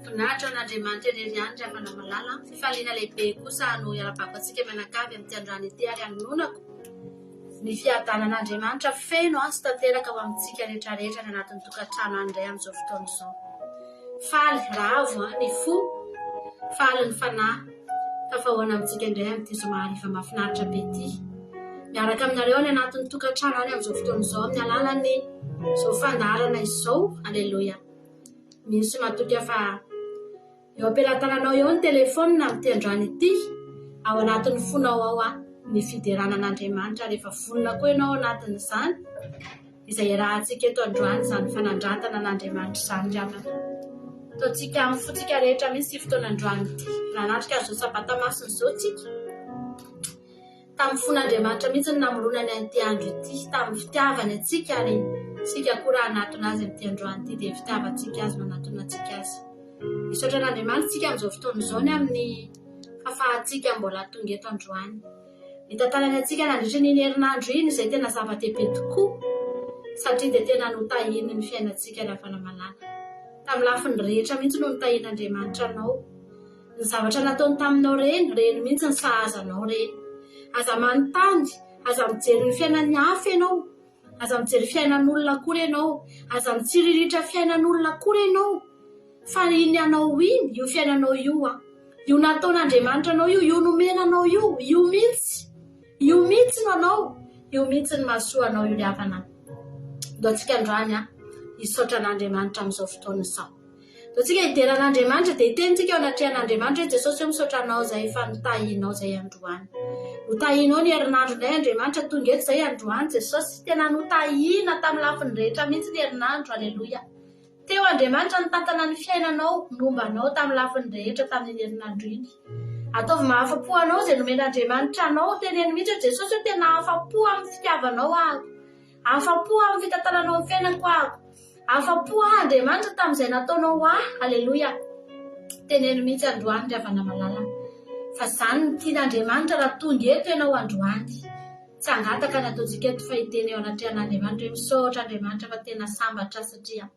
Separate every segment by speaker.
Speaker 1: Finahitra an'Andriamanitra irery afana malala fifaliana lehibe kosa no iarabako antsika mianakavy amin'ity androany ity ary hanonako ny fiadanan'Andriamanitra feno sy tanteraka ho amintsika rehetrarehetra ny anatin'ny tokantrano andray amin'izao fotoana izao. Faly ravo ny fo, faly ny fanahy, tafahoana amintsika indray amin'ity zao mahariva mahafinaritra be ity. Miaraka aminareo any anatin'ny tokantrano any amin'izao fotoana izao amin'ny alalan'ny izao fandarana izao. Alleluia. Misy matoka fa eo ampelantananao eo ny telefônina amin'ity androany ity, ao anatin'ny fonao ao ny fideranan'Andriamanitra rehefa vonona koa ianao anatin'izany izay rahantsika eto androany izany fanandrantana an'Andriamanitra izany ramana. Ataontsika amin'ny fotsika rehetra misy fotoana androany ity nanatrika izao sabata masina izao tsika. Tamin'ny fon'Andriamanitra mihitsy namoronany an'ity andro ity, tamin'ny fitiavany antsika ary sika koa raha anatona azy amin'ity androany ity dia fitiavantsika azy manatona antsika azy. Misaotra an'Andriamanitra tsika amin'izao fotoana izao ny amin'ny fahafahantsika mbola tonga eto androany. Hitantanany antsika nandritra ny herinandro iny izay tena zava-dehibe tokoa satria dia tena notahiny ny fiainantsika ny afana malala. Tamin'ny lafiny rehetra mihitsy no notahin'Andriamanitra anao. Ny zavatra nataony taminao reny mihitsy ny sahazanao reny. Aza manontany, aza mijery ny fiainan'ny hafa ianao, aza mijery fiainan'olona koa ianao, aza mitsiriritra fiainan'olona koa ianao. Fa iny anao iny, io fiainanao io nataon'Andriamanitra anao io nomenanao io mihitsy no anao, io mihitsy ny mahasoa anao io riavana. Antsika androany hisaotra an'Andriamanitra amin'izao fotoana izao. Antsika hideran'Andriamanitra dia hitentsika ao anatrehan'Andriamanitra Jesosy misaotra anao izay fa notahinao izay androany. Notahinao ny herinandro indray Andriamanitra tonga eto izay androany Jesosy, tena notahina tamin'ny lafiny rehetra mihitsy ny herinandro. Alleluia. Teo Andriamanitra nitantana ny fiainanao, mombanao tamin'ny lafiny rehetra tamin'ny herinandro iny. Ataovy mahafa-po anao izay nomen'Andriamanitra anao, teneny mihitsy Jesosy hoe tena afa-po amin'ny fitiavanao ahako, afa-po amin'ny fitantananao amin'ny fiainako ahako, afa-po Andriamanitra tamin'izay nataonao Alleluia. Teneny mihitsy androany riavana malala. Fa izany ny tian'Andriamanitra raha tonga eto ianao androany. Tsy hangataka ny ataontsika eto fa hiteny eo anatrehan'Andriamanitra hoe misaotra Andriamanitra fa tena sambatra satria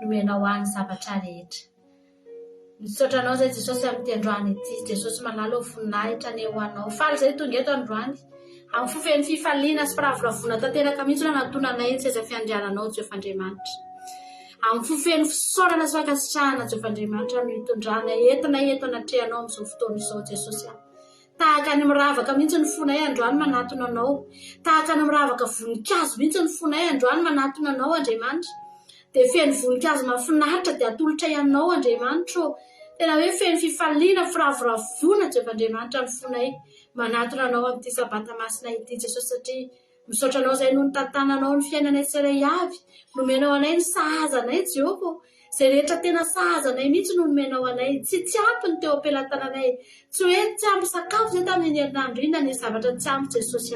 Speaker 1: nomenao ny zavatra rehetra. Misaotra anao izay Jesosy amin'ity androany ity. Jesosy malala ho voninahitra ny eo anao. Faly izay tonga eto androany. Amin'ny fofeny fifaliana sy firavoravona tanteraka mihitsy no anatonanay ny seza fiandriananao Jehovah Andriamanitra. Amin'ny fofeny fisaorana sy fankasitrahana Jehovah Andriamanitra no hitondranay eto anatrehanao amin'izao fotoana izao Jesosy. Tahaka ny miravaka mihitsy ny fonay androany manatona anao. Tahaka ny miravaka voninkazo mihitsy ny fonay androany manatona anao Andriamanitra. Dia feno voninkazo mahafinaritra dia atolotra ianao Andriamanitra. Tena hoe feno fifaliana firavoravona Jehovah Andriamanitra ny fonay manatona anao amin'ity sabata masina ity Jesosy satria misaotra anao izay no nitantananao ny fiainanay tsirairay avy. Nomenao anay ny sahazanay Jehovah. Izay rehetra tena sahazanay mihitsy no nomenao anay. Tsy ampy ny teo ampelantananay. Tsy hoe tsy ampy sakafo izay tamin'ny herinandro iny na ny zavatra tsy ampy Jesosy.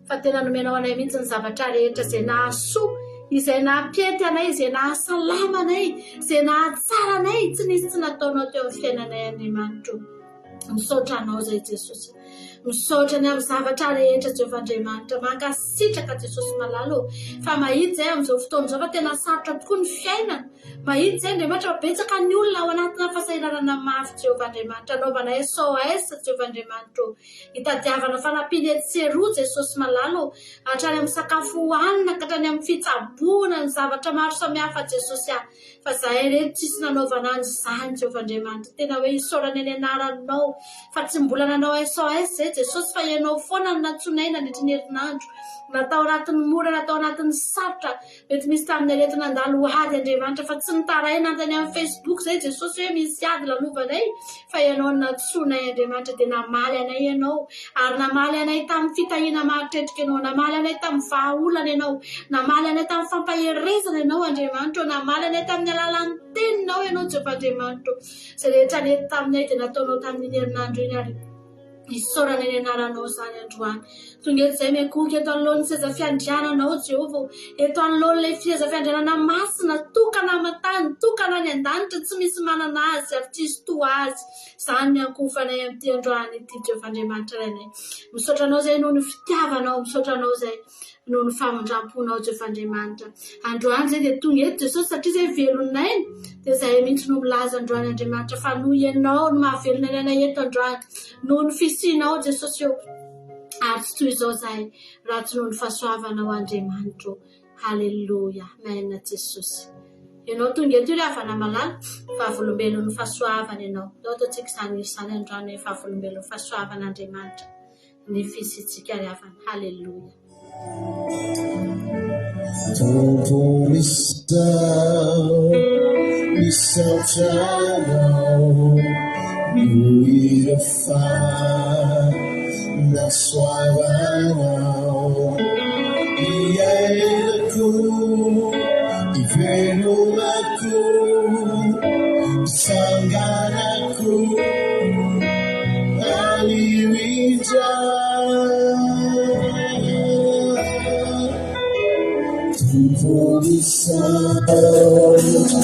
Speaker 1: Fa tena nomenao anay mihitsy ny zavatra rehetra izay nahasoa, izay nahapiety anay, izay nahasalama anay, izay nahatsara anay. Tsy nisy tsy nataonao teo amin'ny fiainanay Andriamanitra. Misaotra anao izay Jesosy. Misaotra ny amin'ny zavatra rehetra Jehovah Andriamanitra. Mankasitraka Jesosy malala. Fa mahitsy izay amin'izao fotoana izao fa tena sarotra tokoa ny fiainana. Mahitsy izay Andriamanitra betsaka ny olona ao anatina fahasahiranana mafy Jehovah Andriamanitra. Anaovana SOS Jehovah Andriamanitra. Hitadiavana fanampiana seroa Jesosy malala. Hatrany amin'ny sakafo hohanina ka hatrany amin'ny fitsaboana ny zavatra maro samihafa Jesosy. Fa zahay reto tsisy nanaovana an'izany Jehovah Andriamanitra. Tena hoe isaorana ny anaranao. Fa tsy mbola nanao SOS Jesosy fa ianao foana ny nantsonay nandritra ny herinandro. Natao anatin'ny mora, natao anatin'ny sarotra. Mety misy tamin'ny aretina nandalo ady Andriamanitra fa tsy nitaray nantany amin'ny Facebook izay Jesosy hoe misy ady lalovanay. Fa ianao nantsonay Andriamanitra dia namaly anay ianao. Ary namaly anay tamin'ny fitahiana maharitrerika ianao. Namaly anay tamin'ny vahaolana ianao. Namaly anay tamin'ny fampaherezana ianao Andriamanitra. Namaly anay tamin'ny alalan'ny teninao ianao Jehovah Andriamanitra. Izay rehetra nety taminay dia nataonao tamin'ny herinandro iny ary Isaorana eny anaranao zany androany. Tonga eto izay miakoka eto anoloan'ny seza fiandriananao Jehovah. Eto anoloan'ilay seza fiandrianana masina, tokana aman-tany, tokana any an-danitra, tsy misy manana azy ary tsisy toa azy. Zany miankofanay amin'ity androany ity Jehovah Andriamanitra renay. Misaotra anao izay noho ny fitiavanao, misaotra anao izay noho ny famondram-ponao Jehovah Andriamanitra. Androany izay dia tonga eto Jesosy satria izay velonay dia izay mihitsy no milaza androany Andriamanitra fa noho ianao no mahavelona anay eto androany, noho ny fisianao Jesosy eo. Ary tsy toy izao izahay raha tsy noho ny fahasoavanao Andriamanitra. Haleloia, amen Jesosy. Ianao tonga eto ilay havana malala, fahavolombelon'ny fahasoavana ianao. Izao ataontsika izany androany hoe fahavolombelon'ny fahasoavana Andriamanitra ny fisitsika ry havana. Haleloia.
Speaker 2: That's why now Iyeku Ivenulaku Sanganaku Aliwija Tupulisa Arusaka,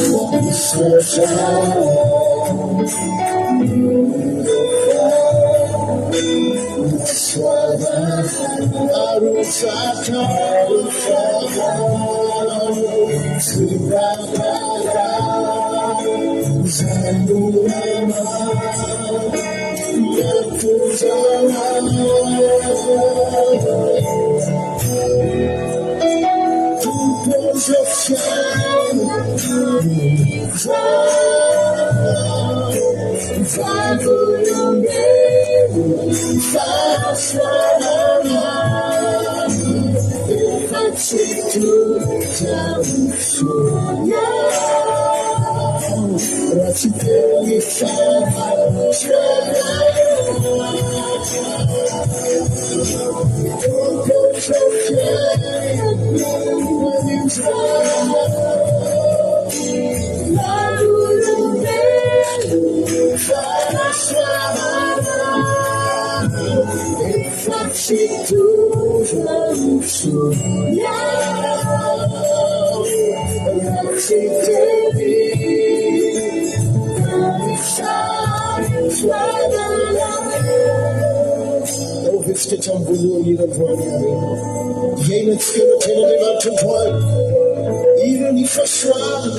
Speaker 2: even if I try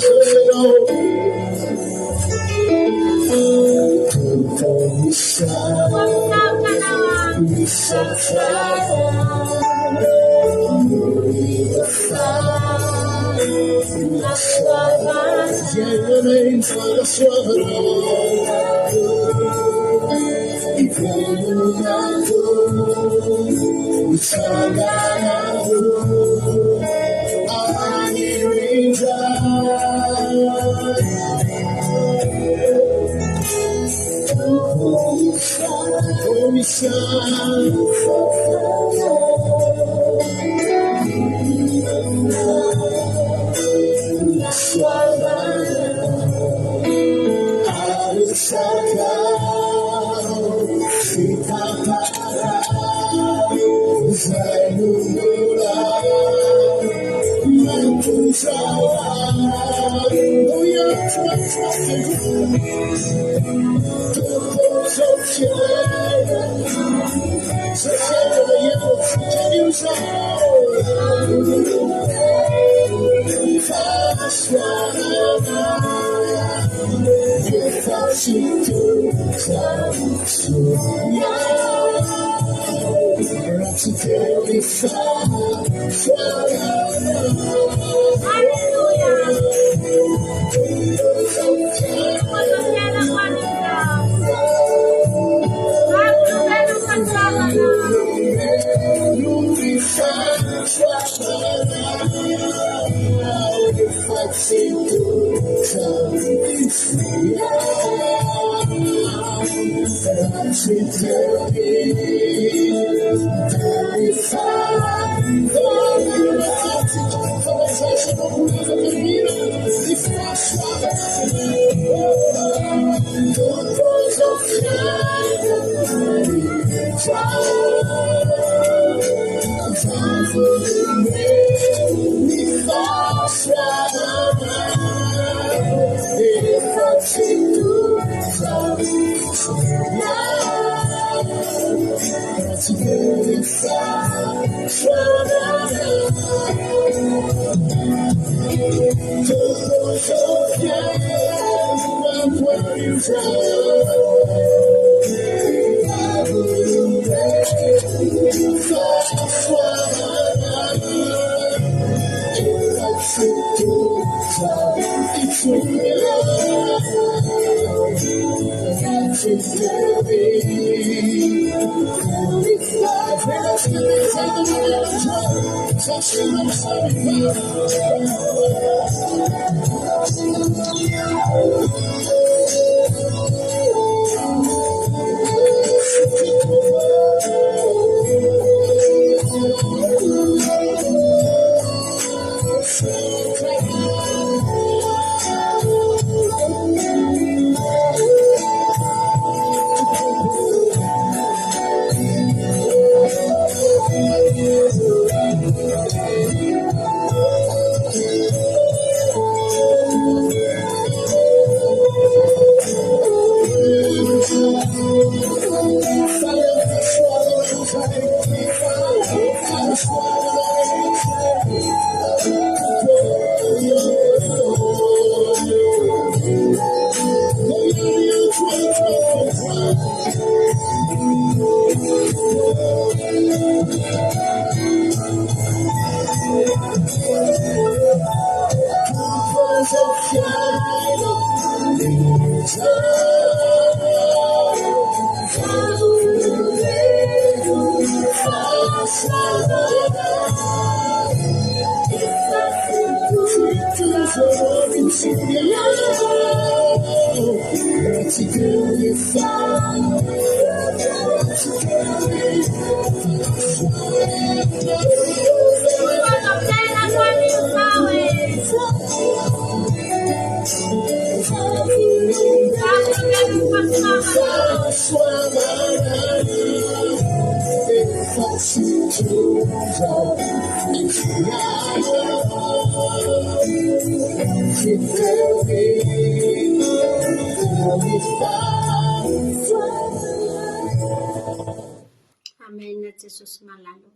Speaker 1: Amen, Jesosy malalo.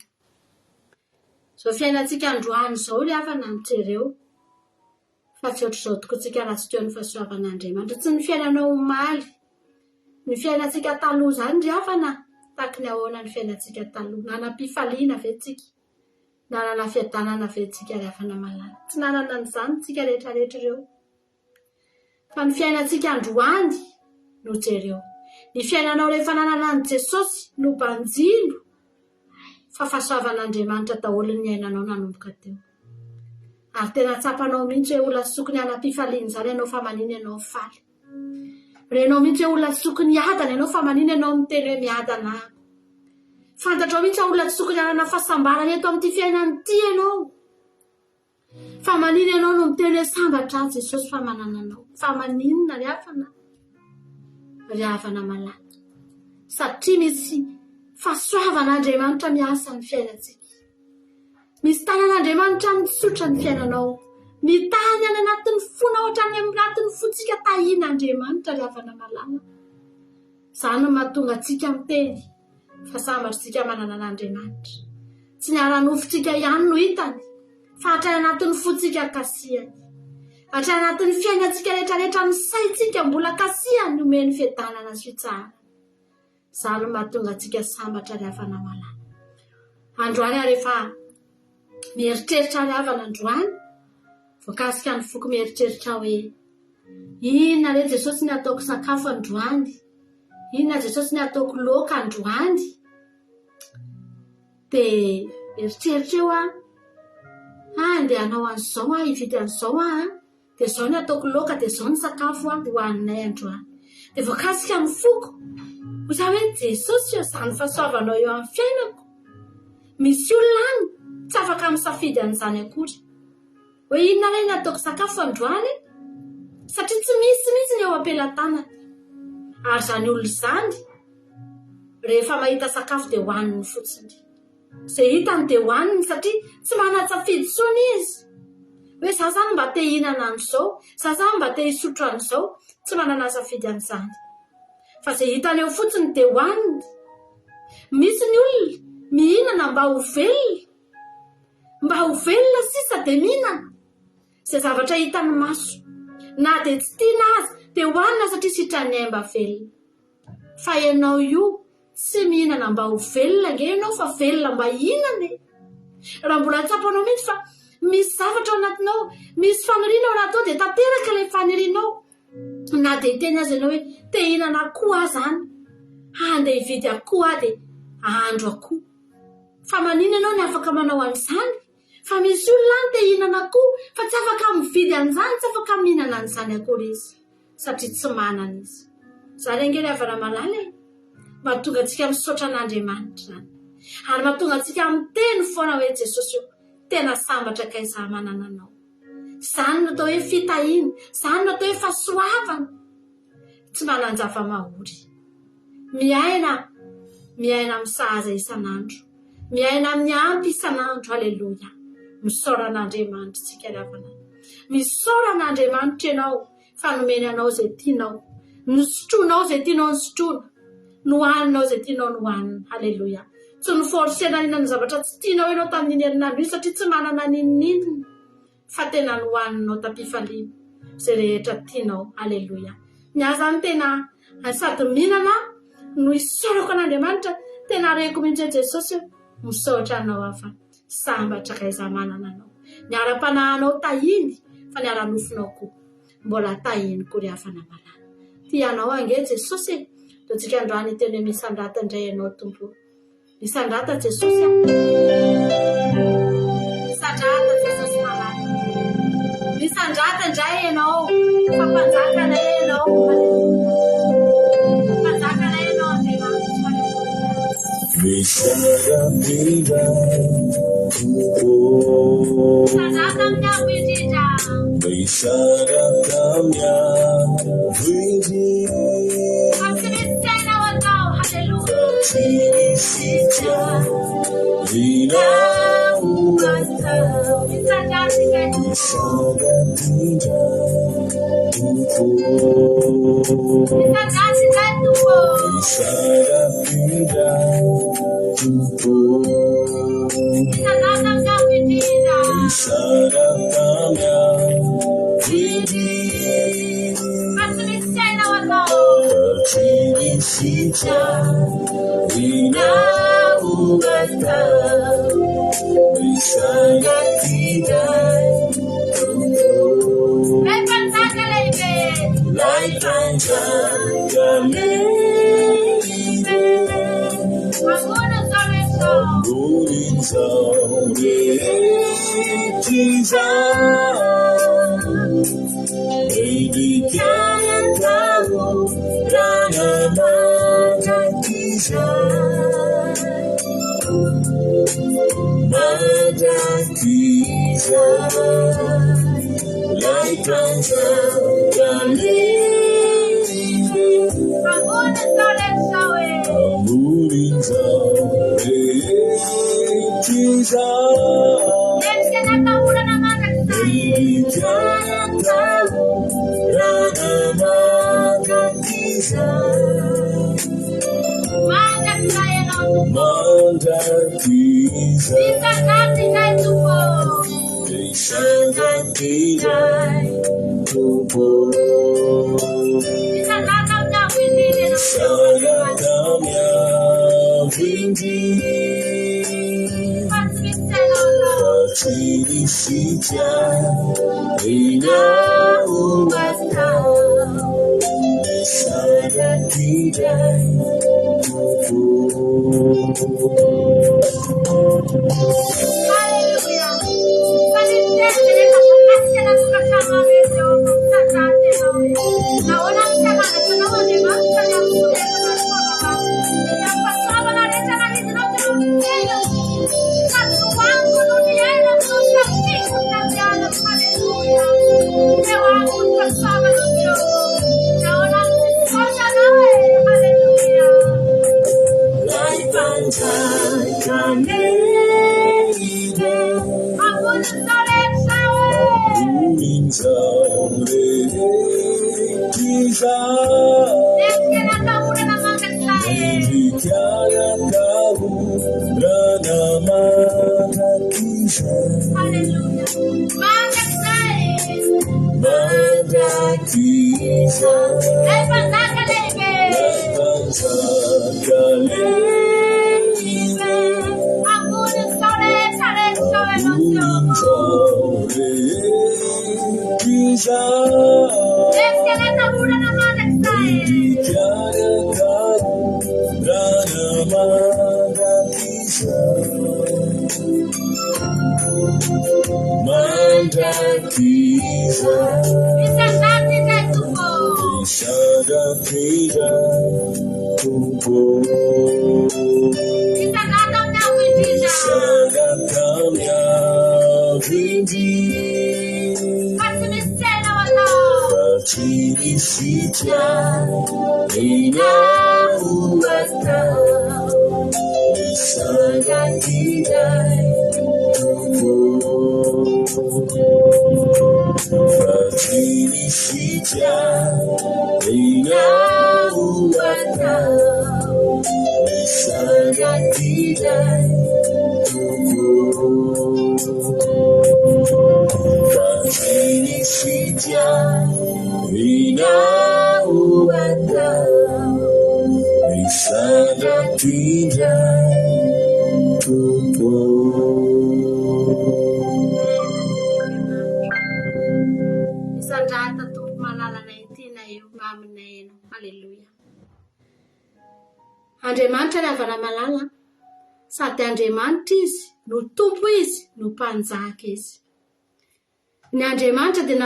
Speaker 1: So fiainantsika androany zao le afana mijereo fa tsy ohatr'izao tokoa tsika raha tsy teo ny fahasoavan'Andriamanitra. Tsy ny fiainanao omaly, ny fiainantsika taloha zany ndry afana taky ny ahoana ny fiainantsika taloha. Nanam-pifaliana ve tsika, nanana fiadanana ve tsika ry afana malala? Tsy nanana an'izany tsika rehetrarehetra ireo. Fa ny fiainantsika androany no jereo. Ny fiainanao rehefa nanana an' Jesosy no banjino fa fahasoavan'Andriamanitra daholo ny ainanao nanomboka teo. Ary tena tsapanao mihitsy hoe olona sokony anam-pifaliana zany ianao fa manino ianao faly. Renao mihitsy hoe olona sokony adana ianao fa manino ianao miteny hoe miadana. Fantatrao mihitsy olona sokony anana fahasambarana eto amin'ity fiainany ity ianao. Fa manino ianao no miteny hoe sambatra Jesosy fa manana anao. Fa maninona ry afana? Ry havana malaky. Satria misy fahasoavan'Andriamanitra miasa ny fiainantsika. Misy tanan'Andriamanitra mitsotra ny fiainanao. Mitany any anatin'ny fona ohatrany anatin'ny fontsika tahian'Andriamanitra ry havana malala. Izany no mahatonga antsika miteny fa sambatritsika manana an'Andriamanitra. Tsy ny ara-nofontsika ihany no hitany fa hatrany anatin'ny fontsika kasiany. Hatrany anatin'ny fiainantsika rehetrarehetra ny saintsika mbola kasiany omeny fiadanana sy fitsahana. Izany no mahatonga antsika sambatra ry havana malala. Androany rehefa mieritreritra ry havana androany, voakasika ny foko mieritreritra hoe inona re Jesosy ny ataoko sakafo androany, inona Jesosy ny ataoko laoka androany. Dia eritreritra eo andeha hanao an'izao hividy an'izao dia izao ny ataoko laoka dia izao ny sakafo hoaninay androany. Dia voakasika ny foko ho za hoe Jesosy izany fahasoavanao eo amin'ny fiainako. Misy olona any tsy afaka misafidy an'izany akory hoe inona re ny ataoko sakafo androany, satria tsy misy mihitsy ny eo am-pelantanany. Ary izany olona izany rehefa mahita sakafo dia hohaniny fotsiny. Izay hitany dia hohaniny satria tsy mana-tsafidy tsony izy. Hoe za zany mba te hihinana an'izao, za zany mba te hisotro an'izao, tsy manana safidy an'izany. Fa izay hitany eo fotsiny dia hohaniny. Misy ny olona mihinana mba ho velona. Mba ho velona sisa dia mihinana. Izay zavatra hitany maso. Na dia tsy tiana azy dia hohanina satria sitrany mba velona. Fa ianao io tsy mihinana mba ho velona nge ianao fa velona mba hihinana. Raha mbola tsapanao mihitsy fa misy zavatra ao anatinao, misy faniriana ao anatao dia tanteraka ilay fanirianao. Na dia hiteny azy ianao hoe te hihinana akoho aho zany. Andeha hividy akoho aho dia ahandro akoho. Fa manina ianao ny afaka manao an'izany. Fa misy olona any te hihinana akoho fa tsy afaka mividy an'izany, tsy afaka mihinana an'izany akoho izy satria tsy manana izy. Zany angely havana malala e. Mahatonga antsika misaotra an'Andriamanitra zany. Ary mahatonga antsika miteny foana hoe Jesosy io tena sambatra kay za manana anao. Zany natao hoe fitahiana, zany natao hoe fahasoavana. Tsy manan-java mahory. Miaina misahaza isan'andro. Miaina miampy isan'andro. Haleluya. Misaora an'Andriamanitra tsika ravana. Misaora an'Andriamanitra ianao fa nomeny anao izay tianao. Nosotroinao izay tianao nosotroina. Nohaninao izay tianao nohanina. Haleluya. Tsy niforsena hihinana zavatra tsy tianao ianao tamin'iny herinandro io satria tsy manana ninninina. Fa tena nohaninao tampifaliana izay rehetra tianao. Haleluya. Ny ahy zany tena sady mihinana no isaorako an'Andriamanitra. Tena reko mihitsy Jesosy misaotra anao afa. Sambatra kay za manana anao. Ny ara-panahanao tahiny fa ny ara-nofinao koa mbola tahiny koa ry hafana malala. Tianao ange Jesosy. Dia tsika androany teny misandrata indray ianao tompo. Misandrata Jesosy. Misandrata Jesosy malala. Misandrata indray ianao. Fa mpanjakana ianao. Mpanjakana ianao Andriamanitra.
Speaker 2: Misandrata
Speaker 1: Misandrata aminao indrindra.
Speaker 2: Misandrata
Speaker 3: Hallelujah.
Speaker 1: Hallelujah.
Speaker 2: Mandakisa.
Speaker 1: Hallelujah. Andriamanitra ny havana malala sady Andriamanitra izy no tompo izy no mpanjaka izy. Ny Andriamanitra dia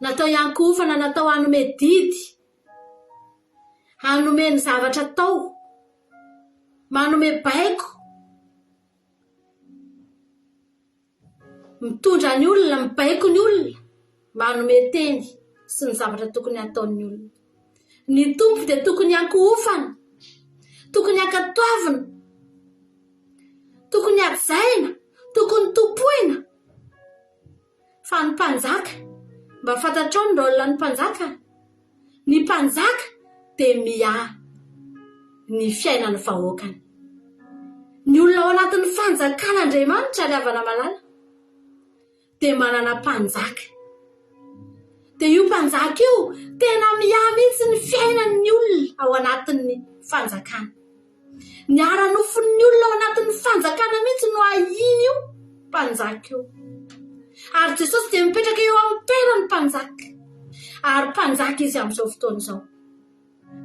Speaker 1: natao iankofana, natao hanome didy, hanome ny zavatra tao, manome baiko, mitondra ny olona, mibaiko ny olona, manome teny sy ny zavatra tokony ataon'ny olona. Ny tompo dia tokony hankofana, tokony hankatoavina, tokony hajaina, tokony topoina. Fa ny mpanjaka, mba fantatrao ny rôle ny mpanjaka. Ny mpanjaka dia miahy ny fiainan'ny vahoakany. Ny olona ao anatin'ny fanjakan'Andriamanitra ny havana malala dia manana mpanjaka. Dia io mpanjaka io tena miahy mihitsy ny fiainan'ny olona ao anatin'ny fanjakana. Ny ara-nofon'ny olona ao anatin'ny fanjakana mihitsy no ahiny io mpanjaka io. Ary Jesosy dia mipetraka eo amin'ny perany mpanjaka. Ary mpanjaka izy amin'izao fotoana izao.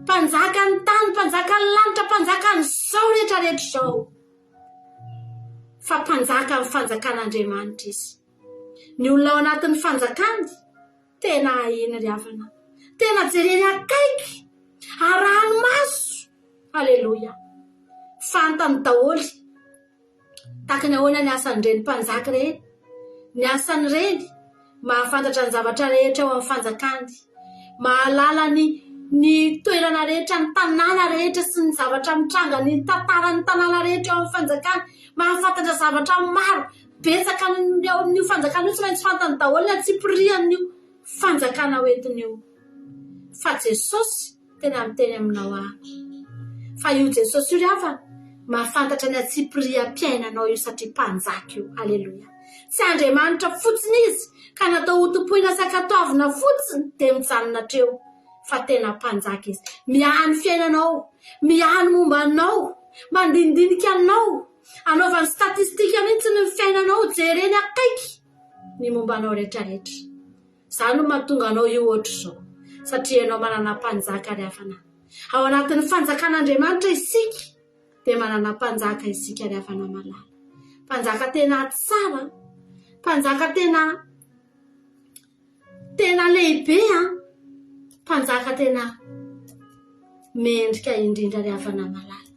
Speaker 1: Mpanjaka ny tany, mpanjaka ny lanitra, mpanjaka ny zao rehetra izao. Fa mpanjaka amin'ny fanjakan'Andriamanitra izy. Ny olona ao anatin'ny fanjakany tena ahiny ry havana. Tena jereny akaiky, arahany maso. Haleloia. Fantany daholo. Tahaka ny ahoana ny asan'ireny mpanjaka ireny. Ny asany ireny mahafantatra ny zavatra rehetra ao amin'ny fanjakany. Mahalala ny toerana rehetra, ny tanàna rehetra sy ny zavatra mitranga, ny tantaran'ny tanàna rehetra ao amin'ny fanjakany. Mahafantatra zavatra maro. Betsaka n'io fanjakana io tsy maintsy fantany daholo ny atsipirian'io fanjakana hoentin'io. Fa Jesosy tena miteny aminao ahy. Fa io Jesosy io ry havana mahafantatra ny atsipiria-piainanao io satria mpanjaka io. Haleloia. Tsy Andriamanitra fotsiny izy ka natao hotopoina sy ankatoavina fotsiny dia mijanona treo. Fa tena mpanjaka izy. Miahy ny fiainanao, miahy ny mombanao, mandindinika anao, anaovany statistika mihitsy ny fiainanao, jereny akaiky ny mombanao rehetrarehetra. Izany no mahatonga anao io ohatra izao. Satria ianao manana mpanjaka ry havana. Ao anatin'ny fanjakan'Andriamanitra isika dia manana mpanjaka isika ry havana malala. Mpanjaka tena tsara, mpanjaka tena lehibe, mpanjaka tena mendrika indrindra ry havana malala.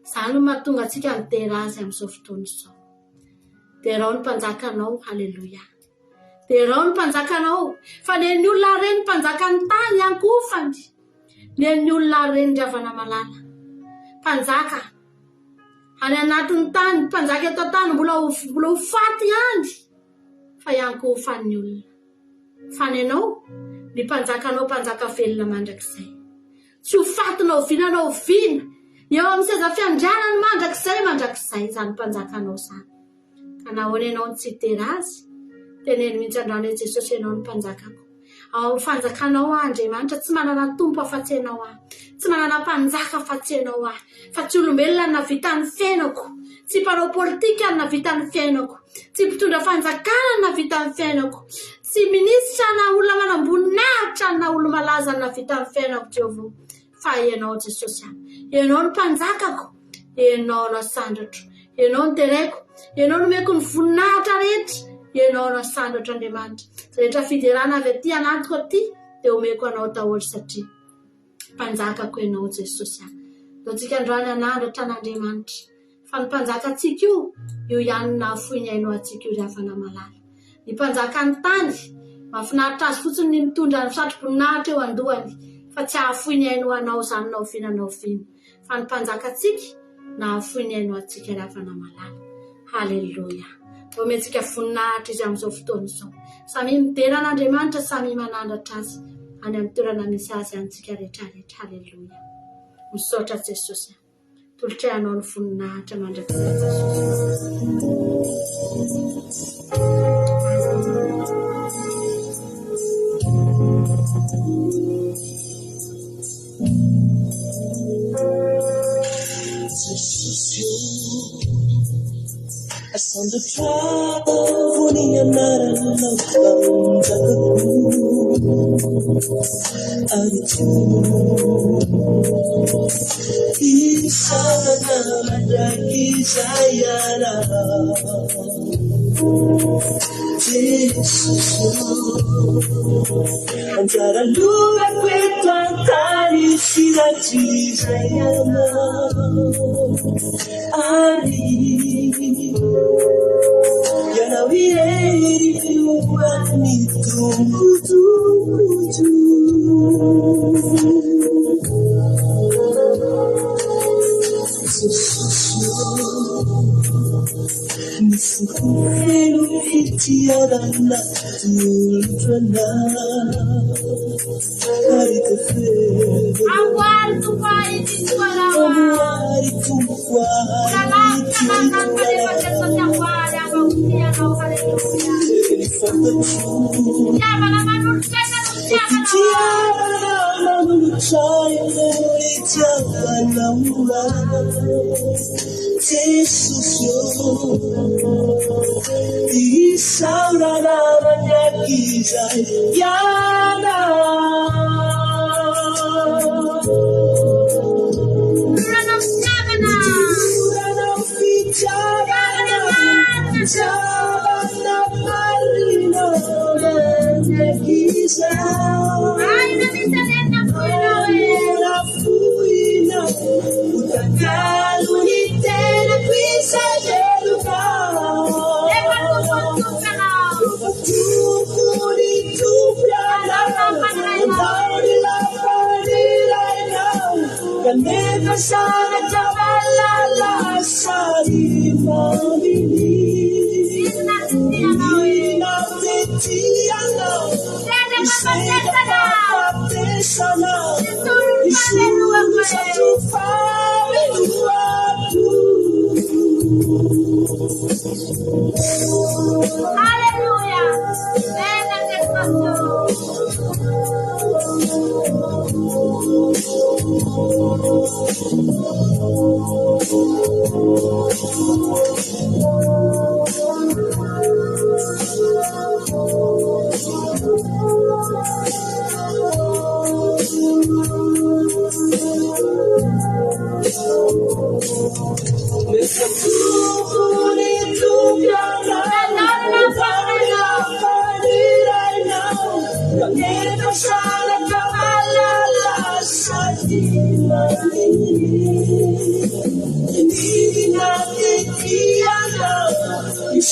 Speaker 1: Izany no mahatonga antsika mitera azy amin'izao fotoana izao. Dia rao ny mpanjakanao, haleloia. Dia rao ny mpanjakanao, fa ny olona ireny mpanjaka ny tany ankofany. Ny olona ireny ry havana malala. Mpanjaka any anatin'ny tany, mpanjaka eto tany mbola ho faty ihany. Fa iankofany olona. Fa ny anao, ny mpanjakanao mpanjaka velona mandrakizay. Tsy ho fatinao vinanao vina. eo amin'ny seza fiandrianany mandrakizay zany mpanjakanao zany. Ka nahoana ianao tsy tera azy, teneny mihitsy androany hoe Jesosy ianao ny mpanjakako. Ao fanjakanao Andriamanitra tsy manana tompo afa-tsy ianao aho, tsy manana mpanjaka afa-tsy ianao aho, fa tsy olombelona navita ny fiainako, tsy mpanao politika ny navita ny fiainako, tsy mpitondra fanjakana ny navita ny fiainako, tsy minisitra na olona manamboninahitra na olona malaza ny navita ny fiainako Jehovah, fa ianao Jesosy aho. Ianao ny mpanjakako, ianao no sandratro, ianao ny tereko, ianao no meko ny voninahitra rehetra, ianao no sandratro Andriamanitra. Rehetra fiderana avy aty anatiko aty dia omeko anao daholo satria mpanjakako ianao Jesosy aho. Antsika androany anandratra an'Andriamanitra fa ny mpanjaka antsika io ihany nahafoiny hainao antsika io ry havana malala. Ny mpanjaka ny tany mahafinaritra azy fotsiny ny mitondra ny satroboninahitra eo andohany, fa tsy hahafoiny hainao anao zany naovinanao vino. Fa ny mpanjaka antsika nahafoiny hainao antsika ry havana malala. Haleluia. Ometsika voninahitra izy amin'izao fotoana izao. Samy midera an'Andriamanitra, samy manandratra azy any amin'ny toerana misy azy antsika rehetrarehetra. Haleluia. Misaotra Jesosy. Tolotrayanao ny voninahitra mandrakizay
Speaker 2: Asando travo ni anarana panjakaku aritu isana madaki zayara Jesus antara lua kwetantari sirati zayana ari yana wieri fiuani tumbutu Nisukufelu itiarana tultrana Haritefe Awari tukwai titualawa Awari tukwai titualawa Jesus isaurana manyakiza yana Urana fichana Jabana marina manyakiza Aina fuina Utakalu nitena kwisa jeluka Never saw a tabala sari family.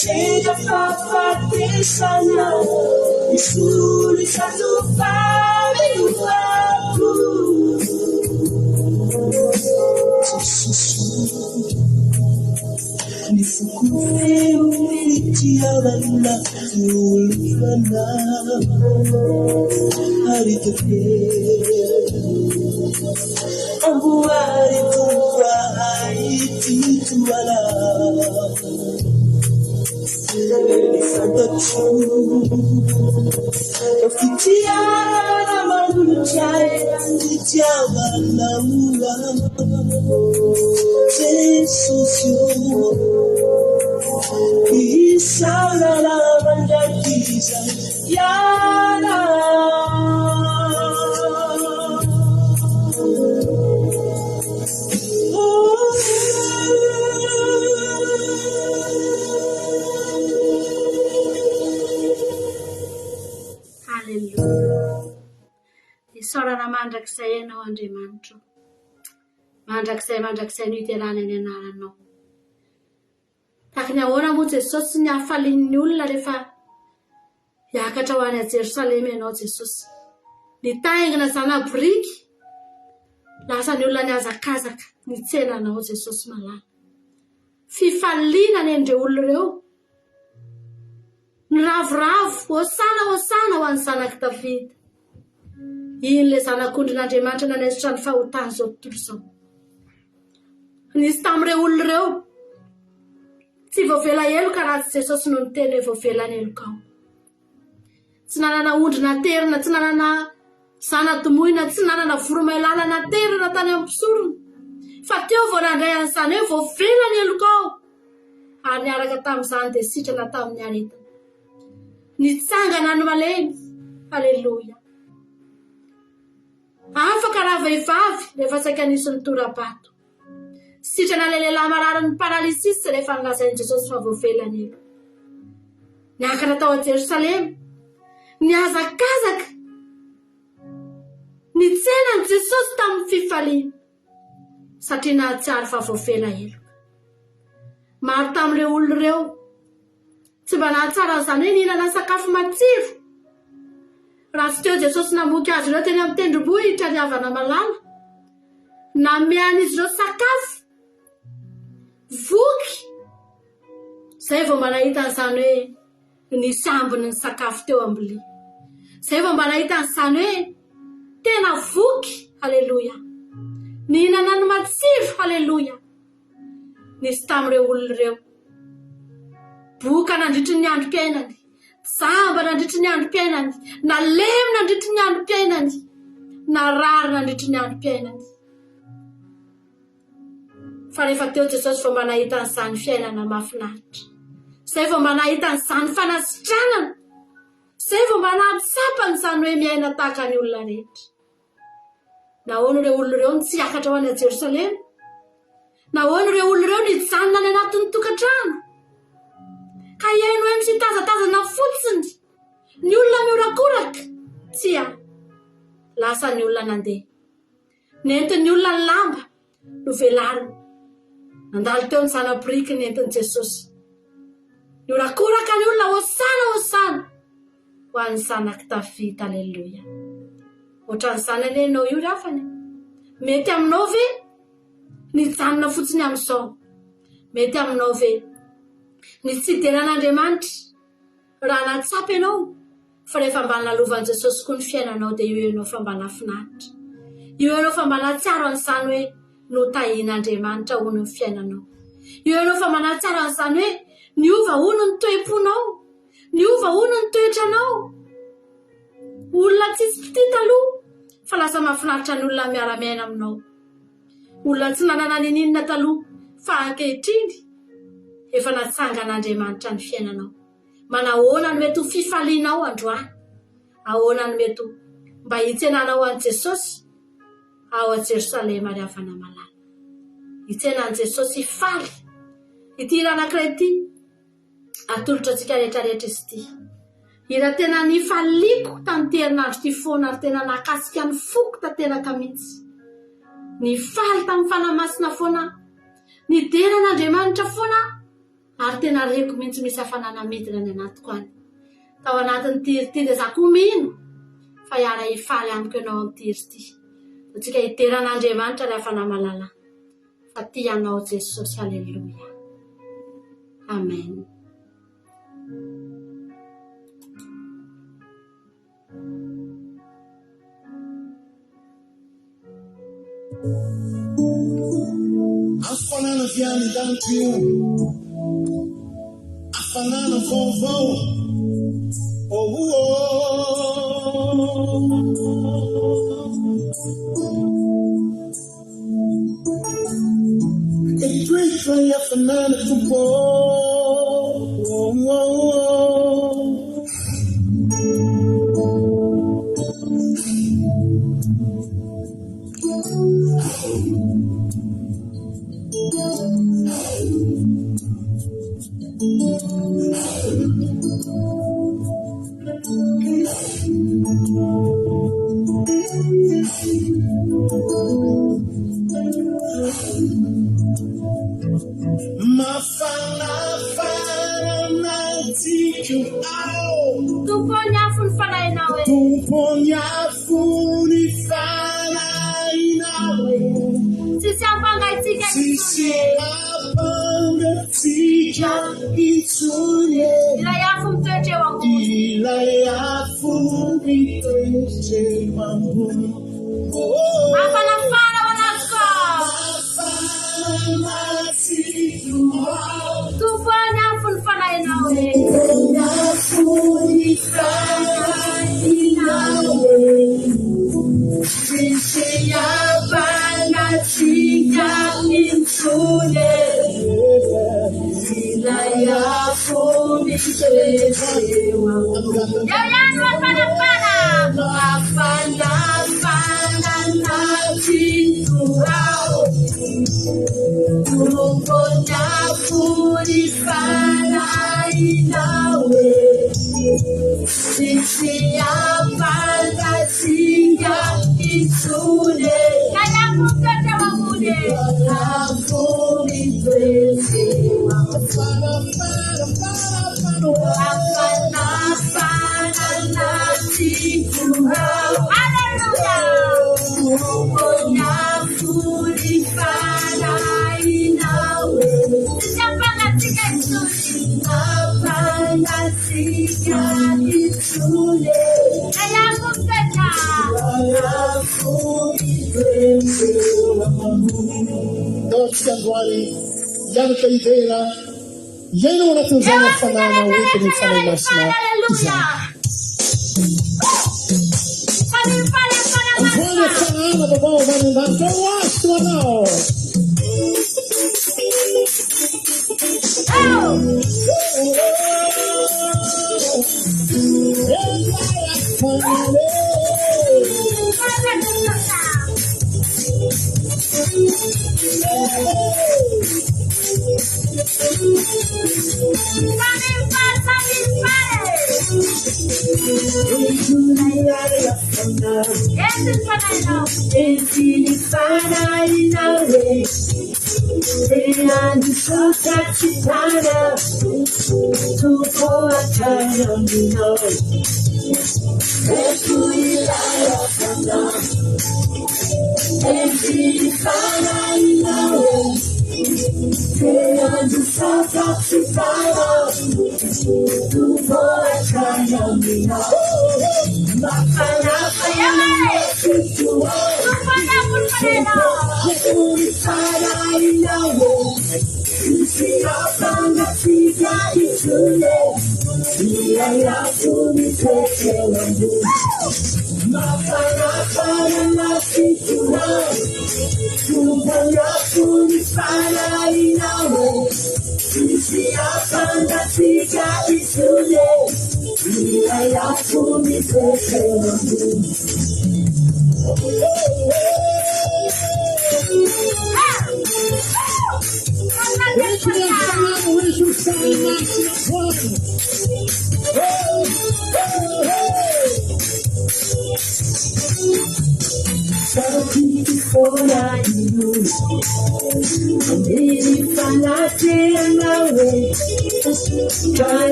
Speaker 2: Chega pra bater sana, escuro satu fame no lado. Ni fukufeu itiarana tulfana hari tepe. Ambuari tukwa haitituala Elefanta Ofitiana Manuchai Anditiaba Namua Jesus Isala la Mandakiza Yana
Speaker 1: Sorana mandrakizay ianao Andriamanitra. Mandrakizay no iterana ny anaranao. Tahaka ny ahoana moa Jesosy ny hafalian'ny olona rehefa hiakatra ho any Jerosalema ianao Jesosy. Ny taingina zana biriky lasa ny olona niazakazaka ny tsenanao Jesosy malala. Fifaliana ny endreo olona ireo. Ny ravoravo, hosana ho an'ny zanaky Davida. Iny le zanak'ondrin'Andriamanitra nanesitra ny fahotany zao tontolo izao. Nisy tamin'ireo olona ireo. Tsy voavela eloka raha tsy Jesosy no niteny hoe voavela ny eloka ao. Tsy nanana ondry naterina, tsy nanana zana-domoina, tsy nanana voromailala naterina tany amin'ny pisorona. Fa teo vao nandray an'izany hoe voavela ny eloka ao. Ary niaraka tamin'izany dia sitrana tamin'ny aretiny. Nitsangana ny malemy. Halleluja. Afaka raha vehivavy rehefa saika nisy ny tora-bato. Sitrana le lehilahy marary ny paralysisy rehefa nilazain'i Jesosy fa voavela ny elo. Niakatra tao a Jerosalema. Niazakazaka. Nitsenan'i Jesosy tamin'ny fifaliana. Satria nahatsiaro fa voavela elo. Maro tamin'ireo olona ireo. Tsy mba nahatsara an'izany hoe nihinana sakafo matsiro. Raha tsy teo Jesosy namoky azy ireo teny amin'ny tendrombohitra ny havana malala. Namean'izy ireo sakafo. Voky. Zay vao mba nahita an'izany hoe nisy ambiny ny sakafo teo ambili. Zay vao mba nahita an'izany hoe tena voky. Halleluja. Nihinana ny matsiro. Halleluja. Nisy tamin'ireo olona ireo. Boka nandritry ny androm-piainany. Samba nandritry ny androm-piainany. Nalemy nandritry ny androm-piainany. Narary nandritry ny androm-piainany. Fa rehefa teo Jesosy vao mba nahita an'izany fiainana mahafinaritra. Zay vao mba nahita an'izany fanasitranana. Zay vao mba nahatsapany izany hoe miaina tahaka ny olona rehetra. Nahoana ireo olona ireo tsy hiakatra ho any Jerosalema? Nahoana ireo olona ireo nijanona any anatin'ny tokantrano? Ka iaino hoe misy tazatazana fotsiny ny olona miorakoraka? Tsia, lasa ny olona nandeha. Nentin'ny olona ny lamba no velariny. Nandalo teo ny zanabiriky nentin'i Jesosy. Miorakoraka ny olona hosana ho an'ny zanaky Davida. Halleluja. Ohatran'izany anie ianao io rafany. Mety aminao ve nijanona fotsiny amin'izao? Mety aminao ve nitsideran'Andriamanitra raha nahatsapa ianao? Fa rehefa mba nalovan'i Jesosy koa ny fiainanao dia io ianao fa mba nafinaritra. Io ianao fa mba nahatsiaro an'izany hoe notahian'Andriamanitra hono ny fiainanao. Io ianao fa mba nahatsiaro an'izany hoe niova hono ny toe-ponao. Niova hono ny toetranao. Olona tsisy mpity taloha fa lasa mahafinaritra ny olona miara-miaina aminao. Olona tsy nanana ninina taloha fa ankehitriny efa natsangan'Andriamanitra ny fiainanao. Manahoana no mety ho fifalianao androany? Ahoana no mety mba hitsenanao an'i Jesosy ao a Jerosalema ry havana malala? Hitsenan'i Jesosy hifaly. Ity hira anankiray ity atolotra antsika rehetrarehetra izy ity. Hira tena nifaliako tamin'ity herinandro ity foana ary tena nakasika ny foko tanteraka mihitsy. Nifaly tamin'ny fanamasina foana. Nideran'Andriamanitra foana. Ary tena reko mihitsy misy hafanana midina ny anatiko any. Tao anatin'ny tiry ity dia za koa mino fa hiara hifaly amiko ianao amin'ny tiry ity. Antsika hideran'Andriamanitra ry havana malala. Fa ty ianao Jesosy. Halleluja. Amen.
Speaker 2: gani dhambi afanana vovo Itwitwa yafanana tupo Yeye wanatazama fanana wote ni fanana masina. Afanye fanana babao wanenda watu wanao.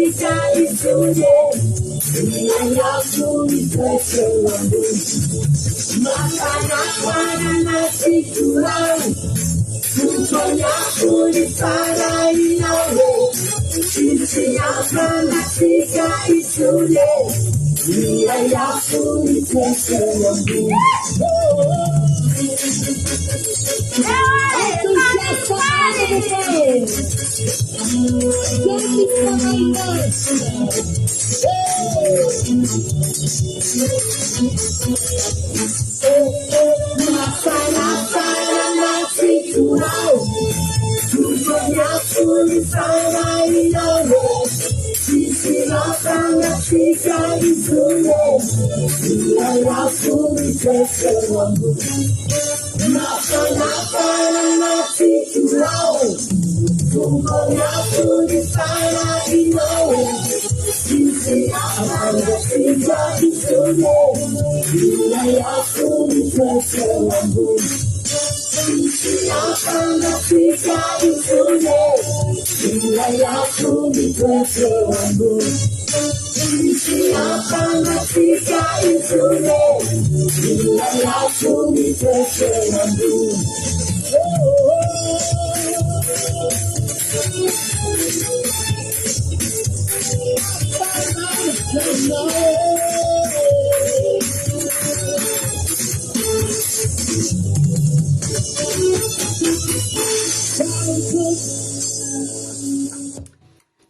Speaker 2: katika isuje nia yako nipese wangu makana kwana na siku wangu kutonya kulifana inawe sisi hapa katika isuje nia yako nipese wangu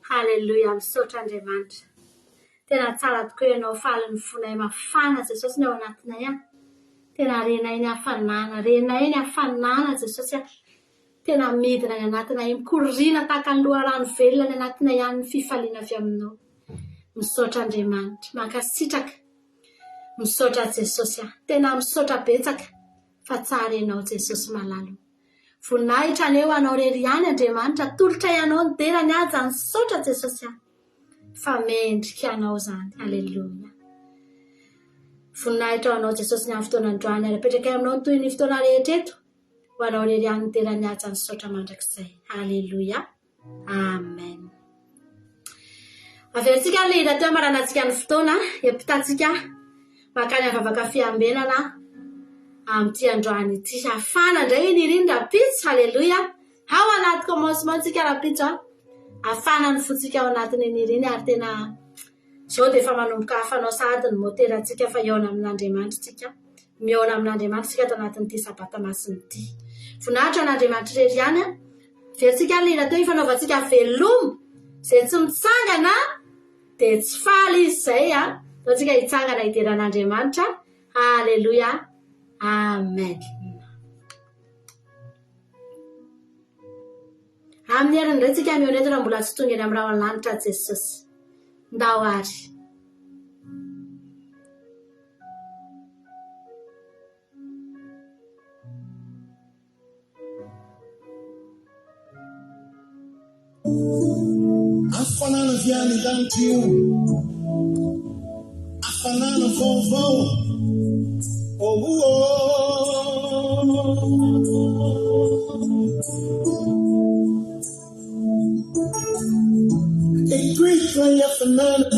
Speaker 1: Hallelujah, misaotra Andriamanitra. Tena tsara tokoa ianao faly ny fonay mafana Jesosy ny ao anatinay a. Tena renay ny hafanana, renay ny hafanana Jesosy a. Tena midina ny anatinay, mikorina tahaka ny loharano velona ny anatinay ihany ny fifaliana avy aminao. Misaotra Andriamanitra, mankasitraka. Misaotra Jesosy a. Tena misaotra betsaka fa tsara ianao Jesosy malalo. Voninahitra aneo anao rery ihany Andriamanitra, tolotra ianao ny derany aza ny saotra Jesosy a. Fa mendrika anao zany. Haleluia. Voninahitra anao Jesosy ny amin'ny fotoana androany arapetraka aminao toy ny fotoana rehetra eto. Ho anao rery ihany ny derany aza ny saotra mandrakizay. Haleluia. Amen. Averitsika ilay hita teo maranantsika ny fotoana, epitatsika makany avavaka fiambenana amin'ity androany ity. Afana indray ny rindra pitsy. Haleluia. Ao anaty commencementsika rapitra. Afana ny fotsika ao anatiny ny riny ary tena zao dia efa manomboka hafanao sady ny moteratsika fa iona amin'Andriamanitra tsika. Miona amin'Andriamanitra tsika tanatin'ity sabata masiny ity. Voninahitra an'Andriamanitra rery ihany a. Veritsika lina teo ifanaovantsika velomo izay tsy mitsangana dia tsy faly izy izay a. Taontsika hitsangana ideran'Andriamanitra. Haleluia. Amen. Amin'ny heriny indray tsika mionetana mbola tsy tonga eny amin'ny raha lanitra Jesosy. Ndao ary.
Speaker 2: Afanana viany lanitra io. Afanana vaovao. Eitoeitra afanana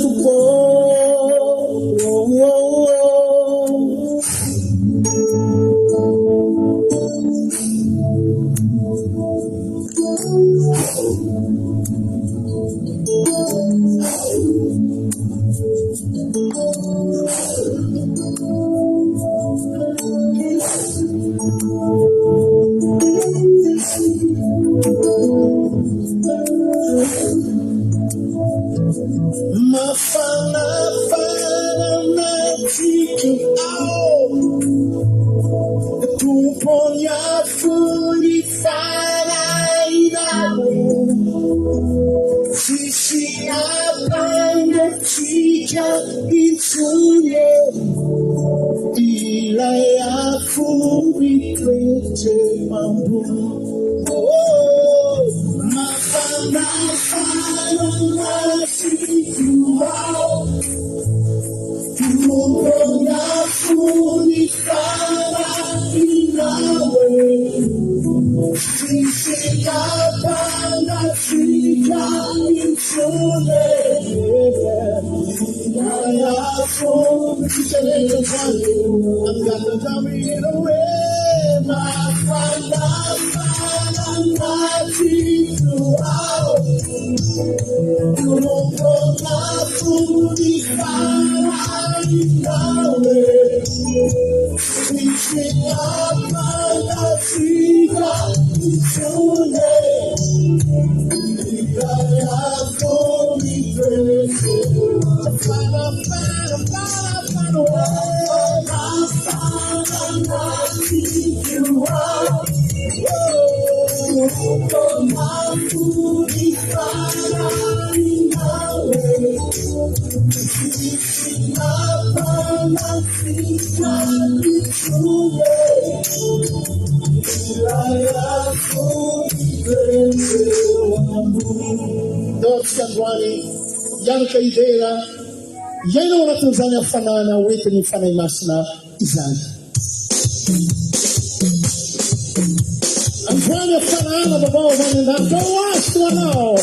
Speaker 2: Yanka idera yana wanatunzanya fanana wetu ni fana imasna izani Anfanya fanana baba wanenda ndo wastu wanao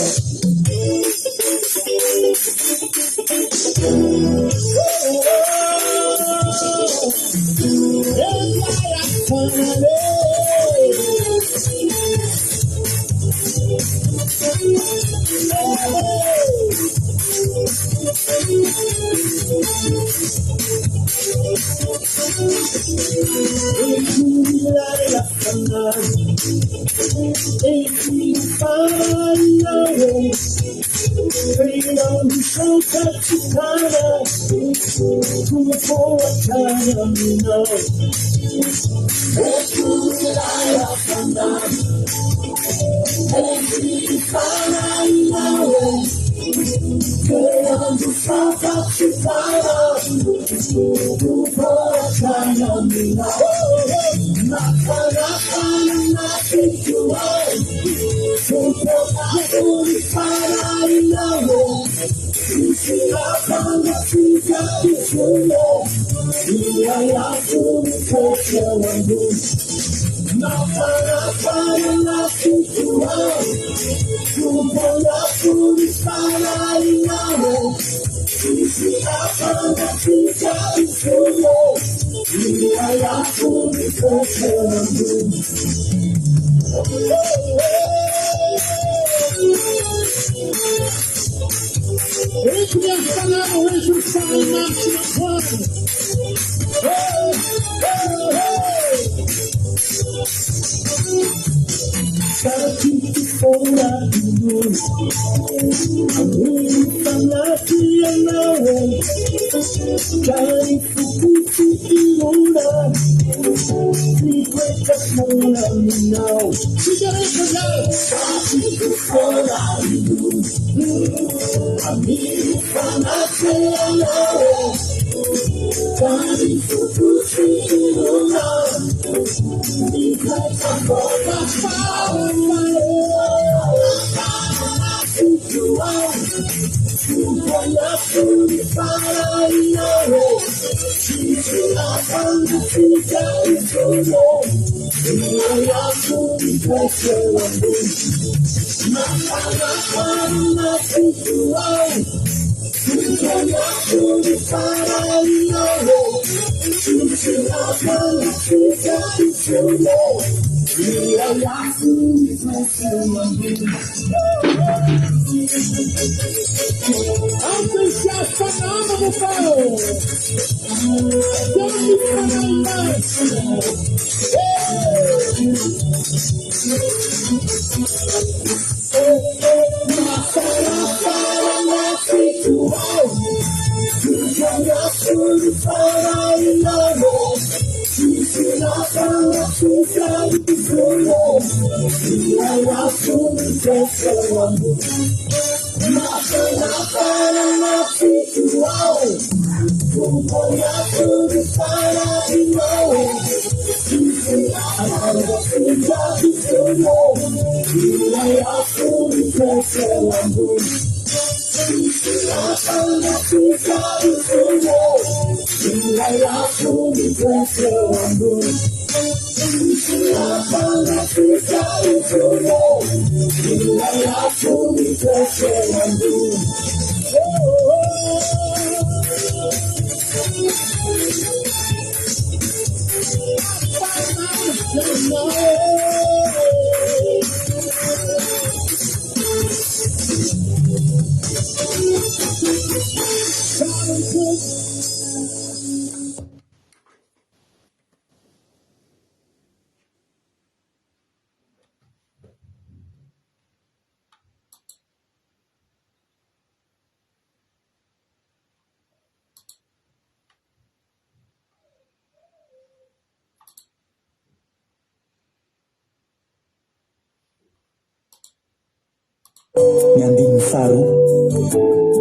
Speaker 3: Ny andininy faharoa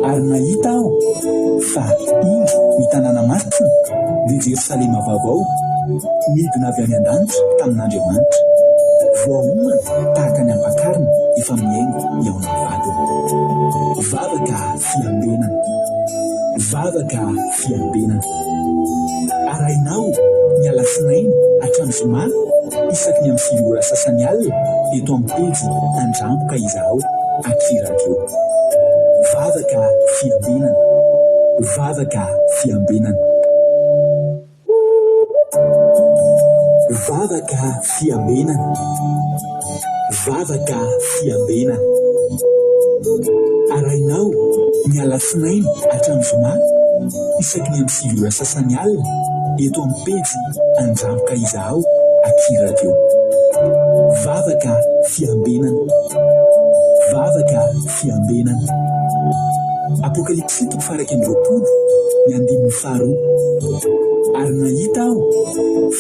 Speaker 3: ary nahita aho fa indro ny tanàna marina dia Jerosalema vaovao midina avy any an-danitra tamin'Andriamanitra, voahomana tahaka ny ampakarina efa miaingo eo amin'ny vadiny. Vavaka fiambenana, vavaka fiambenana. Arahinao ny alasinainy hatramin'ny zoma isaky ny amin'ny 7 ora sasany alina eto amin'ny pejy Andramboka izaho aty radio. Vavaka fiambenana, vavaka fiambenana. Vavaka fiambenana, vavaka fiambenana. Arahinao ny alasinainy hatramin'ny zoma isaky ny amin'ny 7 ora sasany alina eto amin'ny pejy Andramboka izaho aty radio. Vavaka fiambenana, vavaka fiambenana. Apokalipsy 1:20 ny andininy faharoa ary nahita aho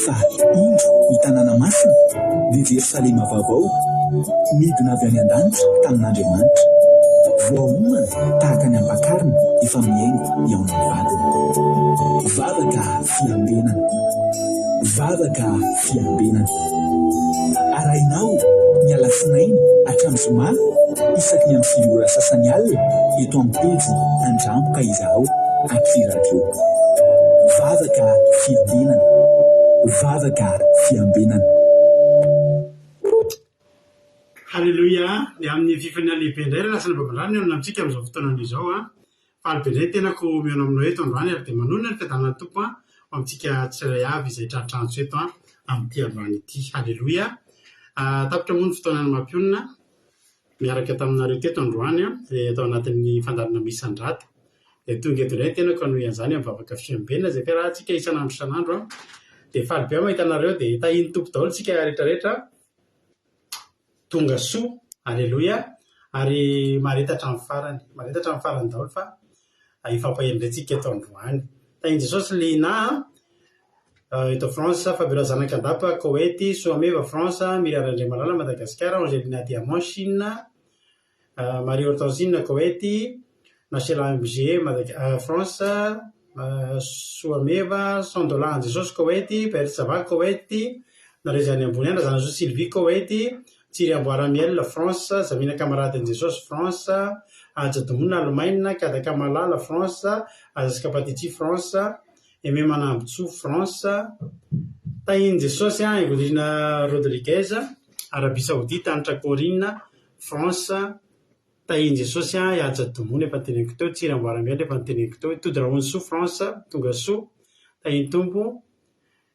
Speaker 3: fa indro ny tanàna masina dia Jerosalema vaovao midina avy any an-danitra tamin'Andriamanitra, voahomana tahaka ny ampakarina efa miaingo eo amin'ny vadiny. Vavaka fiambenana, vavaka fiambenana. Arahinao ny alasinainy hatramin'ny zoma isaky ny amin'ny 7 ora sasany alina eto amin'ny pejy Andramboka izaho aty radio. Vavaka fiambenana, vavaka fiambenana.
Speaker 4: Halleluja. Dia amin'ny fifana lehibe indray lasana babalany eo amintsika amin'izao fotoana izao fa alibendray tenako mihaino aminao eto androany ary dia manonona ny fiadanana tompo amintsika tsirairay avy izay tranotrantso eto amin'ity androany ity. Halleluja. Tapitra moa ny fotoanany mampionina miaraka taminareo teto androany dia atao anatin'ny fandarana misan-drata. Dia tonga eto indray tenako anoy an'izany amin'ny vavaka fiambenana izay fiarahantsika isan'andro dia faly be mahita anareo dia tahiny tompo daholo tsika rehetrarehetra tonga soa. Halleluja. Ary maharetatra amin'ny farany daholo fa ifampahendrentsika eto androany. Tahiny Jesosy lina eto France, Fabiola Zanakandapa Koweït, Soameva France, Miriam André Malala Madagascar, Angelina Diamant Chine, Marie Hortensine Koweït, Nachela MG France, Soameva, Sandola Jesosy Koweït, Père Sava Koweït, Narezany Amboniana, Zanazo Sylvie Koweït, Thierry Amboaramiel France, Zamina Camarade Jesosy France, Adjadomouna Allemagne, Kadaka Malala France, Azaska Patiti France, Aimé Manambotso France, tahiny Jesosy Egolina Rodriguez, Arabie Saoudite, Anitra Corine France, tahiny Jesosy Adjadomouna efa niteneniko teo, Thierry Amboaramiel efa niteneniko teo, Todraony Soa France, tonga soa, tahiny tompo.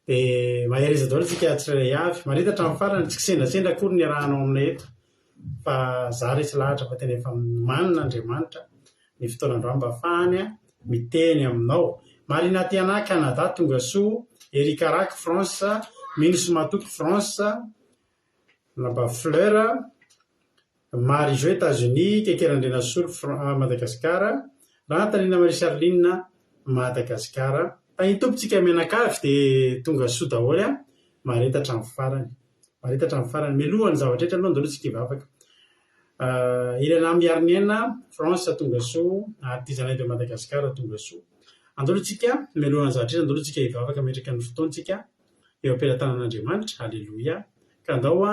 Speaker 4: Dia mahereza daholo tsika tsirairay avy, maretatra amin'ny farany tsy kisendasendra akory ny arahanao aminay eto fa za resy lahatra fa tena efa manina Andriamanitra ny fotoanandroany mba ahafahany miteny aminao. Marina Tiana Canada tonga soa, Erika Rak France, Minus Matoky France, Lamba Fleur, Marie Jo États-Unis, Kekerandrena Solo Madagascar, Rantalina Marie Charline Madagascar. Tahiny tompotsika menakavy dia tonga soa daholo maharetatra amin'ny farany, milohany zavatra rehetra aloha andalotsika hivavaka. Irena Miarniena France tonga soa, Artisanat de Madagascar tonga soa. Andalotsika milohany zavatra rehetra andalotsika hivavaka metraka ny fotoantsika eo am-pelatanan'Andriamanitra. Halleluja. Ka andao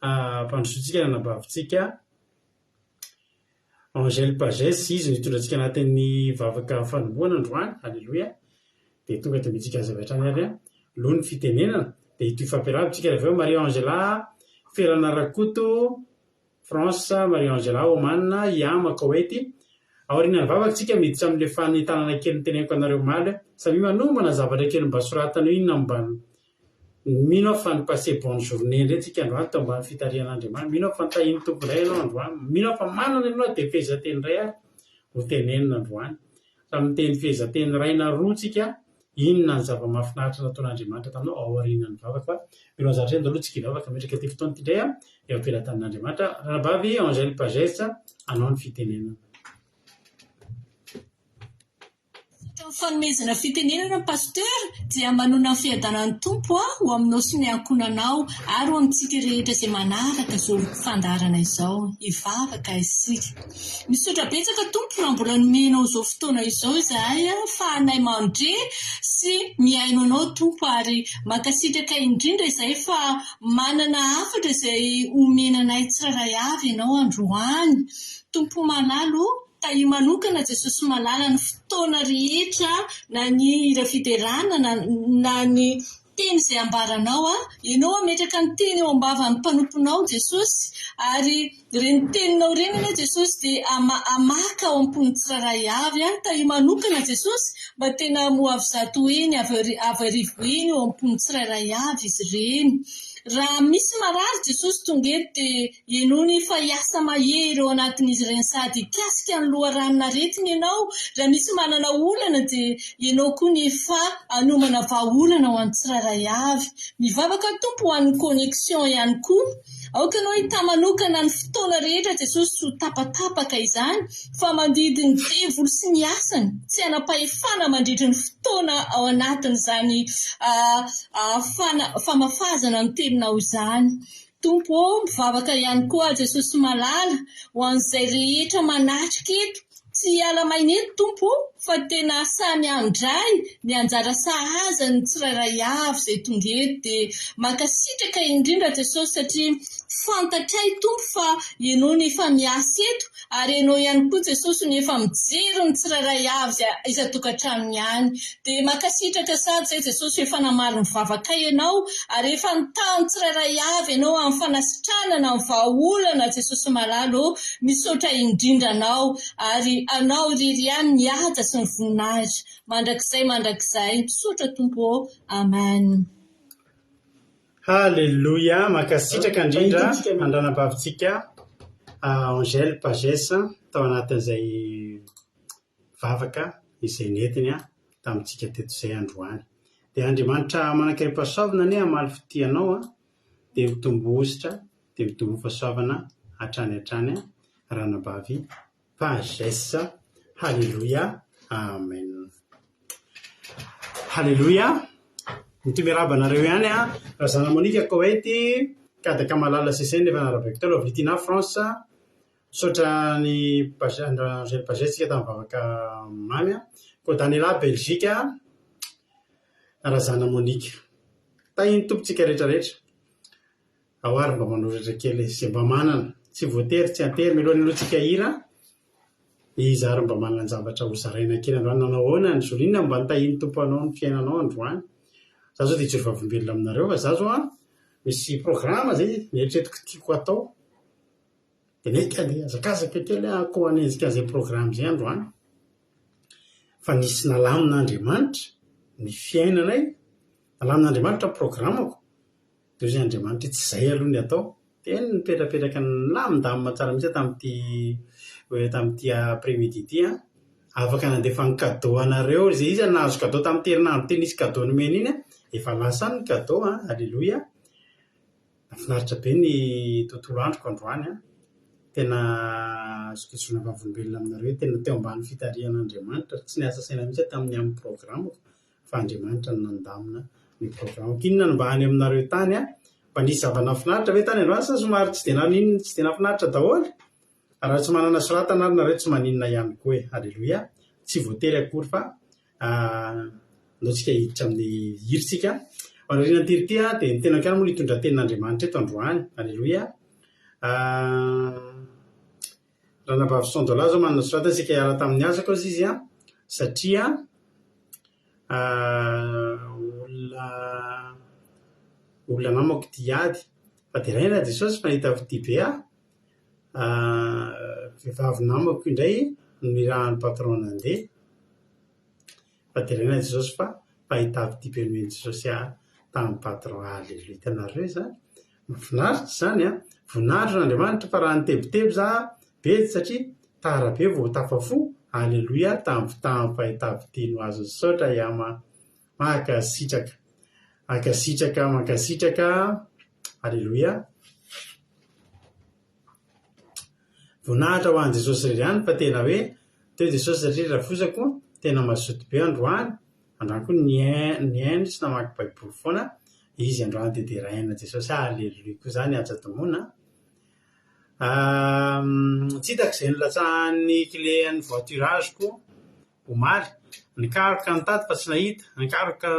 Speaker 4: mpandrosoantsika nanabavitsika Angèle Pagès, izy nitondratsika anatin'ny vavaka fanomboana androany. Halleluja. Dia tonga dia mitsika azy avy hatrany ary loha ny fitenenana dia ito ifampiarahana avy eo. Marie Angela Ferrana Rakoto France, Marie Angela Oman, Yama Koweït, aoriana ny vavakantsika miditra amin'le fanytanana kely ny teneniko anareo maly samy manomana zavatra kely mba soratana inona mba mino aho fa ny passé bonne journée ndray tsika androany tao mba fitarian'Andriamanitra mino aho fa nitahiny tomporay ianao androany mino aho fa manana ianao dia fehezanteny ray ary ho tenenina androany samy teny fehezanteny raina roa tsika inona ny zava-mahafinaritra nataon'Andriamanitra taminao ao aorianany vavaka fa milo zavatra eny aloha tsika vavaka metraka ty fotoana ty ndray a eo am-pelantanin'Andriamanitra ranabavy Angèle Pagesse anao ny fitenenana.
Speaker 5: Fanomezana fitenenana pasteur dia manona ny fiadanan'ny tompo ho aminao sy ny ankonanao ary ho amintsika rehetra izay manaraka izao fandarana izao hivavaka isika. Misaotra betsaka tompo raha mbola nomenao izao fotoana izao izahay fa anay mandre sy miaino anao tompo ary makasitraka indrindra izay fa manana hafatra izay omenanay tsiraray avy ianao androany. Tompo malalo tahi manokana Jesosy malala ny fotoana rehetra na ny hira fiderana na ny teny izay ambaranao ianao ametraka ny teny eo ambavan'ny mpanomponao Jesosy ary reny teninao reny ianao Jesosy dia amaka ao am-pony tsiraray avy tahi manokana Jesosy mba tena moavy zato eny avy arivo eny eo am-pony tsiraray avy izy reny. Raha misy marary Jesosy tonga eto dia ianao ny fa hiasa mahery eo anatin'izy ireny sady hikasika ny loharanona aretina ianao. Raha misy manana olana dia ianao koa ny fa hanomana vahaolana ho an'ny tsiraray avy. Mivavaka tompo ho an'ny connexion ihany koa. Aoka ianao hita manokana ny fotoana rehetra Jesosy tsy ho tapatapaka izany fa mandidiny devolo sy ny asany tsy hanam-pahefana mandritra ny fotoana ao anatin'izany famafazana ny teninao izany. Tompo mivavaka ihany koa Jesosy malala ho an'izay rehetra manatrika eto tsy hiala maina eto tompo fa tena samy handray ny anjara sahazany tsiraray avy izay tonga eto dia makasitraka indrindra Jesosy satria fantatray tompo fa ianao ny efa miasa eto ary ianao ihany koa Jesosy ny efa mijery ny tsiraray avy isan-tokantranony ihany dia makasitraka sady izay Jesosy efa namaly mivavaka ianao ary efa nitany tsiraray avy ianao amin'ny fanasitranana amin'ny vahaolana Jesosy malalo misaotra indrindra anao ary anao riry ihany mihaja sy ny voninahitra mandrakizay misaotra tompo amen.
Speaker 4: Halleluja makasitraka indrindra andranam-bavitsika Angèle Pagesse tao anatin'izay vavaka izay netiny tamintsika teto izay androany dia Andriamanitra manankiram-pahasoavana anie hamaly fitianao dia mitombositra dia mitombo fahasoavana hatrany ranabavy Pagesse. Halleluja amen. Halleluja. Nitomeraba anareo ihany razana Monika Koety kadaka malala seseny efa narabeko telo Vitina France misaotra ny Angèle Pagesse tsika tamin'ny vavaka mamy koa Daniela Belgique razana Monika tahiny tompontsika rehetrarehetra ao ary mba manoratra kely izay mba manana tsy voatery tsy atery milohan'ny alohantsika hira izy ary mba manana zavatra ho zaraina kely androany nanao ahoana ny zorinina mba nitahiny tompo anao ny fiainanao androany. Za zao dia hijery vavolombelona aminareo fa za zao misy programa zay nieritreretiko tiako atao dia nety dia azakazaka kely koa hanenjika an'izay programa izay androany fa nisy nalamin'Andriamanitra ny fiainanay nalamin'Andriamanitra ny programako dia izay Andriamanitra tsy izay aloha ny atao tena nipetrapetraka ny lamindamina tsara mihitsy tamin'ity après-midi ity afaka nandefa ny cadeau anareo izay izy nahazo cadeau tamin'ny herinandro teny nisy cadeau nomena iny efa lasa ny cadeau. Halleluja. Nafinaritra be ny tontolo androko androany tena sokitsona vavolombelona aminareo tena teo ambany fitarian'Andriamanitra tsy niasa saina mihitsy tamin'ny amin'ny programako fa Andriamanitra no nandamina ny programako. Inona no mba any aminareo tany mba nisy zava-nafinaritra ve tany androany sa somary tsy dia nafinaritra daholo raha tsy manana soratana ary nareo tsy maninona ihany koa. Halleluja. Tsy voatery akory fa andaontsika hiditra amin'ny hiritsika aoriana tirity dia ny tenako ihany moa ny hitondra tenin'Andriamanitra eto androany. Halleluja. Ranabavy Sondola zao manana soratra tsika hiala tamin'ny azako izy satria olona namako diady fa dia raina Jesosy fa nahita tibe vehivavy namako indray nirahan'ny patron nandeha fa teraina Jesosy fa fahitavy ty permis Jesosy tamin'ny patron. Aleluia, hitanareo zany mahafinaritra zany voninahitra n'Andriamanitra fa raha nitebiteby za be satria tara be vao tafafo. Aleluia, tamin'ny fahitavy teny ho azo saotra makasitraka. Aleluia, voninahitra ho an'i Jesosy irery ihany fa tena hoe teo Jesosy satria raha fosako tena mazoto be androany koa niaino sy namaky baiboly foana izy androany de raina Jesosy. Aleluia koa zany ajatomona. Tsy hitako izay nilatsahan'ny cléan'ny voiturageko omaly nikaroka ny tady fa tsy nahita, nikaroka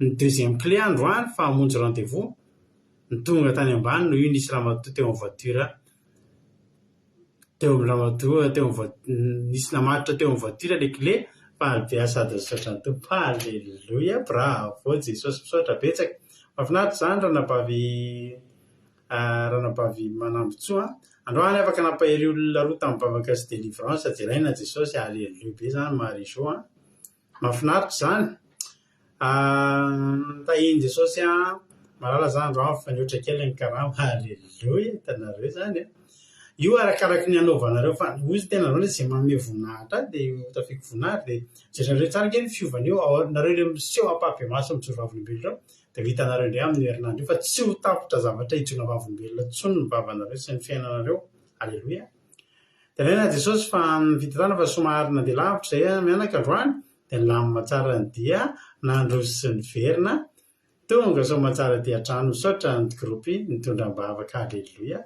Speaker 4: ny deuxième clé androany fa hamonjy rendez-vous nitonga tany ambany no io nisy ramatoa teo amin'ny voiture nisy namatotra teo amin'ny voiture le clé fa albeasady misaotra ny tompo. Aleluia, bravo Jesosy, misaotra betsaka. Mahafinaritra zany ranabavy manambotsoa androany afaka nampahery olona roa tamin'ny bavaka sy délivrance jeraina Jesosy. Aleluia be zany Marie-Jo. Mahafinaritra zany tahiny Jesosy malala zany androany fa niotra kely ny karama. Aleluia, hitanareo zany io arakaraky ny anaovanareo fa ozy tena nareo zay manome voninahitra dia tafiko voninahitra dia jerareo tsara ke ny fiovana io nareo le miseho ampabe maso mijoro vavolombelona dia hitanareo indray amin'ny herinandro io fa tsy ho tapitra zavatra hijona vavolombelona tsony ny vavanareo sy ny fiainanareo. Aleluia, teraina Jesosy fa nivitana fa somary nandeha lavitra zay mianaka androany dia nilamina tsara ny dia nandrozy sy ny verina tonga soma tsara dia trano misaotra ny gropy nitondra mbavaka. Aleluia,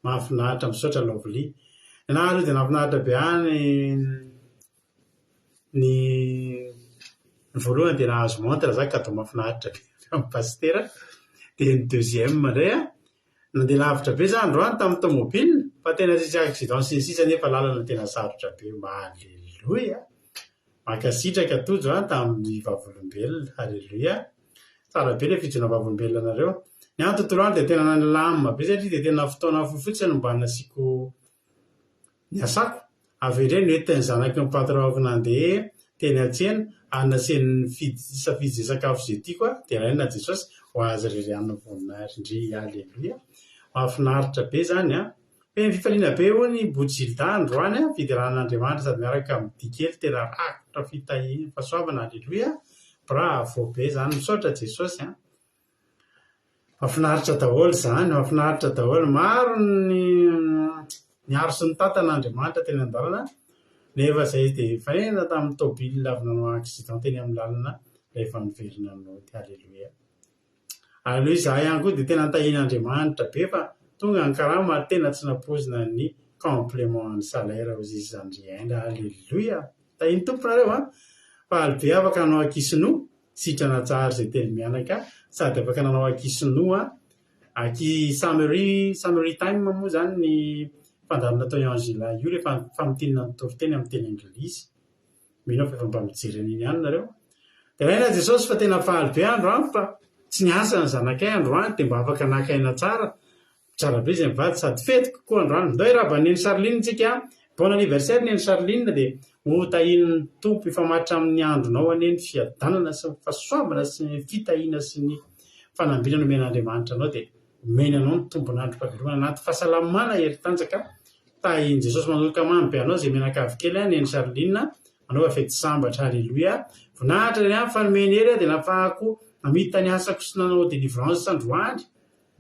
Speaker 4: mahafinaritra misaotra lovely naro dia nahafinaritra be any ny voalohany dia nahazo montre za ka atao mahafinaritra be amin'ny pastera. Dia ny deuxième indray nandeha lavitra be za androany tamin'ny tomobile fa tena sisy accident sy ny sisa nefa lalana tena sarotra be. Aleluia, makasitraka tojo tamin'ny vavolombelona. Aleluia, tsara be le fijona vavolombelona nareo. Ny any tontolo andro dia tena nanilama be satria dia tena fotoana fofotsiny no mba nasiko ny asako avy ireny hoentin'ny zanaky ny patron nandeha teny an-tsena anaseny safidy zay sakafo zay tiako dia raina Jesosy ho azy rerianina voninahitra indry. Aleluia, mahafinaritra be zany hoe fifaliana be ho ny Bojilda androany fidiran'Andriamanitra sady miaraka amin'ny dikely tena rakotra fitahiny fahasoavana. Aleluia, bravo be zany, misaotra Jesosy. Mahafinaritra daholo zany, mahafinaritra daholo. Maro ny aro sy ny tantan'Andriamanitra teny an-dalana nefa zay dia faena tamin'ny tôbila avy nanao accident teny amin'ny lalana rehefa niverina nody. Aleluia, aleluia, za ihany koa dia tena nitahin'Andriamanitra be fa tonga ny karama tena tsy nampozina ny complément ny salaire ozy izy zandriaina. Aleluia, tahiny tomponareo fa albe afaka nanao akisinoa sitrana tsara zay teny mianaka sady afaka nanao akisinoa summary time moa zany ny fandarina tao Angela io rehefa famitinina ny toriteny amin'ny teny anglisy. Mino fa efa mba mijery an'iny ihany nareo. Dia raina Jesosy fa tena faly be androany fa tsy niasa ny zanakay androany dia mba afaka nakaina tsara be zay mivady sady fetiko koa androany. Ndao iraba neny Charline tsika bon anniversaire neny Charline dia ho tahin'ny tompo ifamatitra amin'ny andronao aneny fiadanana sy ny fahasoavana sy ny fitahiana sy ny fanambilana omen'Andriamanitra anao dia omeny anao ny tombonandro mpavelomana anaty fahasalamana heri-tanjaka. Tahiny Jesosy manoloka mamy be anao zay menakavy kely neny Charline manao fety sambatra. Aleluia, voninahitra reny fa nomeny hery dia nafahako namita ny asako sy nanao délivrance androany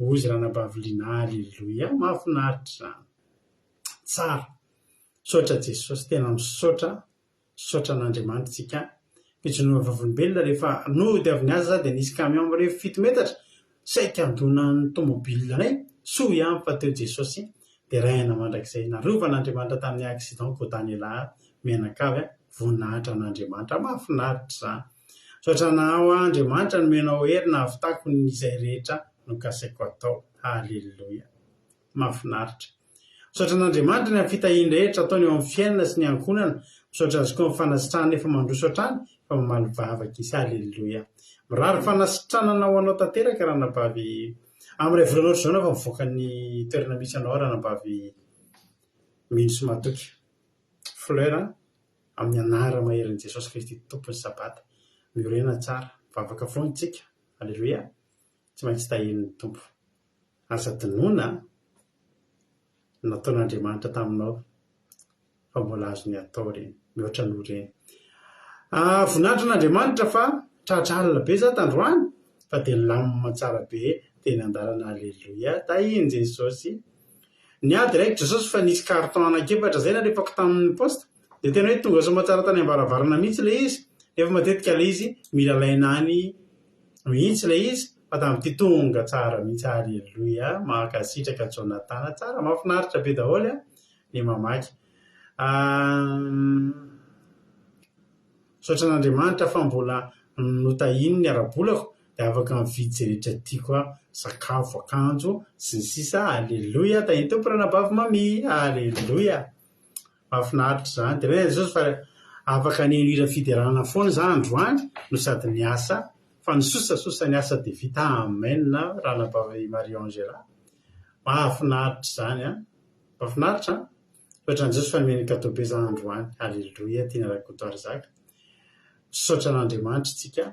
Speaker 4: ozy ranabaviliana. Aleluia, mahafinaritra tsara. Misaotra Jesosy, tena misaotra an'Andriamanitra tsika. Fijonona vavolombelona rehefa nody avy ny asa dia nisy camion mirefy 7 metatra saika andonany tomobilanay soa ihany fa teo Jesosy dia raina mandrakizay narovan'Andriamanitra tamin'ny accident ko Daniela menakavy voninahitra an'Andriamanitra. Mahafinaritra zany. Misaotra anao Andriamanitra nomenao hery nahavitako n'izay rehetra nokasaiko atao. Aleluia, mahafinaritra. Misaotra an'Andriamanitra ny amin'ny fitahiany rehetra ataony eo amin'ny fiainana sy ny ankonana. Misaotra azy koa amin'ny fanasitrahana nefa mandroso hatrany fa mamaly vavaka izy. Aleluia, mirary fanasitranana ho anao tanteraka ranabavy amin'ilay volana ohatr'izao fa mivoaka ny toerana misy anao ranabavy mino sy matoky. fleur amin'ny anara maherin' Jesosy Kristy tompony sabata miorena tsara vavaka foantsika alleloia tsy maintsy tahin'ny tompo azadinona nataon'Andriamanitra taminao fa mbola azo ny atao reny mihoatra no reny voninahitra n'Andriamanitra fa tratralina be za tandroany fa dia lamina tsara be teny an-dalana alleloia tahiny Jesosy niady raiky Jesosy fa nisy carton anakefatra zay narefako tamin'ny posta dia tena hoe tonga somatsara tany ambaravarana mihitsy le izy nefa matetika le izy mila lainany mihitsy le izy fa tamin'ity tonga tsara mihitsy alleloia mahakasitraka Jonatana tsara mahafinaritra be daholo ny mamaky saotra n'Andriamanitra fa mbola notahiny ny ara-bolako dia afaka mividy zay rehetra tiako sakafo akanjo sy ny sisa alleloia tahiny tompo ranabavy mami alleloia mahafinaritra zany dia hoe Jesosy fa afaka nihira fiderana foana za androany no sady ny asa fa nisosasosa ny asa dia vita amen ranabavy Marie Angela mahafinaritra zany mahafinaritra sotra Jesosy fa nomeny cadeau be za androany alleloia tiana rakotoary zaka sotra n'Andriamanitra tsika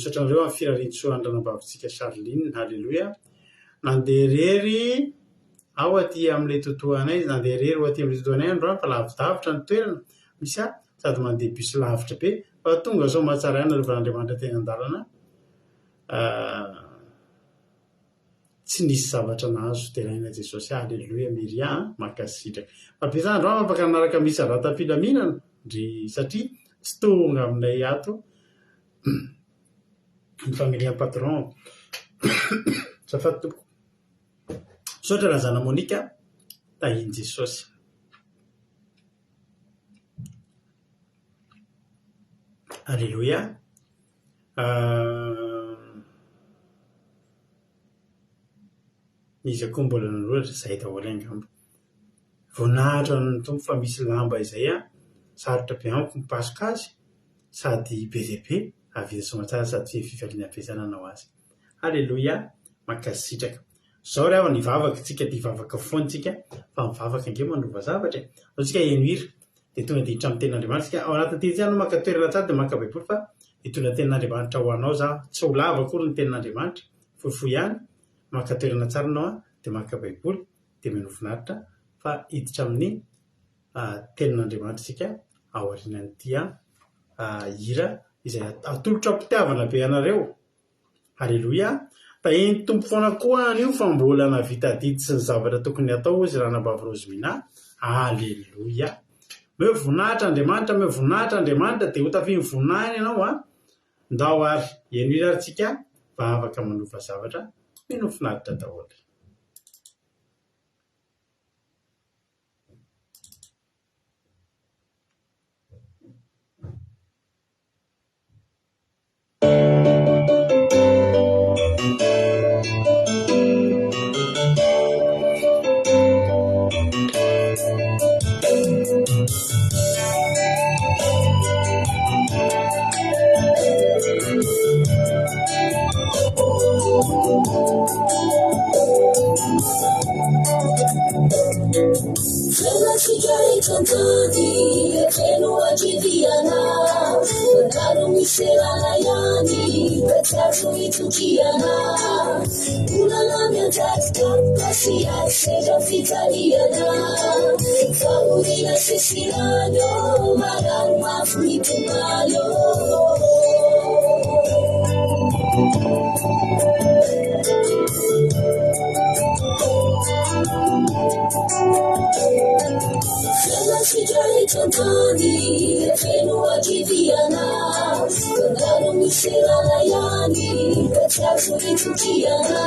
Speaker 4: sotra nareo amin'ny firarintsoan'ny ranabavitsika Charline alleloia nandeha rery ao aty amin'ilay totoanay nandeha rery ao aty amin'ilay totoanay androany fa lavidavitra ny toerana misy sady mandeha bus lavitra be fa tonga zao mahatsara ihany nareo van'Andriamanitra teny an-dalana tsy nisy zavatra nahazo teraina Jesosy alleloia miria makasitraka fa be za androany afaka nanaraka misy rata-pilaminana ndry satria tsy tonga aminay ato ny familia patron safady tompo sotra raha zana Monika tahiny Jesosy alleloia izy akoa mbola nanoratra zay daholo angamba voninahitra ny tompo fa misy lamba izay sarotra be amiko mipasoka azy sady be dia be avy somatsara sady fifaliana fezana anao azy alleloia makasitraka zao ry aho nivavaka tsika dia vavaka foantsika fa mivavaka ange manova zavatra ao tsika enohira dia tonga dia hitra amin'ny tenin'Andriamanitra tsika ao anatin'ny teny zany maka toerana tsara dia maka baiboly fa hitondra tenin'Andriamanitra ho anao za tsy ho lava akory ny tenin'Andriamanitra fohifohy ihany maka toerana tsara anao dia maka baiboly dia mino finaritra fa hiditra amin'ny tenin'Andriamanitra tsika ao aorianan'ity hira izay atolotra ampitiavana be anareo alleloia tahiny tompo foana koa an'io fa mbola navita didy sy ny zavatra tokony atao izy ranabavy Rozimina alleloia me voninahitra Andriamanitra dia ho tafiny voninahiny ianao ndao ary eno iraritsika fa afaka manova zavatra mino finaritra daholo
Speaker 6: cantati feno agidiana cantano miserana yani pezzato itugiana una la mia testa passia seja fitaliana favorina sessilano magari ma finito malo cantani feno agidiana cantano miserana yani pezzato itugiana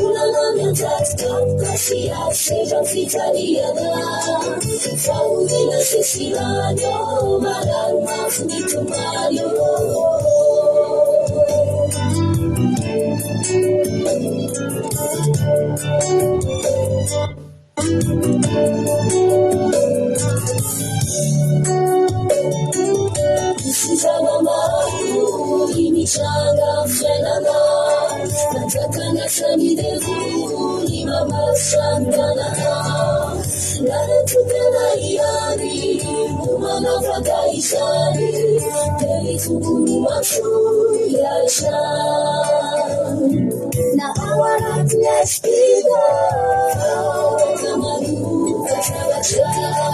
Speaker 6: una la mia testa passia seja fitaliana favorina sessilano magari ma finito malo Changa fenana nataka nasani devuni mama santana Nanatukanaiyani Umanafakaishani Telitukuruwasu Yasha Na awarat nespida Kamaru Kasabachaya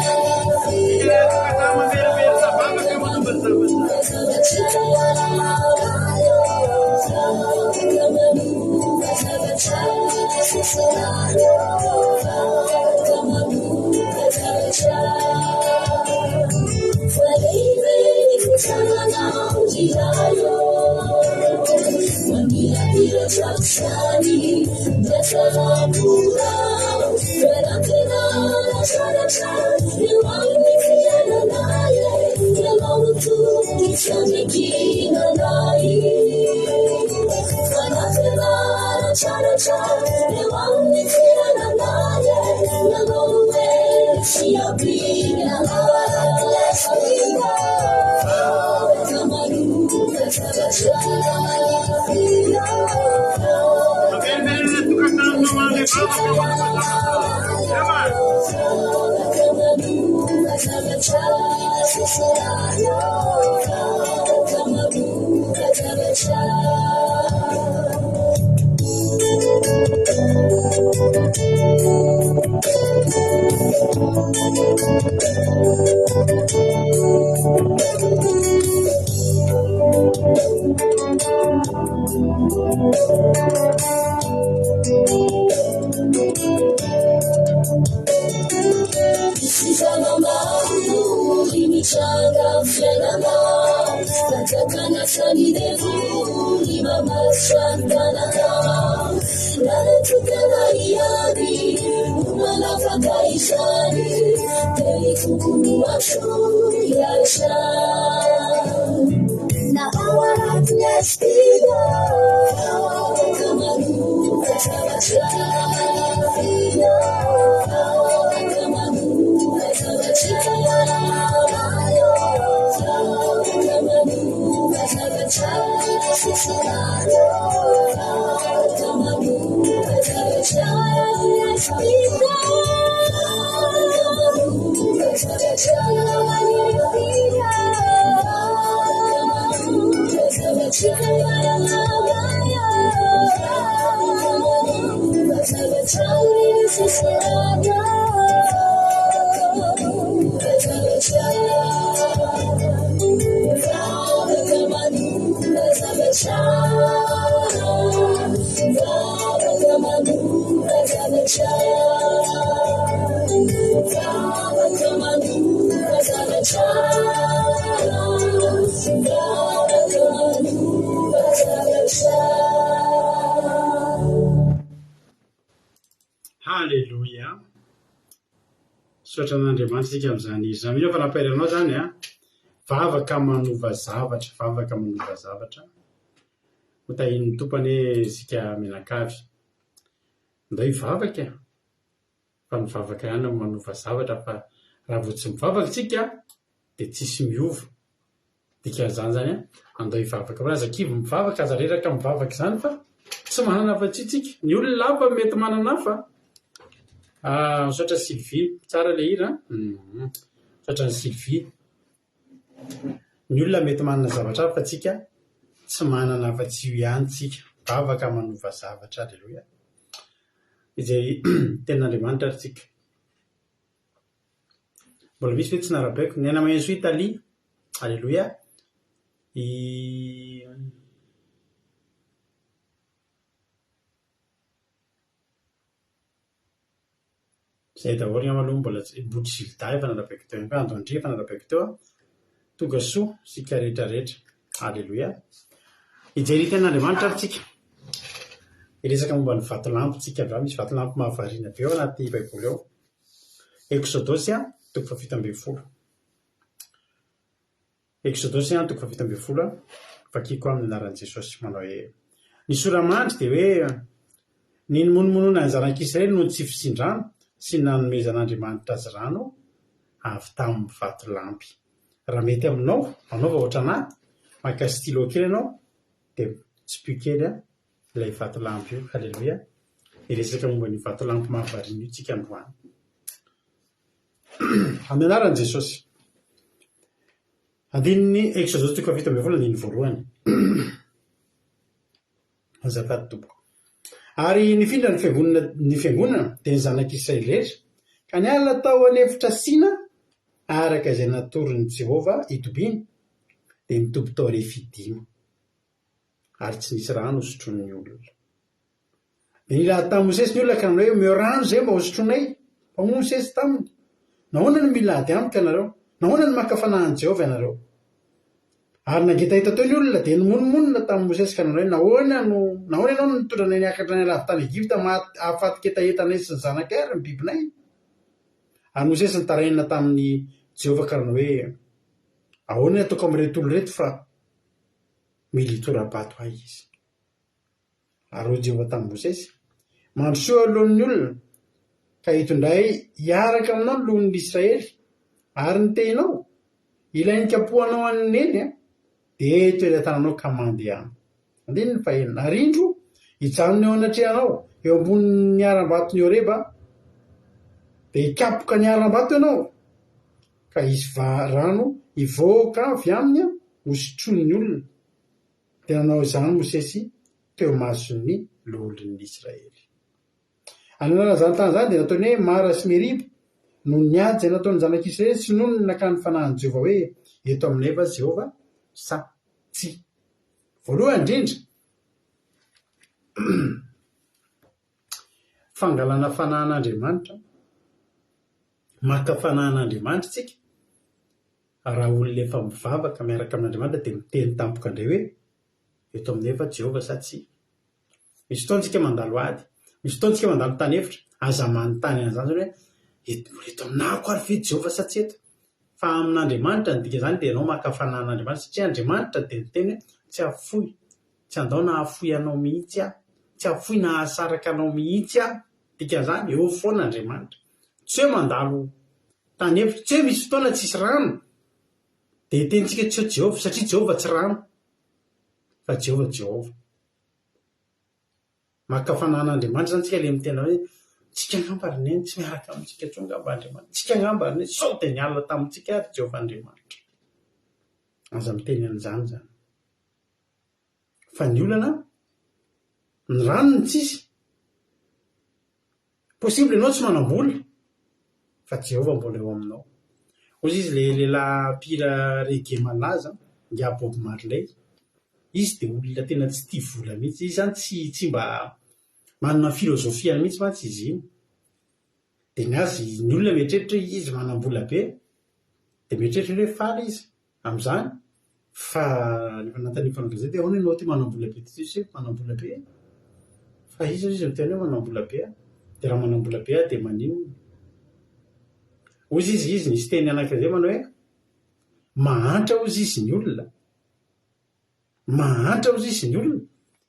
Speaker 4: Halleluja. Sotra n'Andriamanitra sika amin'izany izy zany fa nampairanao zany a vavaka manova zavatra hotahin'ny tompany hoe sika menakavy ndao hivavaka fa mivavaka ihany manova zavatra fa raha vao tsy mivavaka tsika dia tsisy miova dikan'izany zany a andao hivavaka fa raha zakivo mivavaka aza reraka mivavaka izany fa tsy manana afa-tsy tsika ny olona lava mety manana afa misaotra Sylvie tsara le hira misaotra ny Sylvie ny olona mety manana zavatra fa tsika tsy manana afa-tsy io ihany tsika vavaka manova zavatra alleloia izay ten'Andriamanitra ary tsika mbola misy hoe tsy narabaiko ny ana-maintso Italia alleloia zay daholo ny maloha mbola boky Zilda efa narabaiko teo fa Andondria efa narabaiko teo tonga soa sika rehetrarehetra alleloia ijery ten'Andriamanitra ary tsika iresaka momba ny vatolampy tsika andra misy vatolampy mahavariana be ao anaty baiboly ao Exodosy toko 7 Exodosy toko 7 vakiko amin'ny anaran'i Jesosy manao hoe ny soramandry dia hoe ny monomonona ny zanak'Israely no tsy fisindrano sy nanomezan'Andriamanitra azy rano avy tamin'ny vatolampy. Raha mety aminao anaova ohatra anahy maka stylo kely ianao dia tsipio kely ilay vatolampy io. Halleluia. Iresaka momba ny vatolampy mahavariana io tsika androany. amin'ny anaran'i Jesosy. Andininy Exodus 7:20 voalohany. Azafady tompoko. Ary nifindra ny fiangonana dia ny zanak'Israely rehetra ka niala tao anefitra Sina araka izay natorin'i Jehova itobiny dia nitoby tao Refidima ary tsy nisy rano hosotroan'ny olona. Dia nilahy tamin'i Mosesy ny olona ka nanao hoe omeo rano izay mba hosotronay. Fa moa Mosesy taminy, nahoana no milady amiko ianareo? Nahoana no maka fanahin'i Jehova ianareo? Ary nangitahita tao ny olona dia nomonomonina tamin'i Mosesy ka nanao hoe nahoana ianao no nitondranay niakatra ny alavy tany Egipta ahafaty etaetanay sy ny zanakay ary ny bibinay? Ary Mosesy nitarainina tamin'ny Jehova ka nanao hoe ahoana ny ataoko amin'ireto olona reto fa mila hitorabato ahy izy. Ary hoy Jehova tamin'i Mosesy, mandrosoa alohan'ny olona ka hitondray hiaraka aminao ny lohan'ny Israely ary ny tehinao ilay nikapohanao an'ny eny dia toeran-tananao ka mandehana. Andininy fahenina. Ary indro hijanona eo anatrehanao eo ambonin'ny aram-baton'ny Horeba dia hikapoka ny aram-bato ianao ka hisy rano hivoaka avy aminy hosotroan'ny olona. Dia nanao izany Mosesy teo mason'ny lohan'ny Israely. Any anaran'izany tany izany dia nataony hoe Mara sy Meriba no niady izay nataon'ny zanak'Israely sy nono ny nakany fanahin'i Jehova hoe eto aminay va Jehova sa tsy. Voalohany indrindra fangalana fanahin'Andriamanitra, maka fanahin'Andriamanitra tsika. Raha olona efa mivavaka miaraka amin'Andriamanitra dia miteny tampoka indray hoe eto aminay va Jehova sa tsy. Misy fotoana tsika mandalo ady, misy fotoana tsika mandalo tany efitra, aza manontany an'izany zany hoe eto aminako ary ve Jehova sa tsy eto. Fa amin'Andriamanitra ny dika izany dia ianao maka fanahin'Andriamanitra satria Andriamanitra dia niteny hoe tsy afoy, tsy andao na afoy anao mihitsy aho, tsy afoy na ahasaraka anao mihitsy aho. Dikan'izany eo foana Andriamanitra. Tsy hoe mandalo tany efitra, tsy hoe misy fotoana tsisy rano dia hitentsika tsy hoe Jehova satria Jehova tsy rano fa Jehova. Maka fanahin'Andriamanitra zany tsika ilay mitena hoe tsika angambary ny tsy miaraka amintsika intsony ngamba Andriamanitra, tsika angambary ny sao dia niala tamintsika ary Jehova Andriamanitra. Aza miteny an'izany zany. Fa ny olana ny rano ny tsisy, possible ianao tsy manam-bola fa Jehova mbola eo aminao. Ozy izy ilay lehilahy mpihira reggae malaza nga Bob Marley, izy dia olona tena tsy tia vola mihitsy. Izy zany tsy mba manana filozofia mihitsy mantsy izy iny. Dia ny azy ny olona mieritreritra hoe izy manam-bola be dia mieritreritra hoe faly izy amin'izany. Fa rehefa nantanifan'ny gazety ahoana ianao ty manam-bola be ty sy manam-bola be? Fa izy miteny hoe manam-bola be dia raha manam-bola be dia maninona? Ozy izy nisy teny anankiray manao hoe mahantra ozy izy ny olona. Mahantra ozy izy ny olona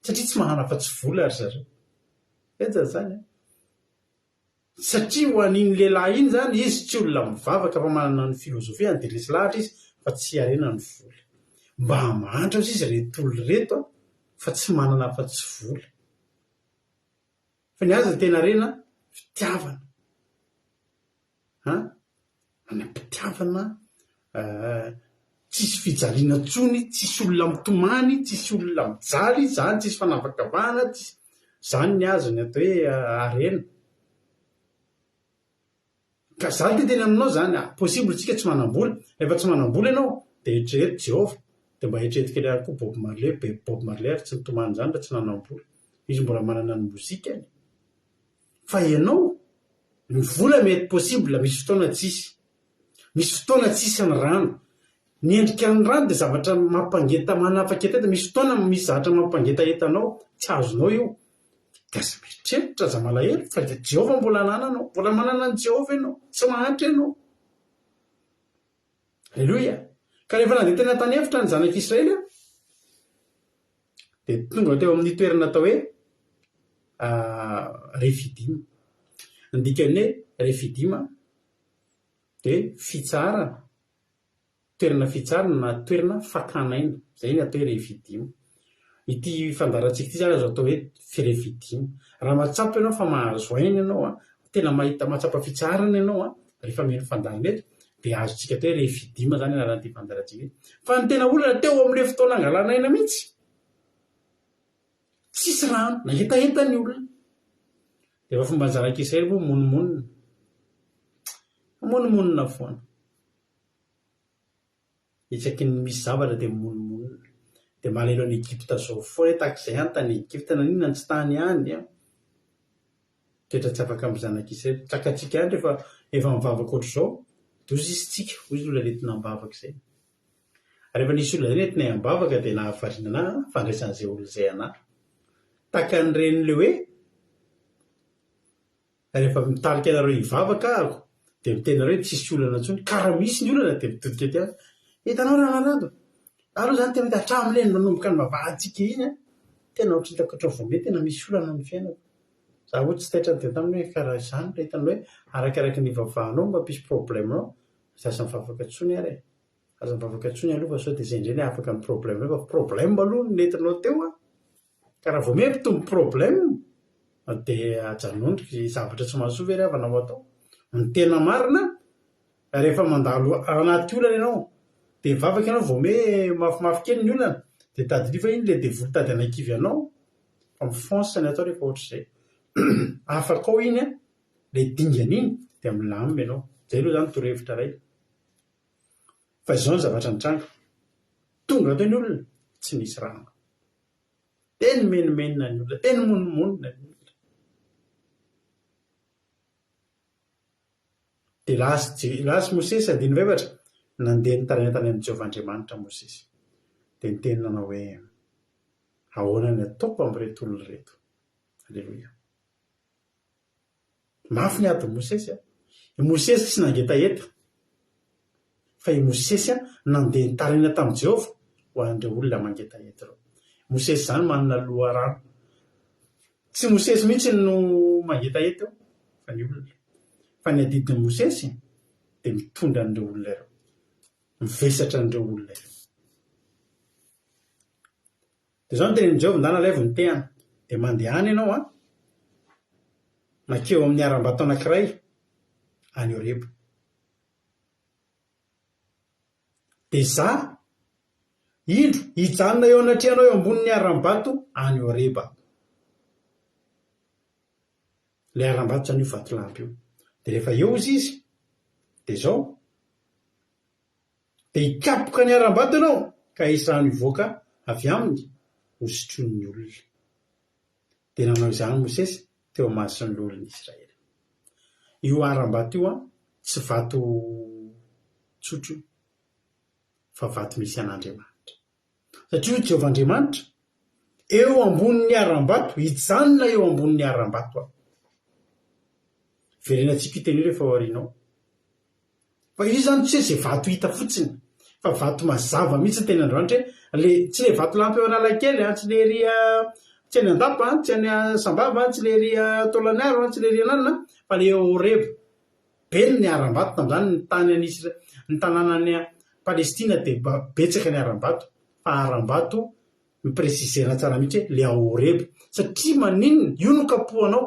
Speaker 4: satria tsy mahana fa tsy vola ary zareo. Eza zany satria ho an'iny lehilahy iny zany izy tsy olona mivavaka fa manana ny filozofia ny diresy lahatra izy fa tsy harena ny vola. Mba mahantra ozy izy reto olona reto fa tsy manana fa tsy vola. Fa ny azy tena rena fitiavana. Mpitiavana tsisy fijaliana tsony, tsisy olona mitomany, tsisy olona mijaly zany, tsisy fanavakavahana, zany ny azony atao hoe arena. Ka zany teny aminao zany possible tsika tsy manam-bola. Rehefa tsy manam-bola ianao dia eritrereto Jehova dia mba eritreretiko ilay koa Bob Marley ary tsy nitomany zany raha tsy nanam-bola. Izy mbola manana ny mozikany. Fa ianao ny vola mety possible misy fotoana tsisy. Misy fotoana tsisy ny rano. Ny endrika ny rano dia zavatra mampangeta manafaketa. Misy fotoana misy zavatra mampangeta entanao tsy azonao io. Dia aza mieritreritra aza malahelo fa dia Jehova mbola anananao, mbola manana ny Jehova ianao, tsy mahantra ianao. Aleloia. Ka rehefa nandeha teny tany efitra ny zanak'Israely dia tonga teo amin'ny toerana atao hoe Refidima. Ny dikany hoe Refidima dia fitsarana, toerana fitsarana na toerana fakanaina. Izay ny atao hoe Refidima. Ity fandarantsika ity zany azo atao hoe Refidima. Raha matsapa ianao fa mahazo aina ianao tena mahita matsapa fitsarana ianao rehefa mino fandarana eto dia azotsika teo hoe refidima zany anaran'ity fandarantsika fa ny tena olona teo amin'ilay fotoana angalanaina mihitsy tsisy rano na etaentany olona dia efa fomba nzarak'Israely moa mononmonina foana itsaky ny misy zavatra dia mononmonina dia malelo any Egypta zao foana tak'izay any tany Egypta na ninona tsy tany any toetra tsy afaka amin'ny zanak'Israely tsakatsika any efa mivavaka ohatr'izao dozy izy tsika hoy izy olona nentina ambavaka izay rehefa nisy olona zay nentina ambavaka dia nahavariana fandraisan'izay olona izay anahy taka nyren'ileo hoe rehefa mitarika anareo hivavaka ahako dia mitenareo tsisy olana ntsony ka raha misy ny olana dia mitodika ty any hitanao ranarado aloha zany tena hatramin'ilay manomboka ny mavahantsika iny tena ohatry hitako hatrao tena misy olana ny fiainako za ohatsy tsy taitra dia tamin'ny hoe karaha izany raha hitany hoe arakaraky ny vavahanao mampisy problemanao zaza mivavaka ntsony ary aza mivavaka ntsony aloha fa sao dia izay indray ny afaka ny problème fa problème aloha ny nentinao teo ka raha vao mempitombo problème dia ajanondriky zavatra tsy mahasoa ve ravanao atao ny tena marina rehefa mandalo anaty olana ianao dia mivavaka ianao vao me mafimafy kely ny olana dia tadilifa iny le devoly tady anakivy anao fa mifansany atao rehefa ohatr'izay afaka ao iny le dingana iny dia milamina ianao zay aloha zany torohevitra ray fa izao ny zavatra nitranga tonga tao ny olona tsy nisy rano teny menimenina ny olona teny mononmonina ny olona dia lasy Mosesy andiny vevatra nandeha nitaraina tany amin'ny Jehovahandriamanitra Mosesy dia niteny nanao hoe ahoana ny ataoko amin'ireto olona reto aleloia mafy ny ady Mosesy i Mosesy tsy nangetaeta fa i Mosesy nandeha nitaraina tamin'i Jehova ho an'ireo olona mangetaeta ireo Mosesy zany manana loharano tsy Mosesy mihitsy no mangetaeta eo fa ny olona fa ny adidin'i Mosesy dia mitondra an'ireo olona ireo mivesatra an'ireo olona ireo dia izao ny tenenin Jehova ndana lay vao nitehana dia mandeha any ianao nakeo amin'ny aram-bato anankiray any Horeba dia izaho indro hijanona eo anatrehanao eo ambonin'ny aram-bato any Horeba ilay aram-bato zany io vatolampy io dia rehefa eo izy dia izao dia hikapoka ny aram-bato ianao ka hisy rano hivoaka avy aminy hosotron'ny olona dia nanao izany Mosesy teo mason'ny olona Israely io aram-bato io tsy vato tsotro fa vato misy an'Andriamanitra satria Jehovahandriamanitra eo ambonin'ny aram-bato hijanona eo ambonin'ny aram-bato verenantsika iteny io rehefa aorianao fa io zany tsy hoe izay vato hita fotsiny fa vato mazava mihitsy ny ten'Andriamanitra le tsy le vato lampy eo Analakely tsy le ria tsy any Andapa tsy any Sambava tsy le ria Tolaniaro tsy le ria nanana fa le Horeba beny ny aram-bato tamin'izany ny tany anisy ny tanànany Palestina dia betsaka ny aram-bato fa aram-bato mipresizena tsara mihitsy hoe le Horeba satria maninona io no kapohanao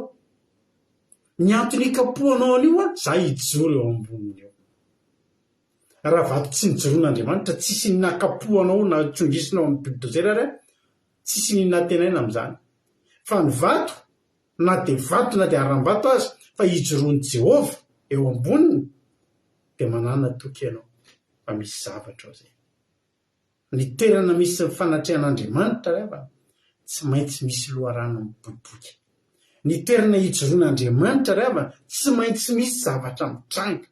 Speaker 4: ny antony kapohanao an'io za hijoro eo amboniny eo raha vato tsy nijoron'Andriamanitra tsisy ny nakapohanao na tsongisinao amin'ny bulldozer ary tsisy ny natenaina amin'izany fa ny vato na dia aram-bato azy fa hijoroan'i Jehova eo amboniny dia manana toky ianao fa misy zavatra ao zay ny toerana misy fanatrehan'Andriamanitra rehefa tsy maintsy misy loharano miboboky ny toerana hijoroan'Andriamanitra rehefa tsy maintsy misy zavatra mitranga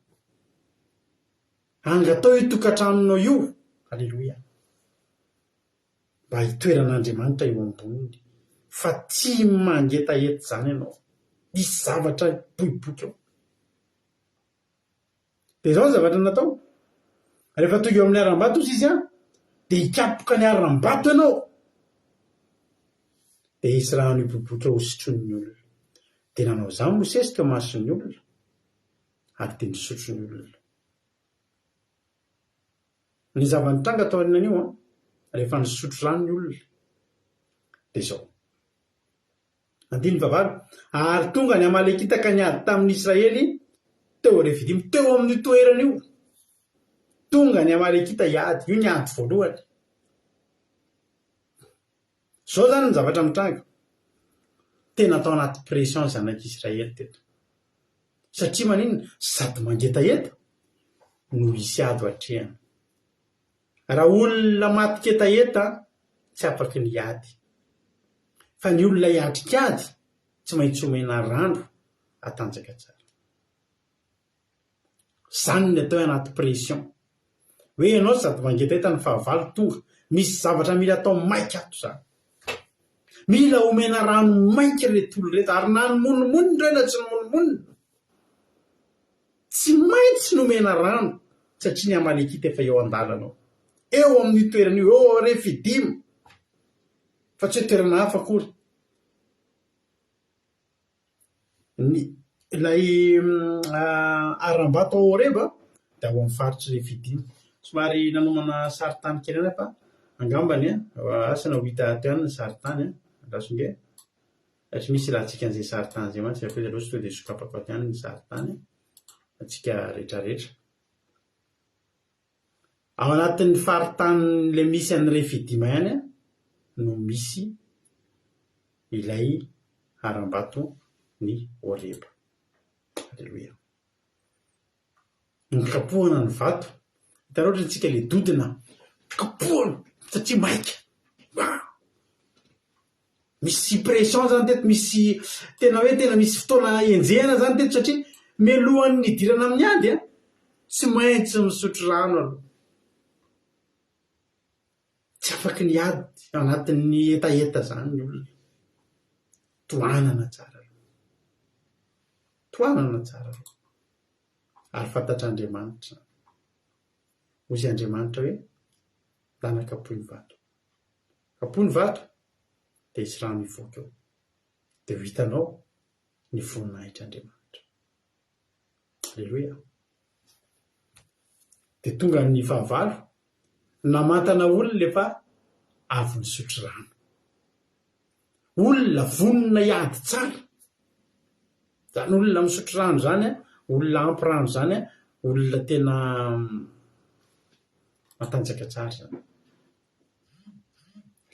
Speaker 4: angatao hitokantranonao io aleloia mba hitoeran'Andriamanitra eo amboniny fa tsy mangetaeta zany ianao misy zavatra boiboky ao dia izao ny zavatra natao rehefa tonga eo amin'ny aram-bato izy dia hikapoka ny aram-bato ianao dia hisy rano hiboboka ao hosotron'ny olona dia nanao izany Mosesy teo mason'ny olona ary dia nisotron'ny olona ny zavanitranga tao aorianan'io rehefa nisotro rano ny olona dia izao andiny vavalo ary tonga ny Amalekita ka niady tamin'ny Israely teo refidimy teo amin'ny toerana io tonga ny Amalekita hiady. Io ny ady voalohany. Zao zany ny zavatra mitranga. Tena atao anaty pression zanak'Israely teto. Satria maninona? Sady mangetaheta no hisy ady hatrehana. Raha olona maty ketaheta tsy afaky ny ady. Fa ny olona hiatrikady tsy maintsy omena rano atanjaka tsara. Zany ny atao anaty pression. Hoe ianao sady mangetaheta ny fahavalo tonga. Misy zavatra mila atao maika ato zany. Mila omena rano maika reto olo reto. Ary na ny monimony reo na tsy ny monimony. Tsy maintsy nomena rano satria ny Amalekita efa eo an-dalanao. Eo amin'ny toerana io, eo Refidim. Fa tsy toerana hafa akory. Ilay aram-bato ao Horeba dia ao amin'ny faritsy Refidim. Somary nanomana saritany kely ana fa angambany asana ho hita teo ihany ny saritany rasonge. Satria misy ilatsika an'izay saritany izay mantsy fa loatra tonga dia sokapako ato ihany ny saritany atsika rehetrarehetra. Ao anatin'ny faritany le misy an'ny Refidim ihany no misy ilay aram-bato ny Horeba. Aleluia. Kapohana ny vato. Hitanao ohatra antsika le dodina kapohana satria maika. Misy pression zany teto, misy tena hoe tena misy fotoana enjehana zany teto satria melohan'ny nidirana amin'ny ady tsy maintsy misotro rano aloha. Tsy afaky ny ady anatin'ny etaeta zany ny olona. Toanana tsara. Toanana tsara. Ary fantatr'Andriamanitra. Hozy Andriamanitra hoe dana kapohy ny vato. Kapohy ny vato dia hisy rano mivoaka eo. Dia hitanao ny voninahitr'Andriamanitra. Aleluia. Dia tonga ny fahavalo namantana olona efa avy nisotro rano. Olona vonina hiady tsara. Zany olona misotro rano zany, olona ampy rano zany, olona tena matanjaka tsara zany.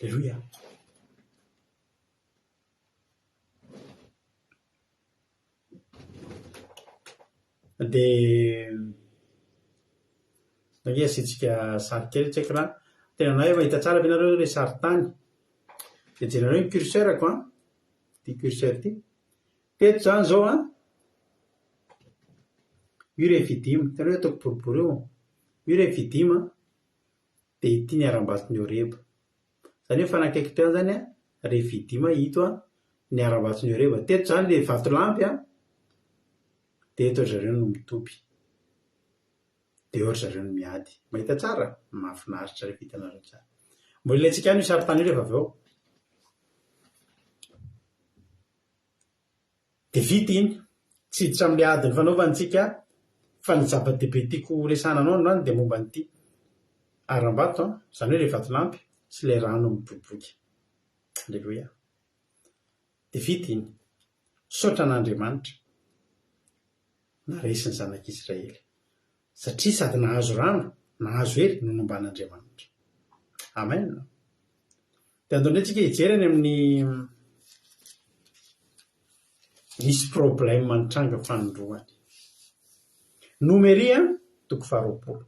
Speaker 4: Aleluia. Dia nge asitsika sary kely tsy haiko raha tena na hoe mahita tsara ve nareo ilay sary tany. Dia jerareo ny curseurako ty curseur ty. Teto zany zao io Refidim. Hitanao ataoko boribory eo. Io Refidim dia ity ny aram-baton'ny Horeba. Zany hoe fanakaiky teo zany Refidim hito ny aram-baton'ny Horeba. Teto zany le vato lampy dia eto zareo no mitoby. Dia eo zareo no miady. Mahita tsara? Mahafinaritra rehefa hitanareo tsara. Mbola ilaitsika ihany io sary tany io rehefa avy eo. Dia vita iny. Tsy hiditra amin'ny ady ny fanaovantsika fa ny zava-dehibe tiako resana anao androany dia momba an'ity aram-bato zany hoe ilay vato lampy sy ilay rano miboboka. Aleluia. Dia vita iny. Saotra an'Andriamanitra naresy ny zanak'Israely satria sady nahazo rano nahazo hery no nomban'Andriamanitra. Amen. Dia andao ndraitsika hijerany amin'ny misy problème manitranga fanondroany. Nomeria toko 20.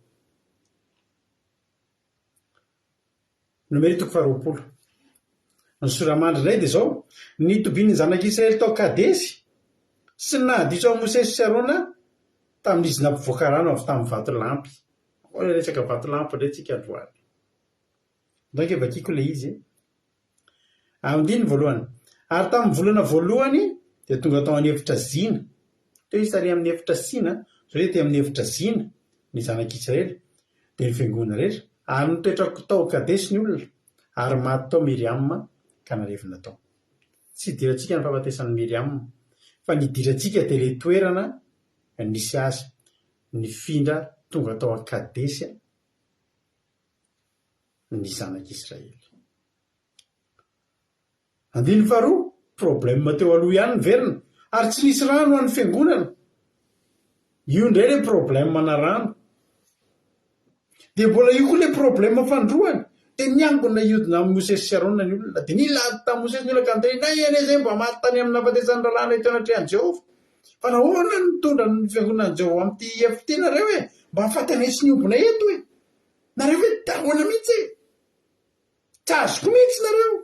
Speaker 4: Nomeria toko 20. Ny soramandry indray dia zao nitobiany zanak'Israely tao Kadesy sy nahadiso ao Mosesy sy Arona tamin'izy nampivoaka rano avy tamin'ny vato lampy. Resaka vato lampy indray tsika androany. Donc vakiako ilay izy. Andiny voalohany. Ary tamin'ny volana voalohany dia tonga tao amin'ny efitra zina. Teo izy tary amin'ny efitra sina, zao hoe teo amin'ny efitra zina ny zanak'Israely dia nifiangonana rehetra. Ary nitoetra tao Kadesy ny olona ary maty tao Miriam ka narevina tao. Tsy idirantsika ny fahafatesan'ny Miriam fa nidirantsika dia ilay toerana nisy azy nifindra tonga tao Kadesy ny zanak'Israely. Andiny faharoa, problème teo aloha ihany ny verina ary tsy nisy rano an'ny fiangonana. io ndray le problème rano dia mbola io koa le problème fandroany dia niangona iodina amin'ny Mosesy sy Arona ny olona dia nilady tamin'ny Mosesy ny olona ka niteny nay ane zay mba maty tany amin'ny nafatesany ralàna eto anatrehan'i Jehova fa nahoana nitondra ny fiangonan'i Jehova amin'ity efitra ity nareo hoe mba hafatany sy niombona eto hoe nareo hoe ahoana mihitsy tsy azoko mihitsy nareo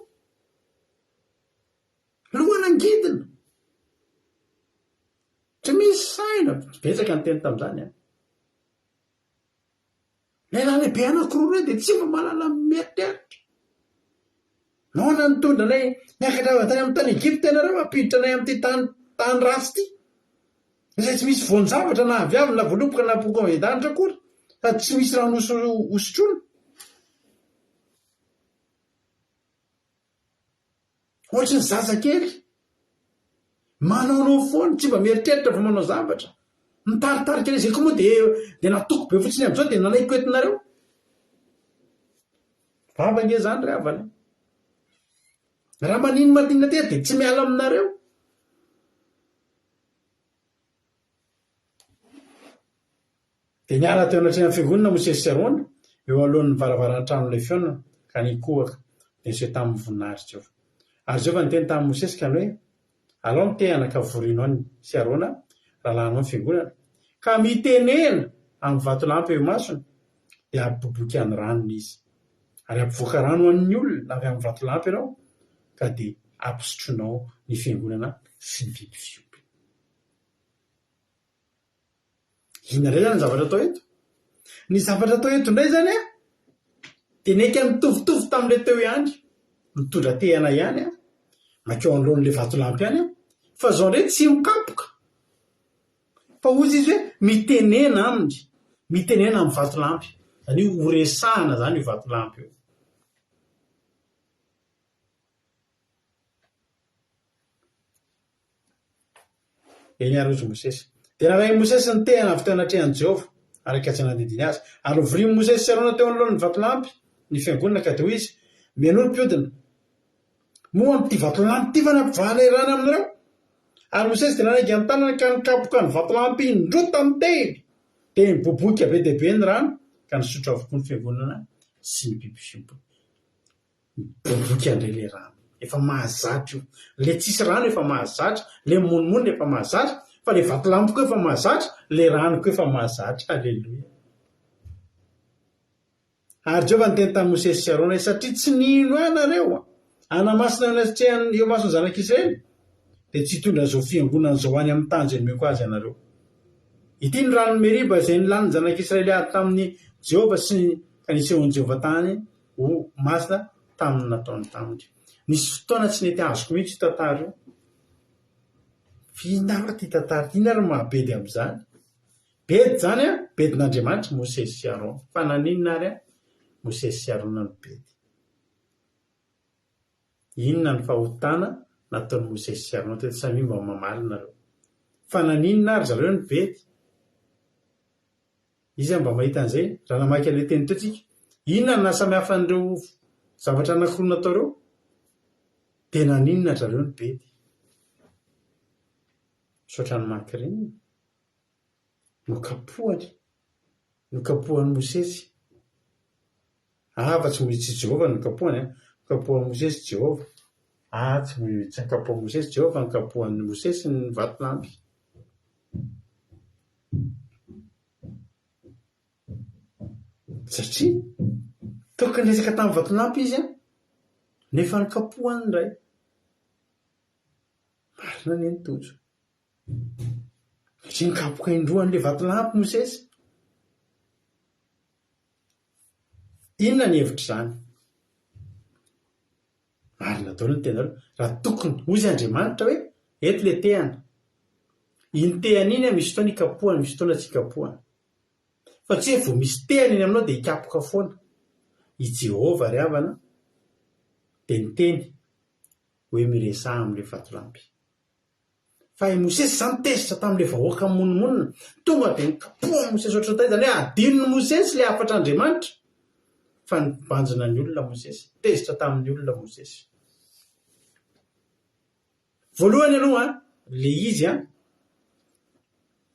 Speaker 4: lohana angidina tsy misy saina betsaka ny teny tamin'izany lehilahy lehibe anankiroa reo dia tsy mba malala mieritreritra nahoana nitondra anay miakatra tany amin'ny tany Egipta ianareo ampiditra anay amin'ity tany rasy ity izay tsy misy voan-javatra na avy avy na voaloboka na poko an-danitra akory sady tsy misy rano hosotrona ohatry ny zazakely manaonao foana tsy mba mieritreritra fa manao zavatra mitaritarika ilay zay koa moa dia natoko be fotsiny amin'izao dia nanay koetinareo vavanga zany ry havana raha manino madinina ty dia tsy miala aminareo dia niala teo anatrehana fiangonana Mosesy sy Arona eo alohan'ny varavaran-tranolay fiona ka nikohaka dia niseho tamin'ny voninahitra Jehova ary Jehova niteny tamin'ny Mosesy ka hoe alao mitehana ka vorino any sy Arona rahalanao ny fiangonana ka mitenena amin'ny vatolampy eo masony dia ampiboboky any ranony izy ary ampivoaka rano amin'ny olona avy amin'ny vatolampy ianao ka dia ampisotronao ny fiangonana sy ny biby fiompy. Inona indray zany ny zavatra atao eto? Ny zavatra atao eto indray zany dia neka mitovitovy tamin'ilay teo ihany mitondra tehana ihany makeo anoloan'ilay vatolampy ihany fa zao indray tsy mikapoka fa ozy izy hoe mitenena aminy mitenena amin'ny vatolampy zany io horesahana zany io vatolampy io eny ary ozy Mosesy dia nalainy Mosesy ny tehana avy teo anatrehan'i Jehova araka tsy nanadidiny azy ary novorian'i Mosesy sy Arona teo anoloan'ny vatolampy ny fiangonana ka dia hoy izy mianolo-piodina moa amin'ity vatolampy ity fa nampivahala irana aminareo ary Mosesy dia nanaiky ny tanany ka nikapoka ny vatolampy indrota amin'ny teny dia niboboka be dia be ny rano ka nisotro avokoa ny fiangonana sy ny biby fiompiny miboboka andray ilay rano efa mahazatra io le tsisy rano efa mahazatra le monimony efa mahazatra fa le vatolampy koa efa mahazatra le rano koa efa mahazatra aleloia ary Jehova niteny tamin'ny Mosesy sy Arona satria tsy nino anareo anamasina natrehany eo masony zanak'Israely dia tsy hitondra an'izao fiangonana izao any amin'ny tany izay nomeko azy ianareo ity ny rano Meriba izay nilany zanak'Israely ahdy tamin'ny Jehova sy ka nisehon'i Jehova tany ho masina tamin'ny nataony taminy nisy fotoana tsy nety azoko mihitsy io tantara io fihinara ty tantara ina ary mahabedy amin'izany bedy zany bedin'Andriamanitra Mosesy sy Arona fa naninona ary Mosesy sy Arona no bedy inona ny fahotana nataon'ny Mosesy sy Arona teto samy mba mamaly nareo fa naninona ary zareo ny bedy izy mba mahita an'izay raha namaky an'ilay teny teotsika inona ny nasamihafa an'ireo zavatra anankiroa nataoreo dia naninona zareo ny bedy sotra ny mankirinina nokapohan'ny Mosesy fa tsy moitsy Jehova nokapohany nokapohan'ny Mosesy Jehova tsy moitsy nikapohan'ny Mosesy Jehova nokapohan'ny Mosesy ny vatolampy satria tokony resaka tamin'ny vatolampy izy nefa nikapohany indray marina ny tojo satria nikapoka indroan'ilay vatolampy Mosesy inona ny hevitra izany marina daholo ny tenareo raha tokony hozy Andriamanitra hoe eto le tehana iny tehana iny misy fotoana ikapohana misy fotoana tsy ikapohana fa tsy hoe vao misy tehana iny aminao dia ikapoka foana i Jehova ry havana dia niteny hoe miresaha amin'ilay vatolampy fa i Mosesy zany tezitra tamin'ilay vahoaka monimonina tonga dia nikapohany Mosesy ohatr'izay zany hoe adinony Mosesy ilay hafatra Andriamanitra fa nibanjina ny olona Mosesy tezitra tamin'ny olona Mosesy voalohany aloha le izy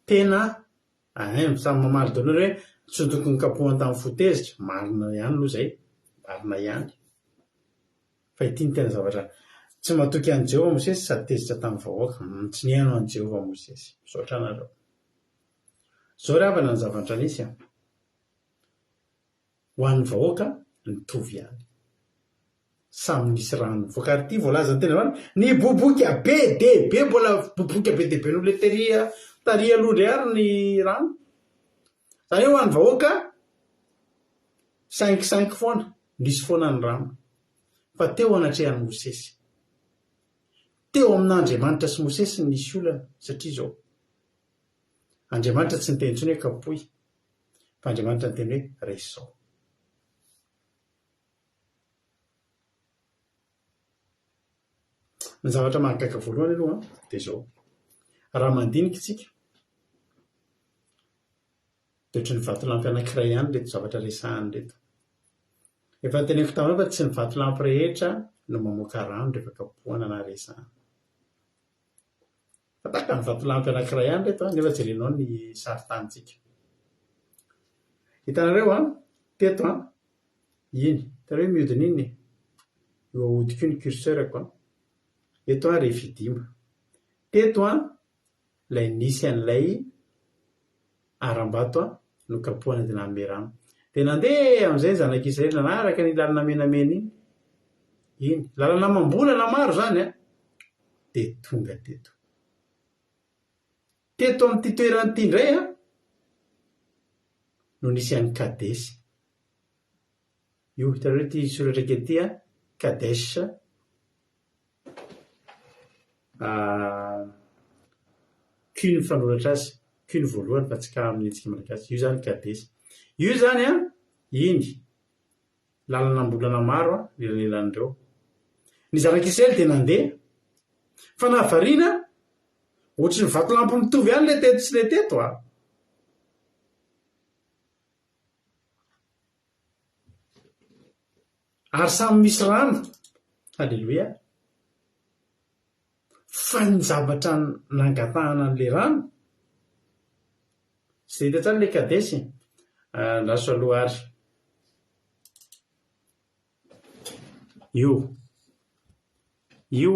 Speaker 4: tena samy mamaly daoly hoe tsy tokony kapohana tamin'ny fotezitra, marina ihany aloha zay, marina ihany. Fa ity ny tena zavatra tsy matoky an'i Jehovah Mosesy sady tezitra tamin'ny vahoaka, tsy nihaino an'i Jehovah Mosesy. Misaotra anareo. Zao ry havana ny zavatra nisy a. Ho an'ny vahoaka nitovy ihany. Samy nisy rano. Voakary ity voalaza ny tena marina, ny boboka be dehibe, mbola boboka be dehibe n'olona taria aloha le ary ny rano. Zany ho an'ny vahoaka 5 foana, nisy foana ny rano. Fa teo anatrehan'i Mosesy. Teo amin'Andriamanitra sy Mosesy nisy olana, satria zao Andriamanitra tsy niteny intsony hoe kapohy, fa Andriamanitra niteny hoe resy zao. Ny zavatra mahagaga voalohany aloha dia zao. Raha mandinika isika dia ohatry ny vatolampy anankiray ihany reto zavatra resahany reto. Efa teneko taminao fa tsy ny vatolampy rehetra no mamoaka rano rehefa kapohana na resahana. Fa tahaka ny vatolampy anankiray ihany reto nefa jerenao ny sarintanitsika. Hitanareo teto iny, hitanareo mihodina iny, io ahodiko ny curseurako eto refidima. Teto ilay nisy an'ilay aram-bato no kapohana dia nanome rano. Dia nandeha amin'izay zanak'Israely nanaraka ny lalana menamena iny, lalana mambolana maro zany dia tonga teto. Teto amin'ity toerana ity indray no nisy an'ny Kadesy. Io hitanareo ity soratra kely ity Kadesh. Kiny fanoratra azy, kiny voalohany fa tsy ka amin'ny hetsika malagasy. Io zany Kadesy. Io zany iny lalana ambolana maro lelan'ireo. Ny zanak'Israely dia nandeha fa nahavariana ohatry ny vatolampy mitovy ihany le teto sy le teto ary samy misy rano. Halleloia. Fa ny zavatra nangatahana an'le rano sy hita tsara le Kadesy. Raso aloha ary io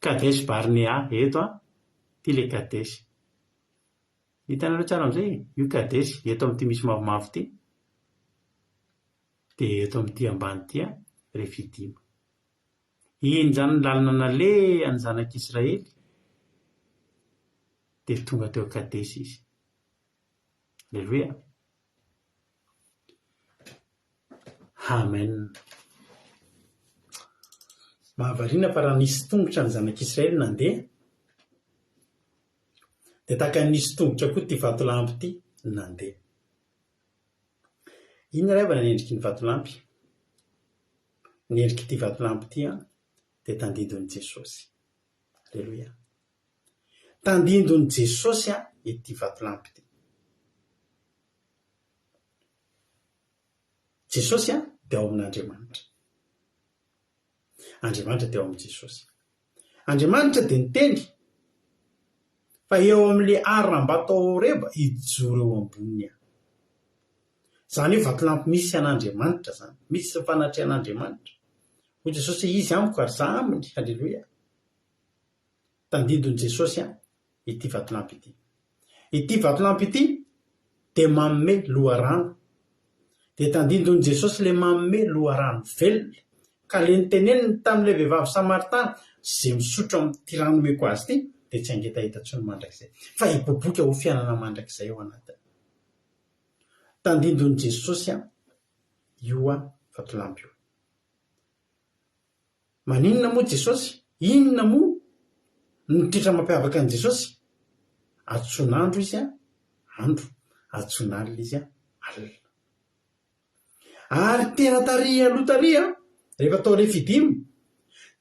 Speaker 4: Kadesy Barnea eto ty le Kadesy. Hitanareo tsara amin'izay io Kadesy eto amin'ity misy mavomavo ity dia eto amin'ity ambany ity refidima. Iny zany ny lalana naleha ny zanak'Israely dia tonga teo Kadesy izy. Alleluia. Amen. Mahavariana fa raha nisy tongotra ny zanak'Israely nandeha dia tahaka nisy tongotra koa ty vatolampy ity nandeha. Inona ry avana ny endriky ny vatolampy? Ny endriky ity vatolampy ity dia tandindon'i Jesosy. Alleluia. Tandindon'i Jesosy ity vatolampy ity. Jesosy dia ao amin'Andriamanitra. Andriamanitra dia ao amin'i Jesosy. Andriamanitra dia niteny fa eo amin'ile aram-bato ao Horeba hijoro eo amboniny. Zany hoe vatolampy misy an'Andriamanitra zany, misy fanatrehan'Andriamanitra. Hoy Jesosy izy amiko ary za aminy. Halleluia. Tandindon'i Jesosy ity vatolampy ity. Ity vatolampy ity dia manome loharano. Dia tandindon'i Jesosy le manome loharano velona. Ka le niteneniny tamin'ilay vehivavy Samaritana izay misotro amin'ity rano omeko azy ity dia tsy hangetahita intsony mandrakizay. Fa hiboboka ho fiainana mandrakizay ao anatiny. Tandindon'i Jesosy io vatolampy io. Maninona moa Jesosy? Inona moa ny toetra mampiavaka an'i Jesosy? Atson'andro izy andro, atson'alina izy alina. Ary tena taria aloha taria rehefa tao refidimy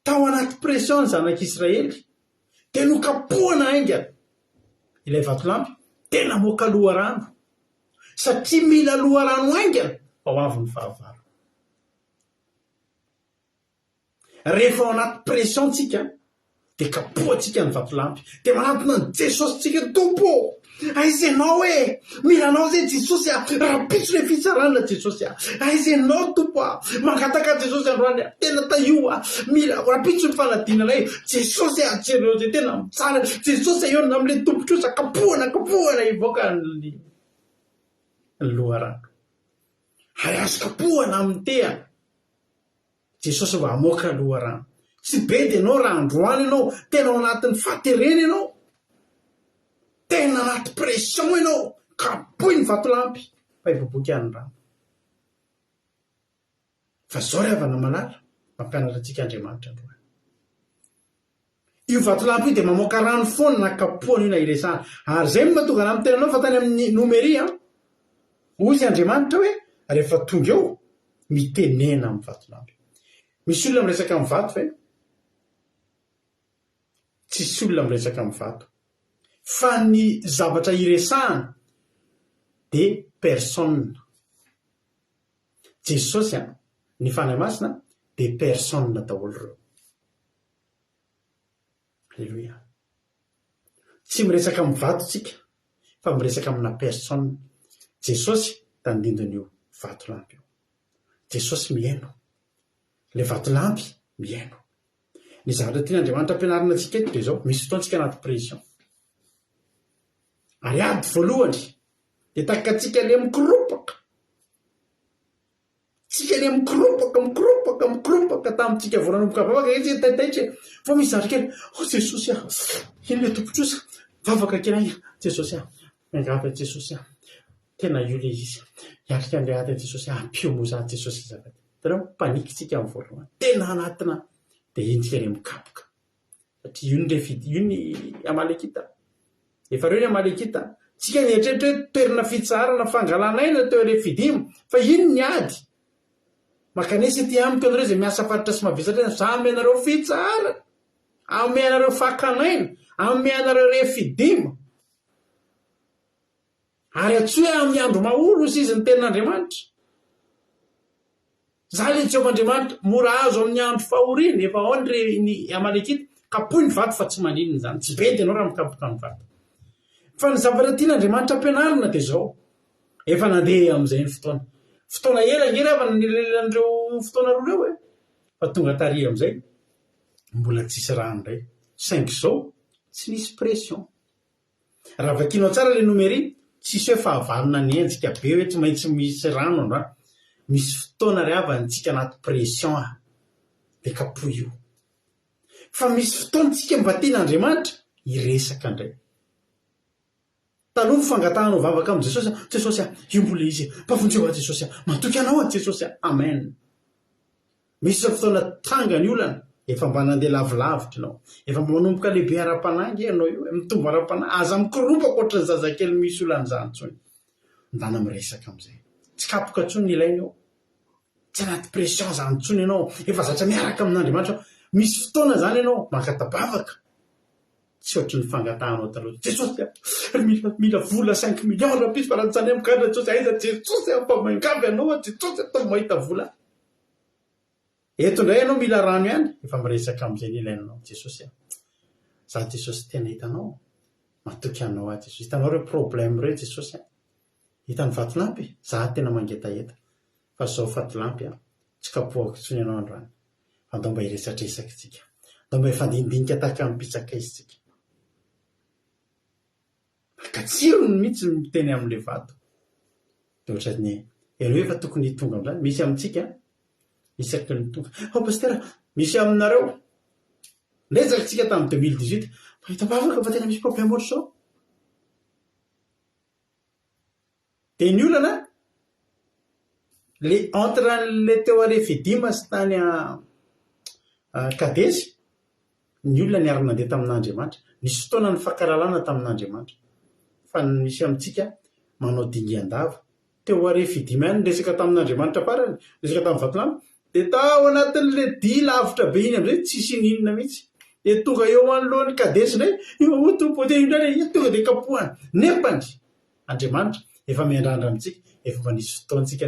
Speaker 4: tao anaty presion ny zanak'Israely dia nokapohana aingana ilay vatolampy tena moaka loharano satria mila loharano aingana ao avy ny fahavalo. Rehefa ao anaty presion tsika dia kapoantsika ny vatolampy dia manantona ny Jesosy tsika tompo aiza ianao e mila anao zay Jesosy raha pitso le fitsarana Jesosy aiza ianao tompo mangataka Jesosy androany tena taio mila raha pitso ny fanadinanay Jesosy jereo zay tena mitsara Jesosy eo amin'le tompotrosa kapohana ivoaka ny loharano ary azo kapohana amin'ny tea Jesosy mba hamoaka loharano tsy be dia ianao raha androany ianao tena ao anatin'ny fahaterena ianao tena anaty pression ianao kapohy ny vatolampy fa iboboky any rano fa zao ry havana malala mampianatra antsika Andriamanitra androany io vatolampy io dia mamoaka rano foana na kapohana io na iresana ary zay mahatonga ana amin'ny tenanao fa tany amin'ny nomeria ozy Andriamanitra hoe rehefa tonga eo mitenena amin'ny vatolampy misy olona miresaka amin'ny vato fa tsisy olona miresaka amin'ny vato fa ny zavatra iresahana dia personne Jesosy ny fanahy masina dia personne daholo ireo alleluia tsy miresaka amin'ny vato tsika fa miresaka amina personne Jesosy tandindon'io vatolampy io Jesosy miaino le vatolampy miaino ny zavatra tian'Andriamanitra ampianarina antsika eto dia zao misy fotoantsika anaty pression ary ady voalohany dia taka tsika le mikoropoka tsika le mikoropoka tamintsika voananomboka vavaka izy taitaitra fa misy zavatra kely Jesosy ino le tompotrosa vavaka kely Jesosy miangavy Jesosy tena io le izy hiatrika an'le ady Jesosy ampiomoza Jesosy zavatra tena paniky tsika amin'ny voalohany tena anatina dia intsika le mikapoka satria io ny Amalekita efa reo ny Amalekita tsika ny eritreretra hoe toerana fitsarana fangalanaina teo Refidima fa ino ny ady makanesy ty amiko anareo zay miasa faritra sy mavesatra za ame anareo fitsara ame anareo fakanaina ame anareo Refidima ary atsoe amin'ny andro maholo sy izy ny tenin'Andriamanitra za le Jehovahandriamanitra mora azo amin'ny andro fahoriana efa ao ny Amalekita kapohy ny vato fa tsy maninona zany tsy be dia ianao raha mikapoka ny vato fa ny zavatra tian'Andriamanitra ampianarina dia zao efa nandeha amin'izay ny fotoana ela avana nilelan'ireo fotoana roa reo fa tonga tary amin'izay mbola tsisy rano indray saingy zao tsy nisy pression raha vakinao tsara le nomeria tsisy hoe fahavalona ny endrika be hoe tsy maintsy misy rano androany misy fotoana ry avantsika anaty pression dia kapohy io fa misy fotoana tsika mba tian'Andriamanitra iresaka indray taloha fangatanao vavaka amin'ny Jesosy io mbola izy mpavondreo Jesosy matoky anao Jesosy amen misy fotoana tanga ny olana efa mba nandeha lavilavitra ianao efa mba manomboka lehibe ara-panangy ianao io mitombo ara-panangy aza mikoropa ohatry ny zazakely misy olan'izany tsony ndana miresaka amin'izay tsy kapoka tsony ilainao tsy anaty pression zany tsony ianao efa zatra miaraka amin'Andriamanitra misy fotoana zany ianao makatabavaka tsy ohatry ny fangatahanao taloha Jesosy mila vola 5 millions rapitso fa raha tsany amikadra Jesosy aiza Jesosy ampamangavy anao Jesosy atao mahita vola eto indray ianao mila rano ihany efa miresaka amin'izay ny ilainanao Jesosy za Jesosy tena hitanao matoky anao Jesosy hitanao reo problème reo Jesosy hitany vatolampy za tena mangetaheta fa zao vatolampy tsy kapohako tsony ianao androany fa ndao mba hiresatresaka tsika ndao mba ifandindinika tahaka mipitsaka izy tsika makatsiro ny mihitsy miteny amin'le vato dia ohatrany ianao efa tokony tonga amin'izany misy amintsika isaky ny tonga pastera misy aminareo lezaka tsika tamin'ny 2018 mahita bavaka fa tena misy problème ohatry zao dia ny olana le entre le teo a Refidima sy tany Kadesy ny olona niary nandeha tamin'Andriamanitra nisy fotoana ny fankalalana tamin'Andriamanitra fa misy amintsika manao dingian-dava teo a Refidima ihany resaka tamin'Andriamanitra farany resaka tamin'ny vatolampy dia tao anatin'le dia lavitra be iny amin'izay tsisy ninona mihitsy dia tonga eo anoloan'ny Kadesy indray tompo dia indray tonga dia kapohany nepany Andriamanitra efa miandrandra amintsika efa mba nisy fotoantsika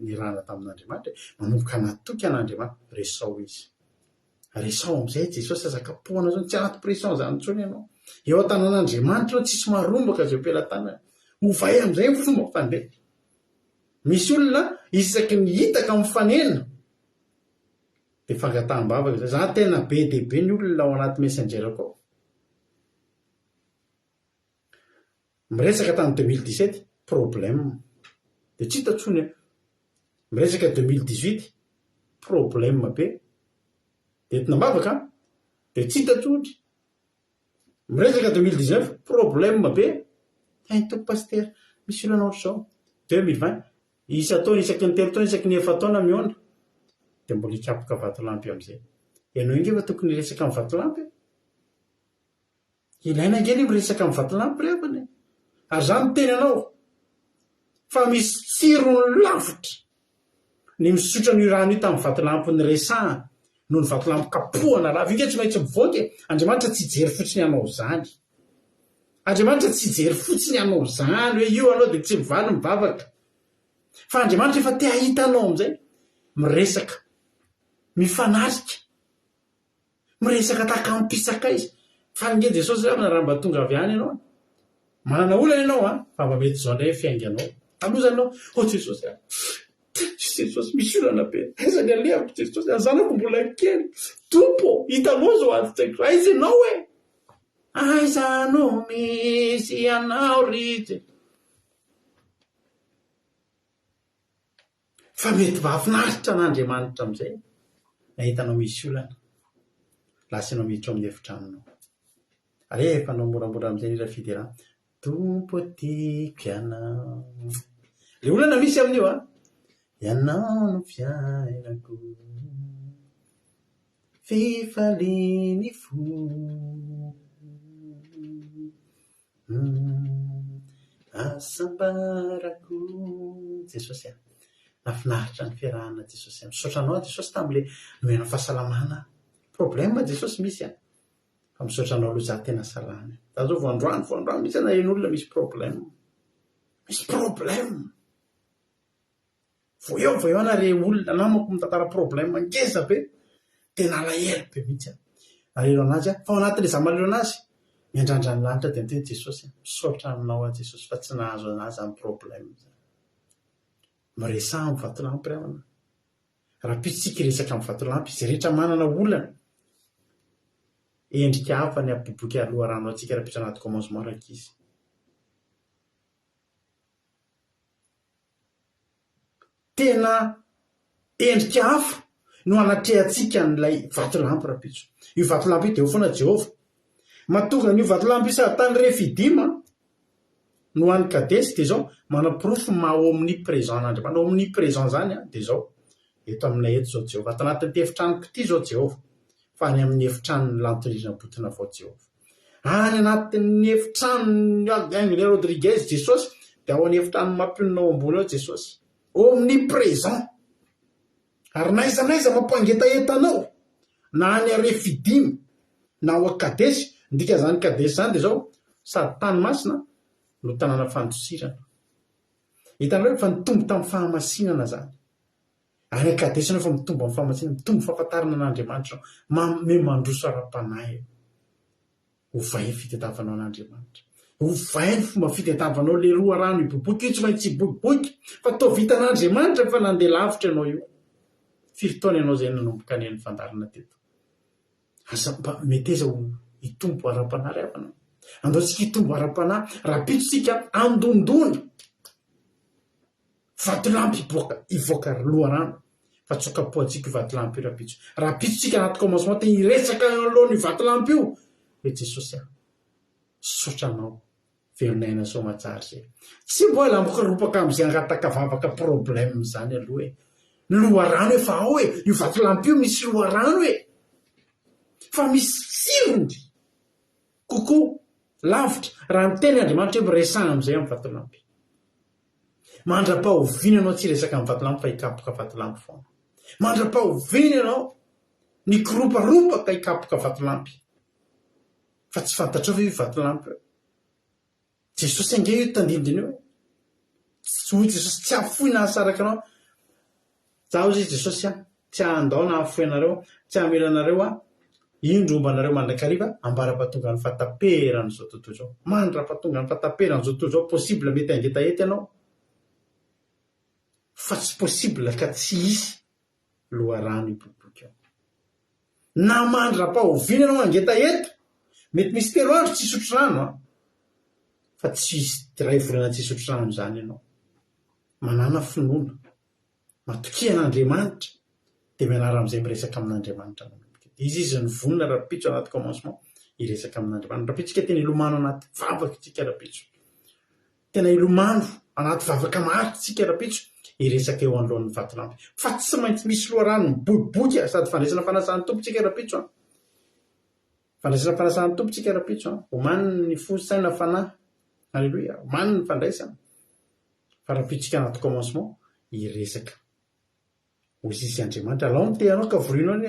Speaker 4: nirahana tamin'Andriamanitra manomboka natoky an'Andriamanitra resao izy resao am'izay jesosy azakapohana zany tsy anaty pression zany ntsony ianao eo an-tanan'andriamanitra ao tsisy maharombaka zay am-pelantanana ovay am'izay ny fomba fandeha misy olona isaky ny hitaka mifanena de fangataham-bavaka zay za tena be dehibe ny olona ao anaty messengerako ao miresaka tany 2017 problème de tsy hitatsony miresaka 2018 problème be de tinambavaka de tsy hitatsony miresaka 2019 problème be toko paster misy olana ohatr'izao 2020 isa taona isaky ny telo taona isaky ny efa taona miona de mbola hikapoka vatolampy am'izay ianao inge fa tokony resaka amin'ny vatolampy ilaina angely miresaka amin'ny vatolampy revany ary zany teny anao fa misy tsirony lavitra ny misotra ny rano io tamin'ny vatolampy ny resahana noho ny vatolampy kapohana lava inge tsy maintsy mivoaka andriamanitra tsy jery fotsiny anao zany andriamanitra tsy jery fotsiny anao zany hoe io anao de tsy mivaly mivavaka fa andriamanitra efa te ahita anao am'izay miresaka mifanarika miresaka tahaka ampisaka izy fa nge jesosy avana raha mba tonga avy any ianao manana olana ianao fa mba mety zao ndray fiainganao alozanao jesosy jesosy misy olana be aizany alehako jesosy azanako mbola kely tompo hitanao zao atitsaiko aiza ianao e aiza no misy anao ritsy fa mety mahafinaritra n'andriamanitra am'izay nahitanao misy olana lasanao miditra amin'ny efitranonao rehefa anao moramora am'izay ny raha fidera tompo tiako ianao le olana misy amin'io ianao no fiainako fifaliny fo asambarako jesosy nafinaritra ny fiarahana jesosy misaotra anao jesosy tam'le nomena fahasalamana problème jesosy misy fa misaotra anao aloha za tena salama za zao voandroany misy ana en'olona misy problème vo eo ana re olona namako mitantara problème ngeza be tena alahelo be mihitsy alelo anazy fa ao anatin'le za malelo anazy miandrandra ny lanitra de miteny jesosy misaotra aminao jesosy fa tsy nahazo anazy amin'ny problème miresaha amin'ny vatolampy ravana raha pitsika resaka amin'ny vatolampy izay rehetra manana olana endrika hafa ny apoboky aloha rano atsika raha pitra anaty commencement raiky izy tena endrika hafa no anatrehantsika n'ilay vatolampy raha pitso io vatolampy io de ho foana Jehova matonga n'io vatolampy io sady tany refidima no any kadesy de zao manaprofo maha omniprésent n'andriamanitra omniprésent zany de zao eto aminay eto zao Jehova ato anatin'ny tefitranoko ty zao Jehova fa any amin'ny efitranony lantoririna botina vao Jehova any anatin'ny efitranony Anglais Rodriguez Jesosy de ao any efitranony mampiononao ambony ao Jesosy omniprésent ary naiza mampangetaheta-nao na any arefidimy na ao akadesy ndika zany kadesy zany de zao sady tany masina no tanàna fandosirana hitanareo fa nitombo tamin'ny fahamasinana zany any akadesy anao fa mitombo amin'ny fahamasinana mitombo fahafantarana n'andriamanitra me mandroso ara-panahy ovay fitetavanao n'andriamanitra ovay ny fomba fitetavanao le roa rano iboboky io tsy maintsy iboboky fa tao vitan'andriamanitra fa nandeha lavitra ianao io firy taona ianao zay nanomboka any fandarana teto mba mety eza ho hitombo ara-panahy ravana andao tsika hitombo ara-panahy raha pitsitsika andondony vatolampy ivoaka loha rano fa tsokapoatsika io vatolampy io raha pitso raha pitsitsika anaty commencement te hiresaka alohan'io vatolampy io hoe Jesosy sotranao velonaina soamatsary zay tsy mbola mbokaropaka am'izay angataka vavaka problème zany aloha hoe loha rano hoe fa ao hoe io vatolampy io misy loha rano hoe fa misy tsirony kokoa lavitra raha nyteny andriamanitra hoe miresaha am'izay amin'ny vatolampy mandra-pahovina anao tsy resaka amin'ny vatolampy fa hikapoka vatolampy foana mandra-pahovina anao ny koroparopaka hikapoka vatolampy fa tsy fantatrao fa io vatolampy Jesosy ange io tandindiny io hoy Jesosy tsy afoy na hasaraka anao zaho zay Jesosy tsy andao na afoy anareo tsy hamela anareo indrombanareo mandrakariva ambara-patonga ny fataperan'izao tontolo zao mandra-patonga ny fataperan'izao tontolo zao possible mety angetahety ianao fa tsy possible ka tsy isy loharano ipopoka ao na mandra-pahoviana anao angetahety mety misy 3 andro tsy isotro rano fa tsy isy ray volana tsy isotro rano zany ianao manana finoana matokian'Andriamanitra dia mianara amin'izay miresaka amin'Andriamanitra izy ny vonona rapitso anaty commencement iresaka amin'Andriamanitra rapitsika tena ilomano anaty vavaka tsika rapitso tena ilomano anaty vavaka maritra tsika rapitso iresaka eo anoloan'ny vatolampy fa tsy maintsy misy loharano miboiboika sady fandraisana fanasan'ny tompontsika rapitso fandraisana fanasan'ny tompontsika rapitso omaniny ny fosaina fanahy alleloia omaniny ny fandraisana fa rapitsika anaty commencement iresaka osisy Andriamanitra alao miteanao ka vorinao ny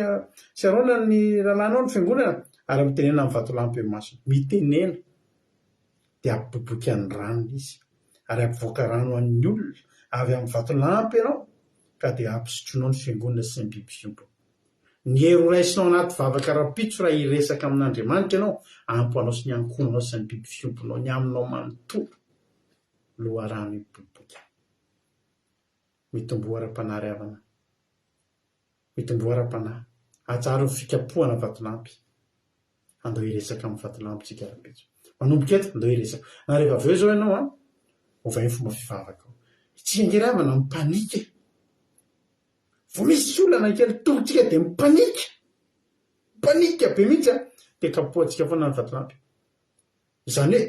Speaker 4: sy arona ny rahalanao ny fiangonana ary mitenena amin'ny vatolampy eo masina mitenena dia ampiboboka ny ranony izy ary ampivoaka rano an'ny olona avy amin'ny vatolampy ianao ka dia ampisotronao ny fiangonana sy ny biby fiompony ny hero raisinao anaty vavaka rapitso raha iresaka amin'Andriamanitra ianao ampoanao sy ny ankonanao sy ny biby fiomponao ny aminao manontolo loharano miboboka mitombo ara-panahy havana mitombo ara-panahy atsara ny fikapohana vatolampy andao iresaka amin'ny vatolampy tsika rapitso manomboka eto andao iresaka na rehefa avy eo zao ianao ovay ny fomba fivavaka tsy angeravana mipanika vo misy olana kely tongotsika dia mipanika be mihitsy dia kapohantsika foana ny vatolampy izany hoe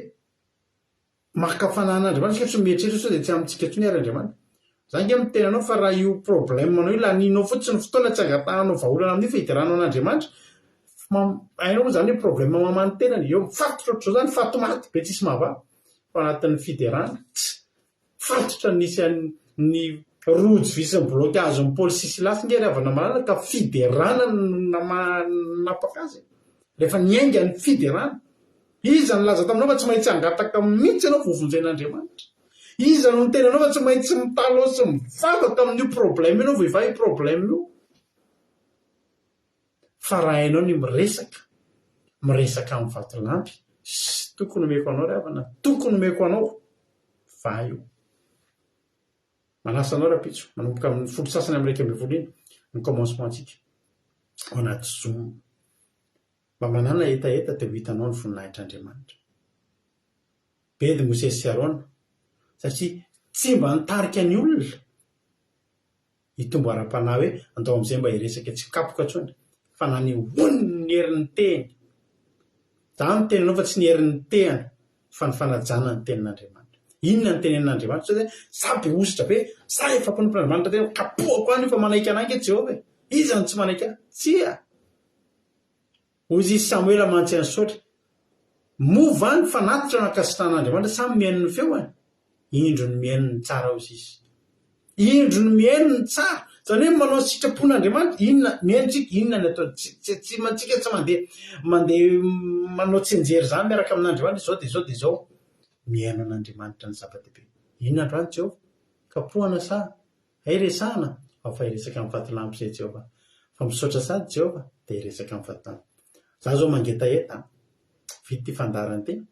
Speaker 4: makafanan'Andriamanitra tsy mieritreritra sao dia tsy amintsika tsy ny ary-Andriamanitra zany nge mitenanao fa raha io problèmenao io laninao fotsiny fotoana tsy angatahanao vaholana amin'io fa hidiranao an'Andriamanitra ainao moa zany hoe problème mamany tenany eo mifatotra ohatr'izao zany fatomaty be tsisy mahava fa anatin'ny fiderana fatotra nisy ny rojo visy ny blocage ny Paul sy Silasy nge ravana malala ka fiderana napaka azy rehefa niainga ny fiderana iza nylaza taminao fa tsy maintsy angataka mihitsy ianao vovonjain'Andriamanitra iza no nitena anao fa tsy maintsy mitalo sy mivavaka amin'io problème ianao voivahy problème io fa raha hainao ny miresaka amin'ny vatolampy tokony omeko anao ravana tokony omeko anao va io manasa anao rapitso manomboka amin'ny folo sasany amin'ny 1 iny ny commencement antsika ao anaty Zoom mba manana etaeta dia ho hitanao ny voninahitr'Andriamanitra be dia Mosesy sy Arona satria tsy mba nitarika ny olona hitombo ara-panahy hoe andao amin'izay mba hiresaka tsy kapoka intsony fa nanehoany ny herin'ny teny za ny teny anao fa tsy ny herin'ny tehany fa ny fanajana ny tenin'Andriamanitra inona ny tenen'Andriamanitra sao saby ositra be sa efa mponimpon'Andriamanitra tena kapohako any fa manaiky ananky e Jehova iza ny tsy manaiky ahy tsia ozy izy Samuela mantsy any saotra mova ny fanatitra nakasitran'Andriamanitra samy miaino ny feoany indro ny miaino ny tsara ozy izy indro ny miaino ny tsara zany hoe manao sitrapon'Andriamanitra inona miainotsika inona ny atao tsy mantsika tsy mandeha manao tsenjery zany miaraka amin'Andriamanitra zao dia zao dia zao miaino an'Andriamanitra ny zava-dehibe inona androany Jehova kapohana sa ay resahana fa iresaka amin'ny vatolampy izay Jehova fa misaotra sady Jehova dia iresaka amin'ny vatolampy za zao mangetaheta vity ty fandarany tena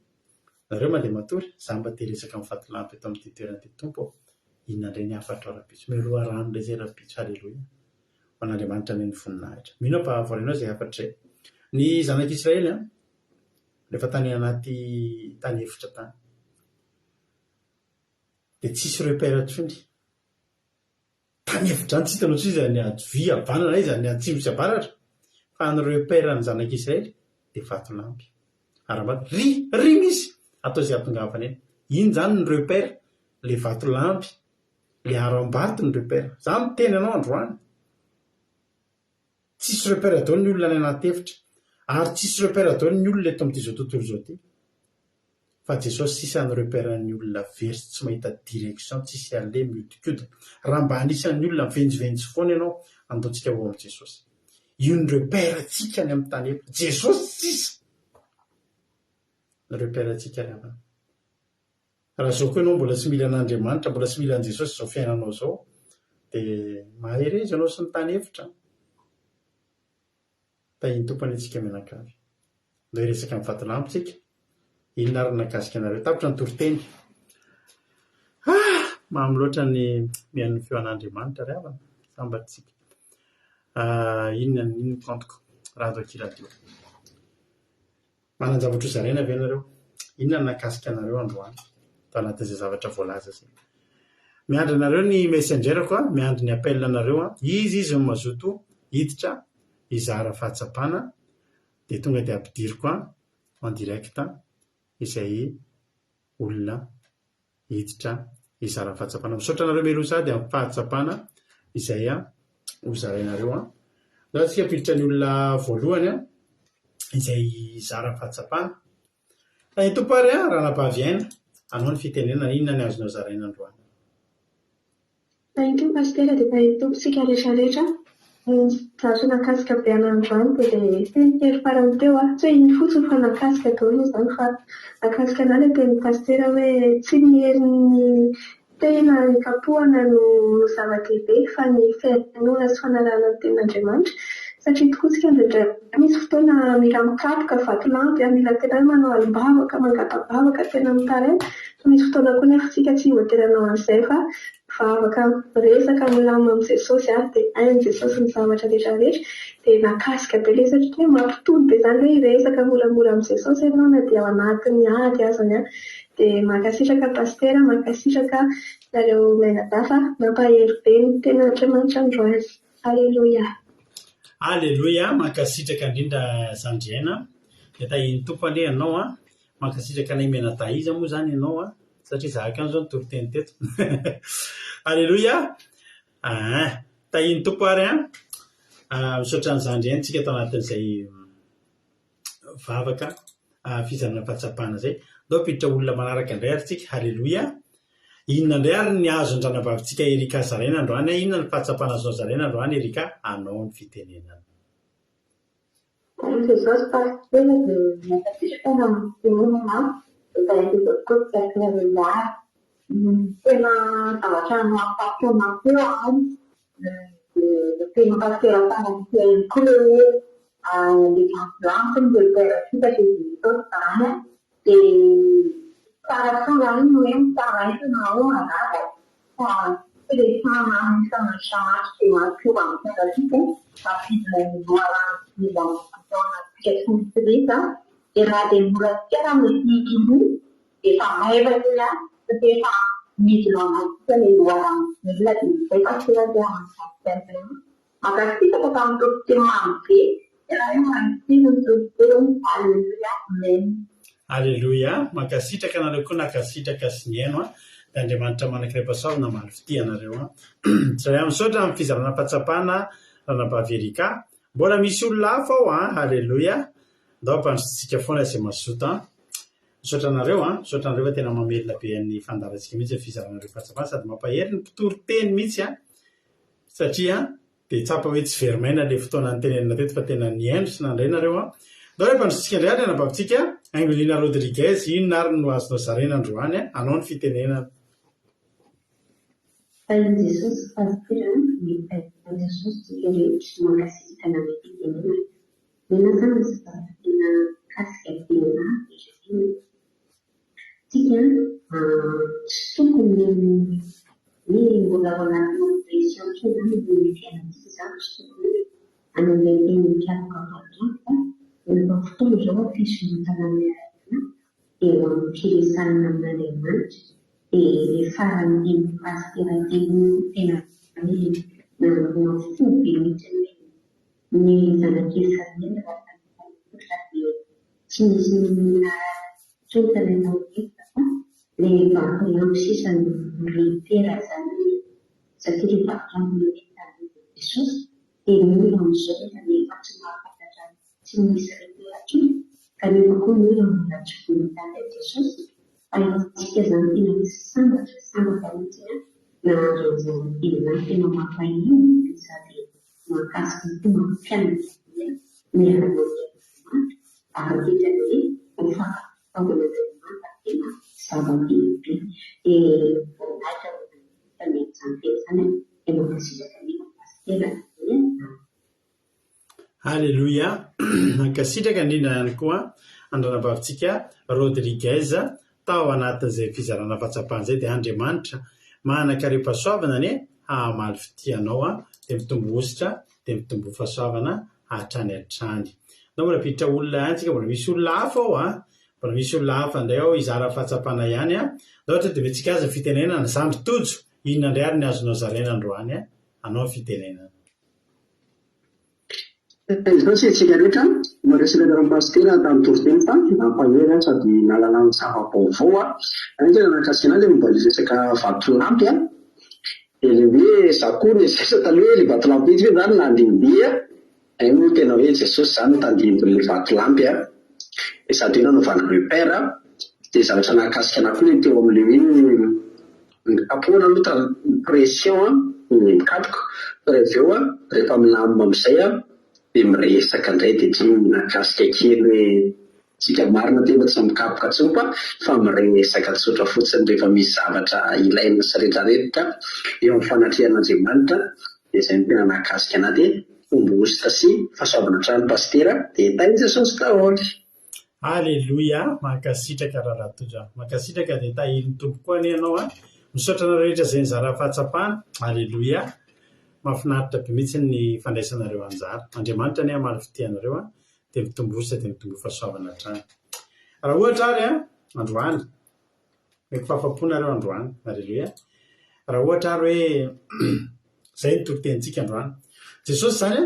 Speaker 4: nareo mandeha matory za mba te resaka amin'ny vatolampy eto amin'ny toerana ty tompo inona indray ny afatra rapitso miloha rano indray zay rapitso halleloia man'Andriamanitra ny voninahitra mino mpa voarinao zay afatra zay ny zanak'Israely rehefa tany anaty tany efitra tany dia tsisy repère intsony tany efitra any tsy hitanao tsy izy ny avia avanana izy ny atsimo sy avaratra fa ny repère ny zanak'Israely dia vatolampy arambady ry misy atao izay atongavana eny iny zany ny repère le vatolampy le aram-bato ny repère za miteny anao androany tsisy repère adao ny olona any anaty efitra ary tsisy repère adao ny olona eto amin'ity zao tontolo zao ty fa Jesosy sisy ny repère ny olona versy tsy mahita direction tsisy ale miodikodina raha mba anisan'ny olona mivenjivenjy foana ianao andaontsika ho amin'i Jesosy io ny repère atsika any amin'ny tany efitra Jesosy sisa ny repère atsika any avana raha zao koa ianao mbola tsy mila an'Andriamanitra mbola tsy mila an' Jesosy zao fiainanao zao dia mahery izy ianao sy ny tany efitra tahiny tompany antsika menakavy no iresaka mifatolampitsika inona ary nakasika anareo tapitra ny toriteny mamy loatra ny mihaino ny feon'Andriamanitra ry havana sambatsika inona ny kantoko raha ato akiradio mananjavatra ho zaraina avy anareo inona ny nakasika anareo androany tao anatin'izay zavatra voalaza zay miandry anareo ny messengerako miandry ny appel anareo izy ny mazoto hiditra izara fahatsapana dia tonga dia ampidiriko en direct izay olona hiditra izara fahatsapana misaotra anareo melosa dia amin'ny fahatsapana izay hozarainareo zao tsika pilitra ny olona voalohany izay zara fahatsapana tahiny tompo ary raha nampahaviaina anao ny fitenena inona ny azonao zaraina androany
Speaker 7: tahiny tompo pastera dia tahiny tompo sika rehetrarehetra zazo nakasika be an'androany dia fenitery farany teo tsy hoe iny fotsiny fa nakasika daholo izany fa nakasika an'any teny pastera hoe tsy ny herin'ny tena ikapohana no zava-dehibe fa ny fiainoana sy fanarahana ny tenin'Andriamanitra satria tokoa tsika ndraindray misy fotoana mila mikapoka vatolampy mila tena manao alim-bavaka mangata-bavaka tena mitaraina fa misy fotoana koa nefa tsika tsy voateranao an'izay fa vavaka resaka milamina amin'ny Jesosy dia hainy Jesosy ny zavatra rehetrarehetra dia nakasika be ilay satria hoe mampitony be izany hoe resaka moramora amin'ny Jesosy ianao na dia ao anatin'ny ady azany dia mankasitraka pastera mankasitraka nareo menadafa mampahery be ny tenin'Andriamanitra androany aleloia
Speaker 4: aleloia mankasitraka indrindra zandriaina dia tahiny tompo ane ianao mankasitraka nay menada izy moa zany ianao satria zahaka any zao ny toriteny teto aleloia tahiny tompo ary misaotra ny zandriaina tsika tao anatin'izay vavaka fizarana fahatsapana zay dao piditra olona manaraka indray ary tsika aleloia inona indray ary ny azo ndranabavitsika Erika zaraina androany inona ny fahatsapana azonao zaraina androany Erika anao ny fitenenana
Speaker 7: Jesosy pastera dia nakasitraka na fitenenana dia tena zavatra mampafona teo tena pastera fanantiany koa hoe levantilampiny dia fitatra Jesosy zany dia tsara tonga ny hoe mitaraitana ao manaka fa rehefa manisana samatry dia mampiova mitaratsika mafidina ny loharano mila fotoana pikatronitsireta dia raha dia mora tsika mety ikiny dia efa maivaka ila satria efa midina anatika ilay loharano mila dia izay pastera dia manasakitana makasitraka tamin'ny toriteny mamy be dia raha io manisina ny toriteny aleluia amen
Speaker 4: aleloia mankasitraka anareo koa nakasitraka sy ny haino dia Andriamanitra manankiray pasaho namaly fity anareo zay misaotra amin'ny fizarana fahatsapana ranampavy Erika mbola misy olona hafa ao aleloia ndao ampandrotsika foana izay mazoto misaotra anareo misaotra anareo fa tena mamelona be ny fandarantsika mihitsy fizaranareo fahatsapana sady mampahery ny mpitoriteny mihitsy satria dia tsapa hoe tsy verimaina ilay fotoana ny tenenina teto fa tena ny haino sy nandray nareo ndao hoe ampandrotsika indray ary anabavitsika Angelina Rodriguez inona ary no azonao zaraina androany anao ny fitenenana
Speaker 7: tahiny Jesosy pastera Jesosy tsika rehetra mankasitraka na fitenenana menazana sy tena kasika tenena tsika tsy tokony ny mbola ao anatin'ny pression tsy zany ny fiainantsika zany tsy tokony anan'ilay teny mikapaka vatanka efa fotoana zao fisontana miaraka dia ampiresana amin'Andriamanitra dia le farany ny pastera tena na fobe mihitsy ny zanak'Israely raha dia tsy misy sontana naoeta le vampirano sisa ny litera zany satria vampirano litera Jesosy dia mila amin'izao rehefa tsy mahafantatra tsy misy rehetra kanefa koa mila mbola tsy voninahitra Jesosy fa itsika zany tena sambatra mihitsy nahazo an'izany tena tena mampahiny sady mahakasika ny fomba fiainana miarana ary tena hoe mifakafaona tena zava-dehibe dia voninahitra mety zany zany dia mankasitraka ny pastera
Speaker 4: aleloia Mankasitraka indrindra ihany koa andranam-bavitsika Rodriguez tao anatin'izay fizarana fahatsapana zay dia Andriamanitra manan-karem-pahasoavana ny hahamaly fitianao dia mitombo ositra dia mitombo fahasoavana hatrany hatrany. Na mbola piditra olona antsika, mbola misy olona hafa ao mbola misy olona hafa indray ao izara fahatsapana ihany na ohatra dia metsika azy fitenenana zandry tojo inona indray ary ny azonao zaraina androany anao fitenenana.
Speaker 8: Izao tsy etsika rehetra noresaka rampasitera tamin'ny toriteny tany nampahery sady nalala ny zava-baovao anjena nakasina azy mbola resaka vatolampy dia le hoe zakory ny sesa taloha le vatolampy izy hoe zany nandimby moa tena hoe Jesosy zany tandimby le vatolampy sady hoe nanaovana repère dia zavatra nakasika anakoa le teo amin'le hoe kapoana aloha pression mikapoka reveo rehefa milamina amin'izay dia miresaka indray dia tsy nakasika kely hoe tsika marina tena tsy mikapoka tsopa fa miresaka tsotra fotsiny rehefa misy zavatra ilaina sy rehetrarehetra eo amin'ny fanatrihan'Andriamanitra dia izay no tena nakasika ana dia fomba ositra sy fahasoavana trano pastera dia tainy Jesosy daholo.
Speaker 4: Aleloia, mankasitraka raharahatoja, mankasitraka dia tahirin'ny tompo koa any ianao misaotra anareo rehetra izay nizara fahatsapana. Aleloia, mahafinaritra be mihitsy ny fandraisanareo anjara. Andriamanitra ny hamaly fitianareo dia mitombo ositra dia mitombo fahasoavana hatrany. Raha ohatra ary androany mety fahafaponareo androany. Aleloia, raha ohatra ary hoe izay ny toritentsika androany Jesosy zany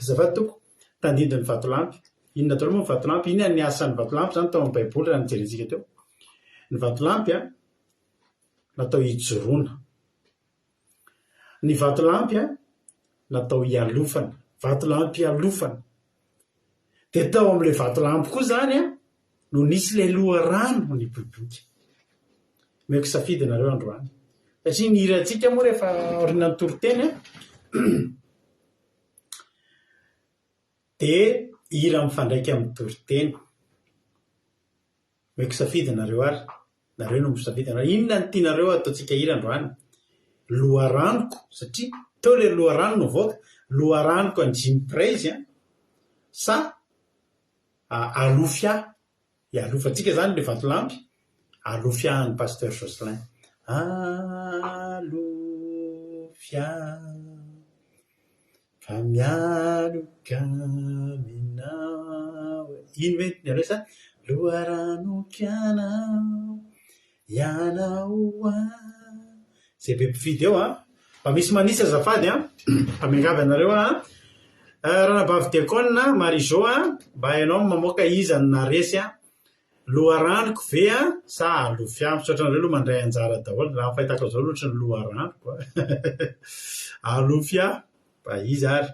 Speaker 4: zava toko tandidy ny vatolampy. Inona tao moa ny vatolampy? Inona ny asan'ny vatolampy zany tao amin'ny baiboly raha nijerentsika teo? Ny vatolampy natao hijoroana. Ny vatolampy natao hialofana. Vatolampy hialofana. Dia tao amin'ilay vatolampy koa zany no nisy ilay loharano ny boribory. Meko safidy nareo androany. Satria ny hirantsika moa rehefa aorian'ny toriteny dia hira mifandraika amin'ny toriteny. Meko safidy nareo ary. Nareo no misafidy nareo. Inona ny tianareo ataontsika hira androany? Loharanoko, satria teo ilay loharano no voaka. Loharanoko an'ny Jim Praise sa alofia. Alofantsika zany ilay vatolampy. Alofia ny pasteur Jocelyn. Alofia fa mialoka aminao. Ino hoe ny aloha sa loharanokianao ianao zay be mpifidy eo fa misy manisa azafady fa miangavy anareo ranabavy diakona Marizo mba hainao mamoaka iza ny naresy loharanoko ve sa alofia. Misaotra anareo aloha mandray anjara daholo raha fahitako zao loatra ny loharanoko alofia mba izy ary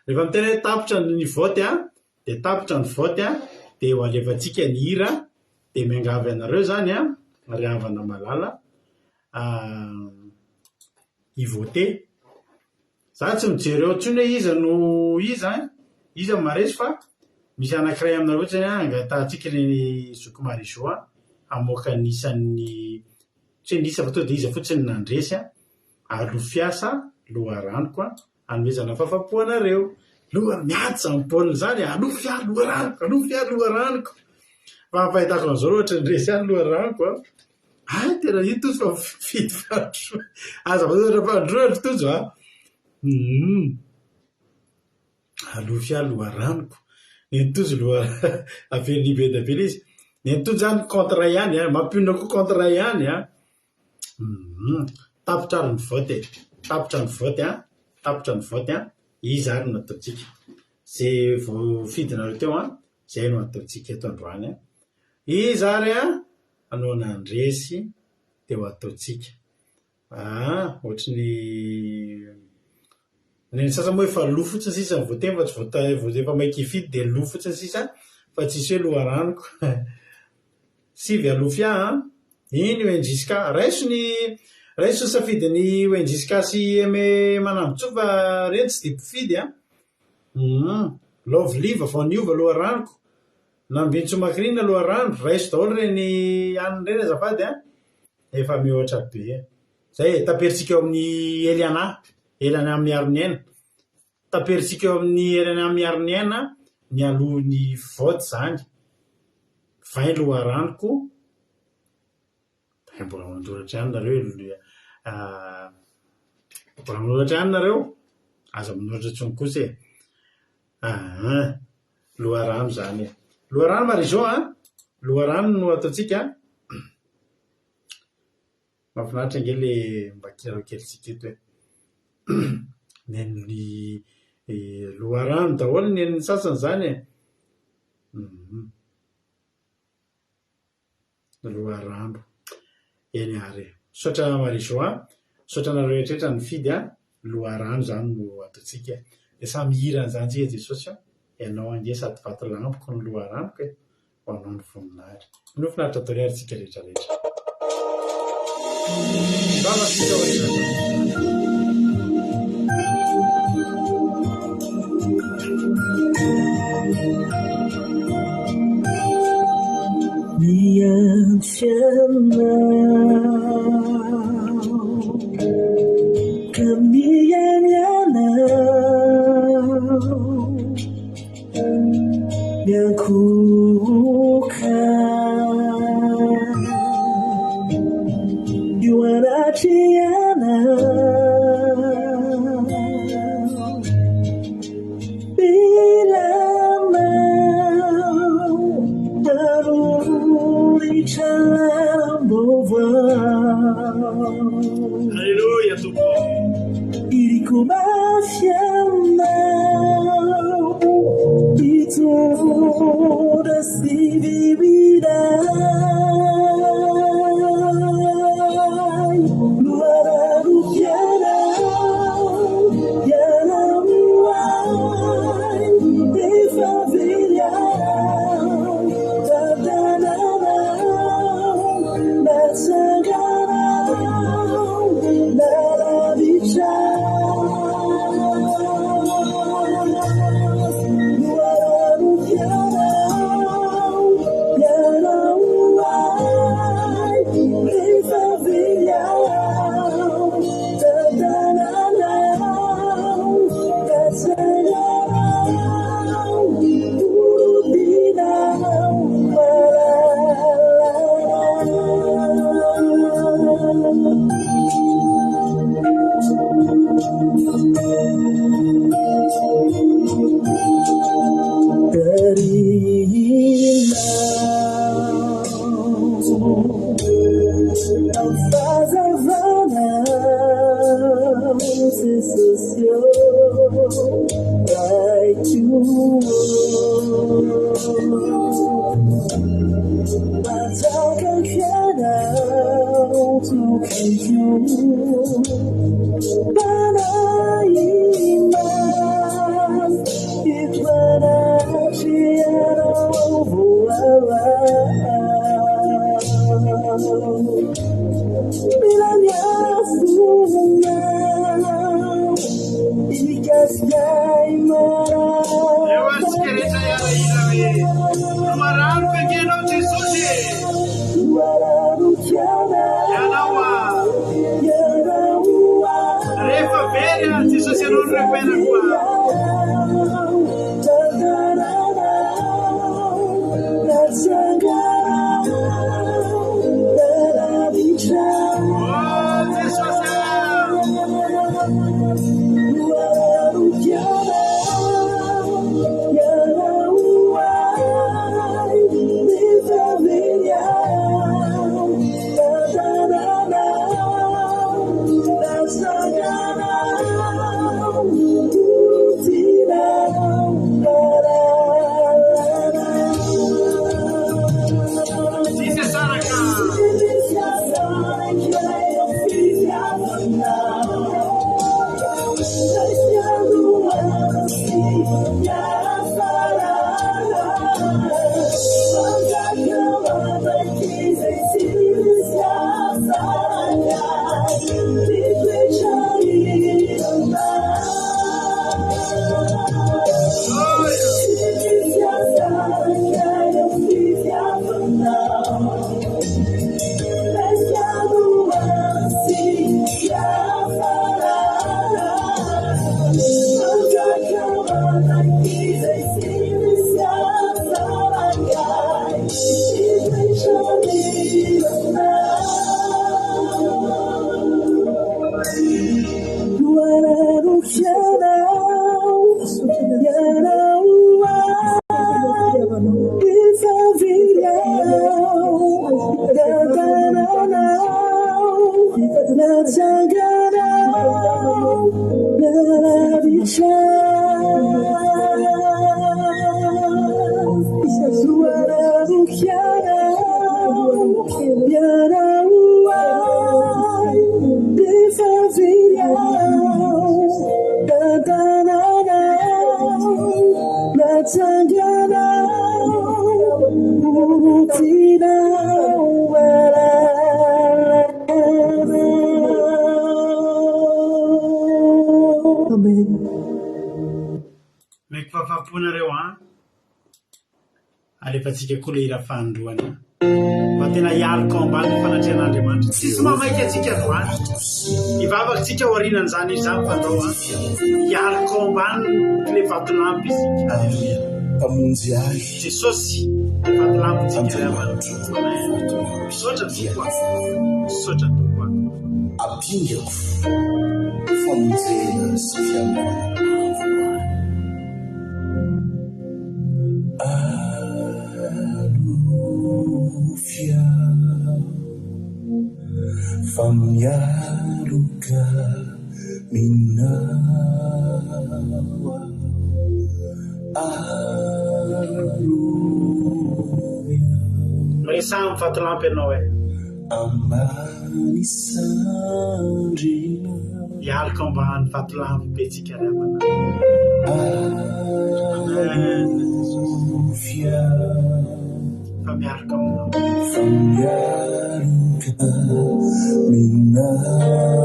Speaker 4: rehefa mitena hoe tapitra ny voty dia tapitra ny voty dia ho alefantsika ny hira dia miangavy anareo zany ary havana malala ivote. Za tsy mijery eo intsony hoe iza no iza maresy fa misy anankiray aminareo ohatrany angatantsika ny Zoko Marizo amoaka nisan'ny tsy nisa fa tonga dia iza fotsiny nandresy alofia sa loharanoko hanomezana fahafapoanareo. Miatsa amin'ny paolina zany alofia loharanoko fa fahitako an'izao loatra nresy loharanoko tena io tojo fa fidy fandro aza fandroatra tojo alofia loharanoko ny tojo avelibe davela izy ny tojo zany contre ihany mampionona koa contre ihany tapitra ary ny vote tapitra ny vote izy ary no ataontsika zay voafidinareo teo zay no ataontsika eto androany izy ary anao nandresy dia ho ataontsika ohatrany ny sasa moa efa lo fotsiny sisa ny voateny fa tsy efa maiky hifidy dia lo fotsiny sisa fa tsisy hoe loharanoko sivy alofia iny oenjiska raiso safidiny oenjiska sy eme manambotsofa reny tsy dia mpifidy loveliva vao niova loharanoko nambintsomakrina loharano raiso daholo reny aniny reny azafady efa mihoatra be zay taperitsika eo amin'ny Eliana miaro ny aina taperitsika eo amin'ny Eliana miaro ny aina mialohan'ny vote zany vain loharanoko mbola mandoratra ihany nareo mbola manoratra ihany nareo aza manoratra tsony kosa loharano zany loharano mary zao loharano no ataotsika mahafinaritra ange le mba kilalokelytsika eto neny loharano daholo neny sasany zany loharano eny ary sotra marizoa sotra nareo rehetrarehetra ny fidy loharano zany no ataotsika de samy hirany zany tsika jesosy ianao ange sady vato lampoko ny loharanoko ho anao ny voninahitra no finaritra atao reharytsika rehetrarehetra Alleluia, tu Mekifafaponareo alefatsika koa le ira fandroana fa tena hialika ao ambany fanatrehan'Andriamanitra tsisy mamaika atsika androany ivavakantsika ho arinan'izany izy zany fandao hialika ao ambany le vatolampy isika
Speaker 3: pamonjy ahy
Speaker 4: Jesosy vatolampy tsika misaotra tokoa misaotra tokoa
Speaker 3: ampingako famonjena sy fianovana alufia famyaruka minawa alufia
Speaker 4: resam fatolampy anao
Speaker 3: ambanisandrina
Speaker 4: hialika ambany vatolampy be tsika ramana
Speaker 3: alufia
Speaker 4: famiaraka aminao
Speaker 3: famyaruka minawa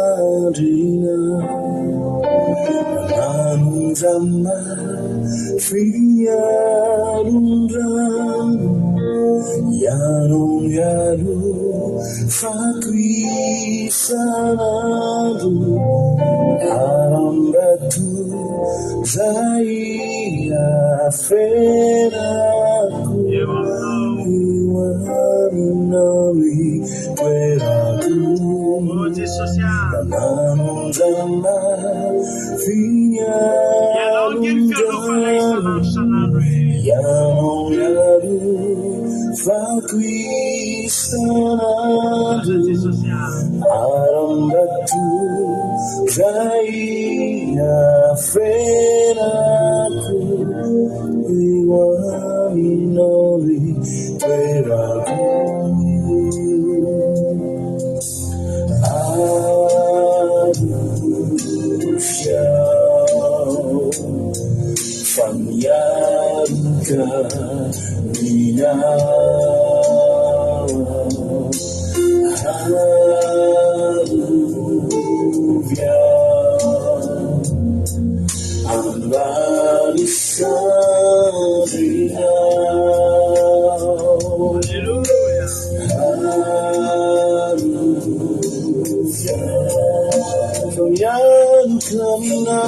Speaker 3: ambanisandrina nanundrama finyarundrama yanon yalu fakwisanadu arambatu zaiya feraku iwanami tweraku nanundrama finyarundrama yanon yalu fakwisanadu arambatu zaiya feraku iwaminoli tweraku alufia famyaruka minawa alufia ambanisandrina alufia famyaruka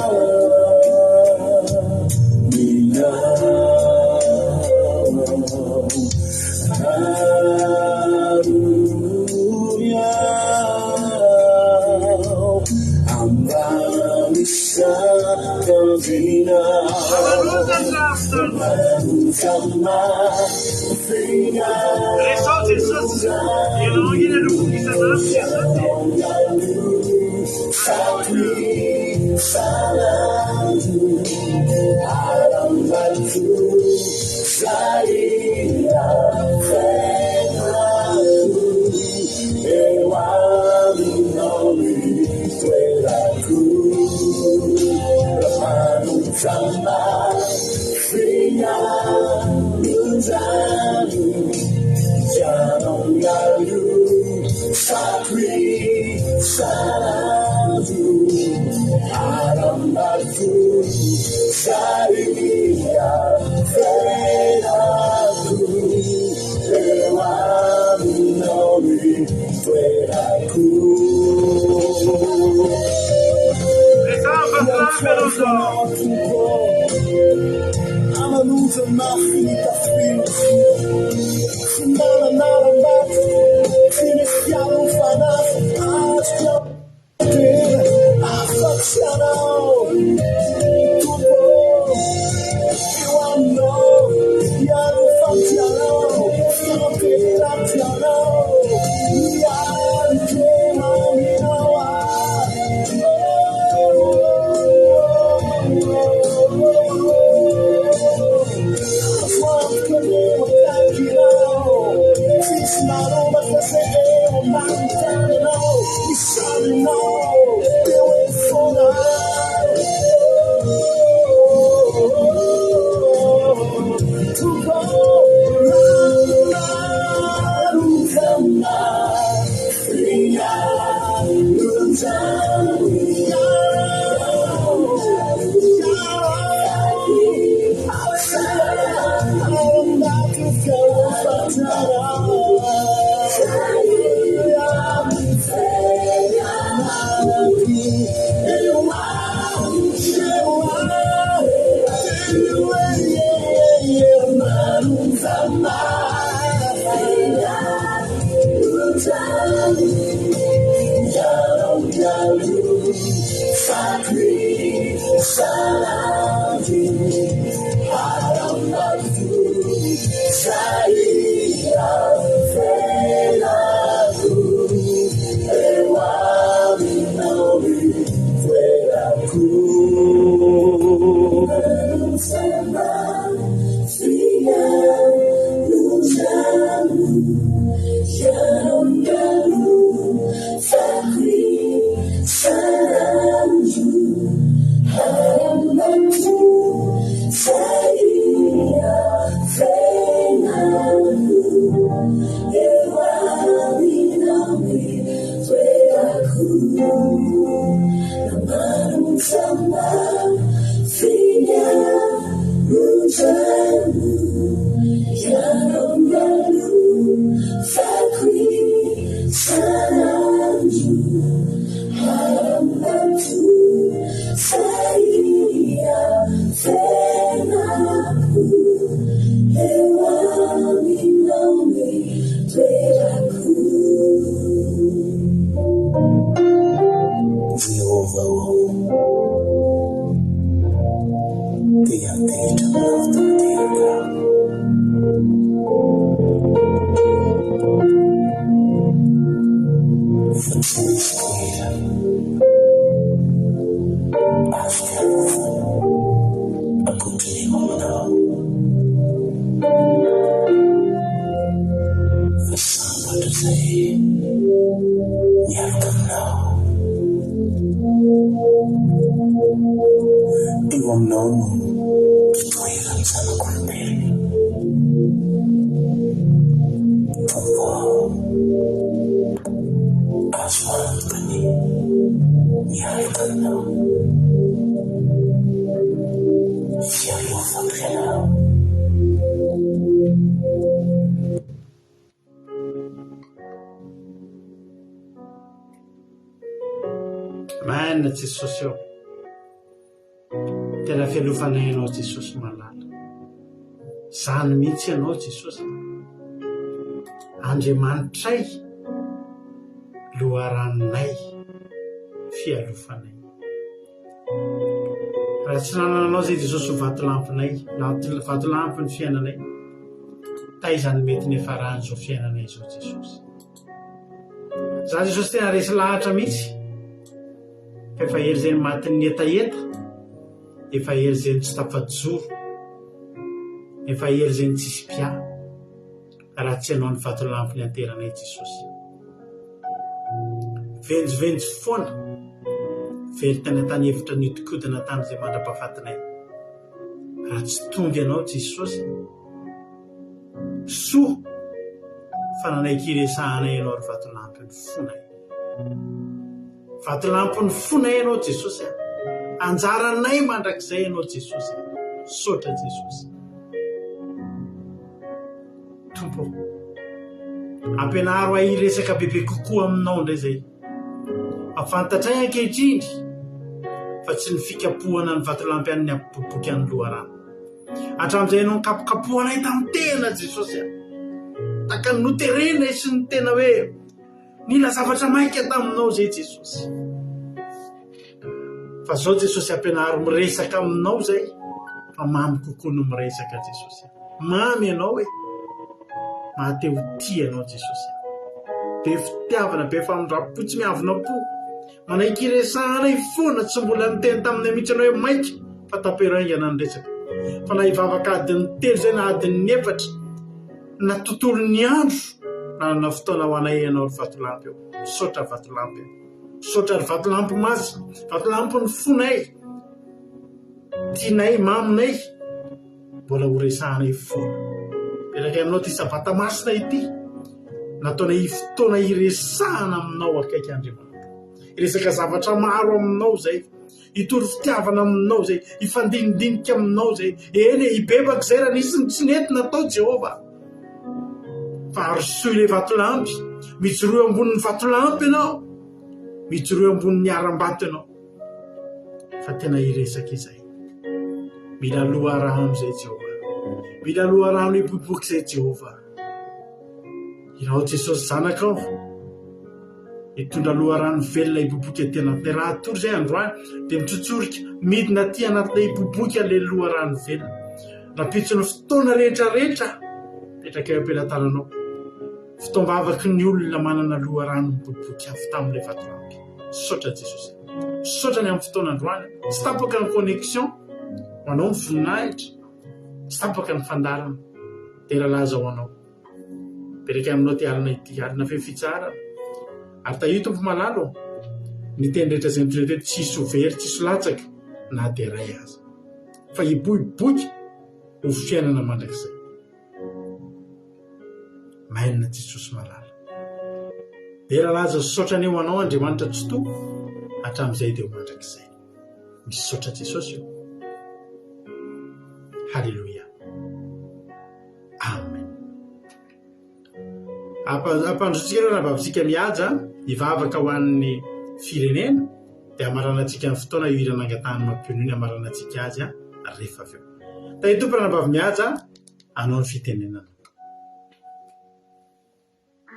Speaker 4: Marina Jesosy eo, tena fialofanay ianao Jesosy malala. Zany mihitsy ianao Jesosy, Andriamanitray, loharanay, fialofanay. Raha tsy nananao zay Jesosy ho vatolampinay, vatolampin'ny fiainanay, taizany mety nefarany zao fiainanay zao Jesosy. Za Jesosy tena resy lahatra mihitsy, efa hery zay matin'ny etaeta, efa hery zay tsy tafajoro, efa hery zay tsisy pia, raha tsy ianao ny vatolampiny anteranay Jesosy. Venjivenjy foana, very tany an-tany hevitra nitikodina tany zay mandra-pahafatinay. Raha tsy tonga ianao Jesosy, soa fa nanaikiresahanay ianao ry vatolampiny fonay. Vatolampiny fonay ianao Jesosy, anjaranay mandrakizay ianao Jesosy. Sotra Jesosy. Tompo, ampianaro ahy resaka bebe kokoa aminao ndray zay. Afantatray ankehitriny fa tsy ny fikapohana ny vatolampy an'ny apoboky an'ny loharano. Hatramin'izay ianao nikapokapohanay tamin'ny tena Jesosy. Taka ny noterenay sy ny tena hoe nila zavatra maika taminao zay Jesosy. Fa zao Jesosy ampianaro miresaka aminao zay, fa mamy kokoa no miresaka Jesosy. Mamy ianao hoe mahateo tia ianao Jesosy. Be fitiavana, be famindrapo tsy miavina po. Manaikiresahanay foana, tsy mbola niteny taminay mihitsy anao hoe maika, fa tamperaingana ny resaka. Fa na hivavaka adiny telo zay na adiny efatra, na tontolo ny andro, na fotoana ho anay ianao ry vatolampy eo. Sotra vatolampy eo. Sotra ry vatolampy masy, vatolampy ny fonay, tianay, maminay, mbola ho resahanay foana. Pelaka aminao ty sabata masina ity, nataonay fotoana iresahana aminao akaiky Andriamanitra. Iresaka zavatra maro aminao zay, itory fitiavana aminao zay, ifandinidinika aminao zay, eny ibebaka zay raha nisy ny tsy nety natao Jehova. Fa arosoy le vatolampy, mijoroy ambonin'ny vatolampy ianao, mijoroy ambonin'ny aram-bato ianao. Fa tena iresaka izay. Mila loharano zay Jehova. Mila loharano iboboky zay Jehova. Ianao Jesosy zanakao, hitondra loharano velona iboboka tena raha tory zay androany dia mitsotsorika midina ty anatin'ilay iboboka le loharano velona raha pitsony fotoana rehetrarehetra petraka eo ampelantananao fitombavaky ny olona manana loharano miboboka avy tamin'ilay vatolampy saotra Jesosy saotra ny amin'ny fotoana androany tsy tapaka ny connexion manao ny voninahitra tsy tapaka ny fandarana dia laza ho anao petraka aminao ty alina ity alina fefitsara ary tahio tompo malalo ny teny rehetra zay mitondra hoe tsisy overy tsisy latsaka na dia ray aza fa hiboiboky ho fiainana mandrakizay mainana Jesosy malala dia laza saotra ny eo anao Andriamanitra tsy to hatramin'izay dia ho mandrakizay misy saotra Jesosy io. Halleluja, amen. Ampandrotsika ireo raha-bavisika mihaja hivavaka ho an'ny firenena dia amaranantsika ny fotoana io irana angatahany mampiony amaranantsika azy rehefa avy eo. Tahitompy raha-bavy mihaja anao ny fitenenana.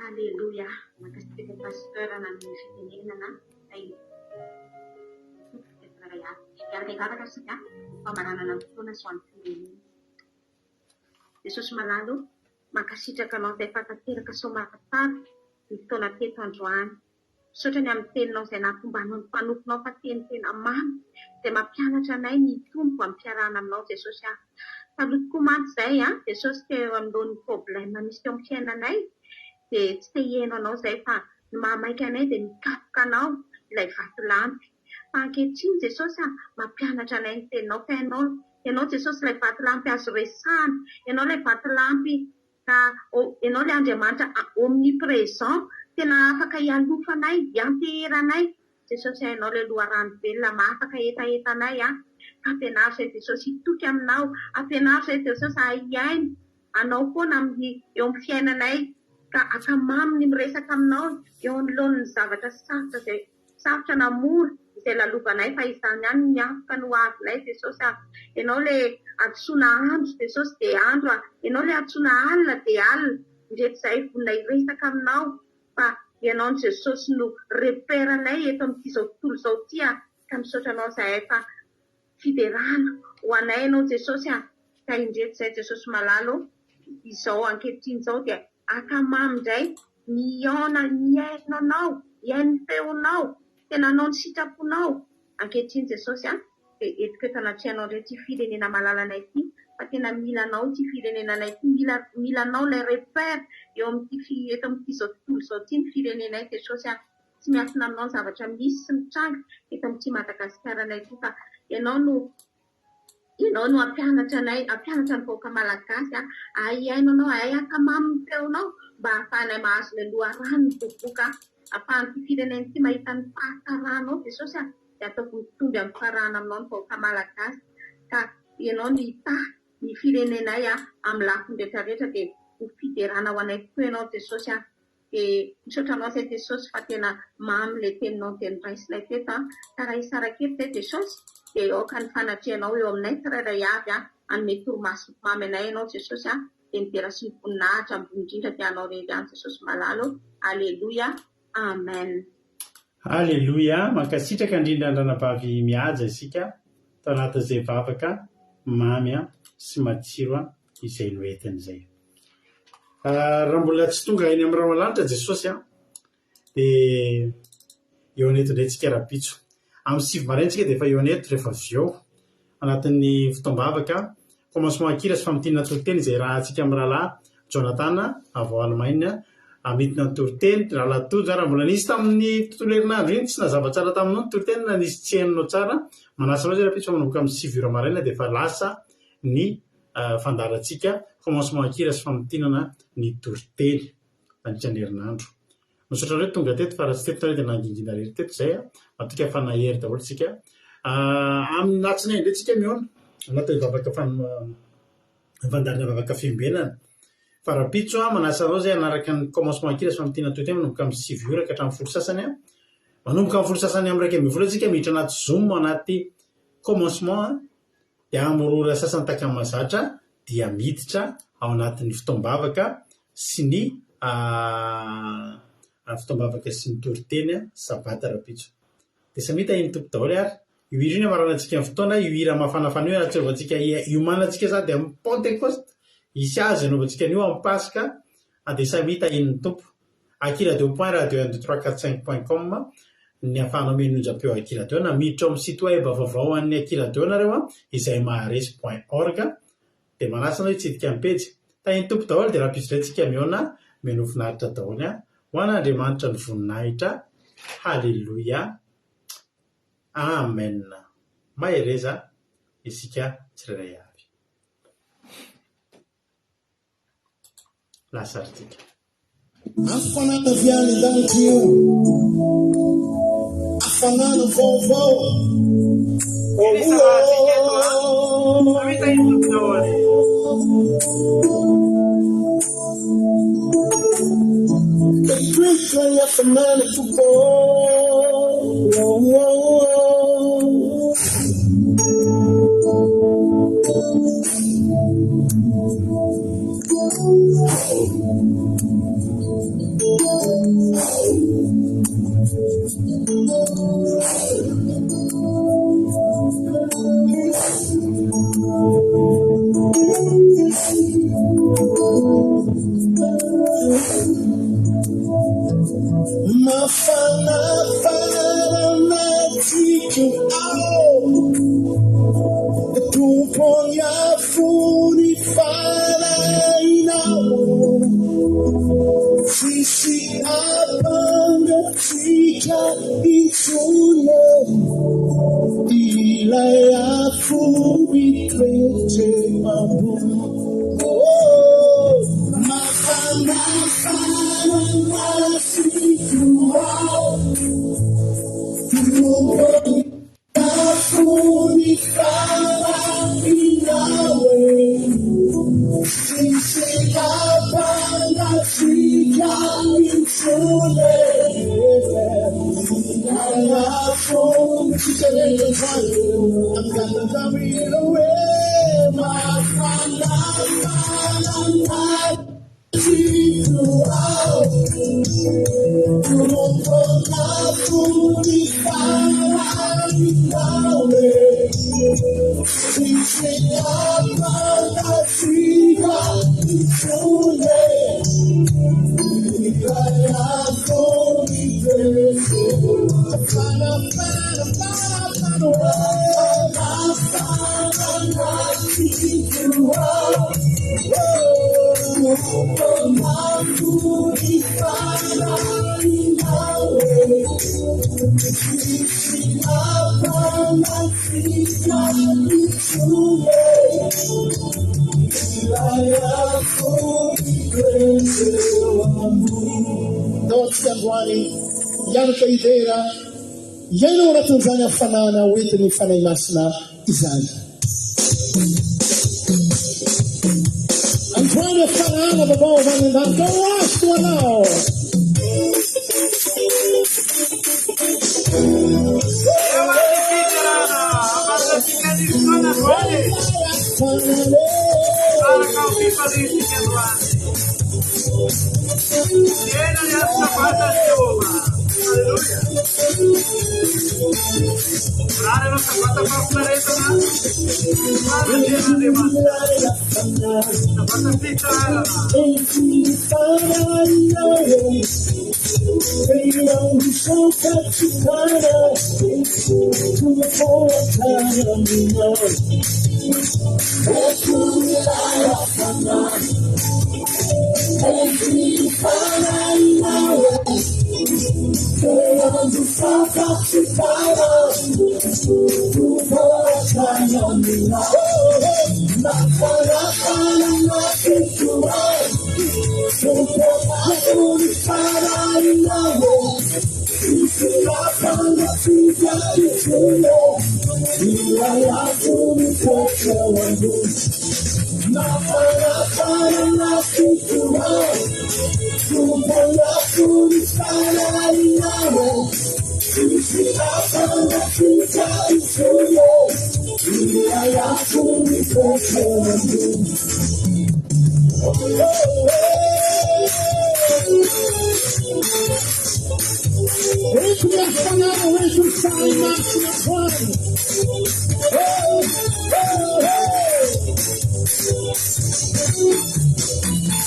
Speaker 7: Alleluia, makasika pasteur na ny fitenenana Yaraka hivavaka sika famaranana ny fotoana sy ho an'ny firenena. Jesosy malalo mankasitraka anao izay fantateraka somaratara ny fotoana teto androany. Saotra ny amin'ny teninao izay natombanao ny mpanomponao fa teny tena mamy izay mampianatra anay ny tompo amin'ny fiarahana aminao Jesosy aho. Taloha tokoa mantsy izay Jesosy teo amin'irony problème misy teo amin'ny fiainanay dia tsy te hihaino anao izay fa ny mahamaika anay dia mikapoka anao ilay vatolampy. Fa ankehitriny Jesosy mampianatra anay ny teninao fa ianao Jesosy ilay vatolampy azo resahana, ianao ilay vatolampy ka ianao ilay Andriamanitra omnipresent tena afaka hialofanay, hianteheranay Jesosy ianao ilay loharano velona mahafaka etaetanay ampianaro izay Jesosy hitoky aminao, ampianaro izay Jesosy ahiaino anao foana eo amin'ny fiainanay ka akamamy ny miresaka aminao eo anoloan'ny zavatra sarotra izay sarotra namora izay lalovanay fa izany ihany ny afaka no avinay Jesosy ianao ilay antsoina andro Jesosy dia andro ianao ilay antsoina alina dia alina ndretzay vonina hiresaka aminao fa ianao ny Jesosy no reperanay eto amin'ity izao tontolo izao ty ka misaotra anao izay fa fiderana ho anay ianao Jesosy ka indretzay Jesosy malalo izao ankehitriny izao dia akamamy indray niaona niaino anao hiaino feonao tena anao ny sitraponao ankehitriny Jesosy dia etiko eto anatrianao indray ty firenena malalanay ity fa tena mila anao ty firenenanay ity mila anao ilay repère eo amin'ity eto amin'ity izao tontolo izao ty ny firenenay Jesosy tsy miafina aminao ny zavatra misy sy mitranga eto amin'ity Madagasikara-nay ity fa ianao no ampianatra anay, ampianatra ny vahoaka malagasy ahiaino anao ahay akamamy ny feonao mba ahafahanay mahazo ilay loharano miboboka ahafahan'ity firenena ity mahita ny fahasaranao Jesosy dia ataoko mitomby amin'ny faharahana aminao ny vahoaka malagasy ka ianao no hitahy ny firenenay amin'ny lafiny rehetrarehetra dia ho fiderana ho anay tokoa ianao Jesosy dia misaotra anao izay Jesosy fa tena mamy ilay teninao ny teny raisinay teto ka raha isarakety izay Jesosy dia aoka ny fanatrehanao eo aminay tsirairay avy anome toromaso mamy anay ianao Jesosy dia midera sy ny voninahitra ambony indrindra tianao rery any Jesosy malalo. Alleluia, amen.
Speaker 4: Alleluia, mankasitraka indrindra andranabavy mihaja isika tao anatin'izay vavaka mamy sy matsiro izay noentin'izay. Raha mbola tsy tonga eny amin'ny ranomalanitra Jesosy dia eo aneto indray tsika rapitso amin'ny 7 maraintsika dia efa eo aneto rehefa avy eo anatin'ny fotoam-bavaka commencement akira sy famidinana toroteny izay raha antsika amin'ny rahalahy Jonathan avao Allemagne amidina ny toroteny rahalahy tojo raha mbola nisy tamin'ny tontolo herinandro iny tsy nazava tsara taminao ny toroteny na nisy tsy hainao tsara manasa anao zay rapitso manomboka amin'ny 7 ora maraina dia efa lasa ny fandarantsika commencement akira sy famidinana ny toroteny mandritra ny herinandro. Misaotra anao tonga teto fa raha tsy teto dia nangingina rery teto izay matoka fanahery daholo tsika amin'ny alatsinainy indray tsika miona anaty vavaka fandarana vavaka fiombenana fa rapitso manasa anao zay anaraka ny commencement akira sy famidinana toroteny manomboka amin'ny 7 ora ka hatramin'ny folo sasany manomboka amin'ny folo sasany amin'ny 1 vola tsika miditra anaty Zoom anaty commencement dia amin'ny ora sasany takany mazatra dia miditra ao anatin'ny fotoam-bavaka sy ny fitombavaka sy mitory-teny sabata rapitso. Dia samita iny tompo daholo ary io hira iny amaranantsika amin'ny fotoana io hira mafanafana io atsovantsika iomanantsika za dia amin'ny Pentecoste isy azy anaovantsika an'io amin'ny Pasika dia samita iny ny tompo. akiradio.radio12345.com ny afahanao menonja-peo akiradio na miditra amin'ny site web vaovao an'ny akiradio nareo izay maharesy.org dia manasana hoe tsidika amin'ny pejy ta iny tompo daholo dia raha pisodrayntsika miona meno finaritra daholo ho an'Andriamanitra ny voninahitra. Halleluia, amen. Mahereza isika tsirairay avy. Lasaritsika
Speaker 2: afanana viany an-danitra io, afanana vaovao. Kristo ni afanana tupo. Yanaka idera yaina anatin'izany hafanana hoentin'ny fanahy masina izany. Androany hafanana vaovao avy any an-danitra ao aso anao. Esse me afanaram, esse sai máximo plano.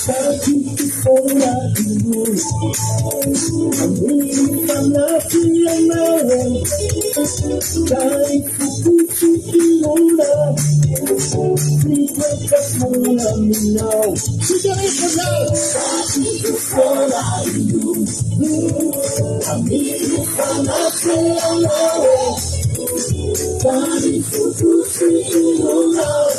Speaker 2: Para que fora de luz, a minha natia não cai fukuchi iora, fica fora minal, fica aí canal, para que fora de luz, a minha natia não cai fukuchi iora.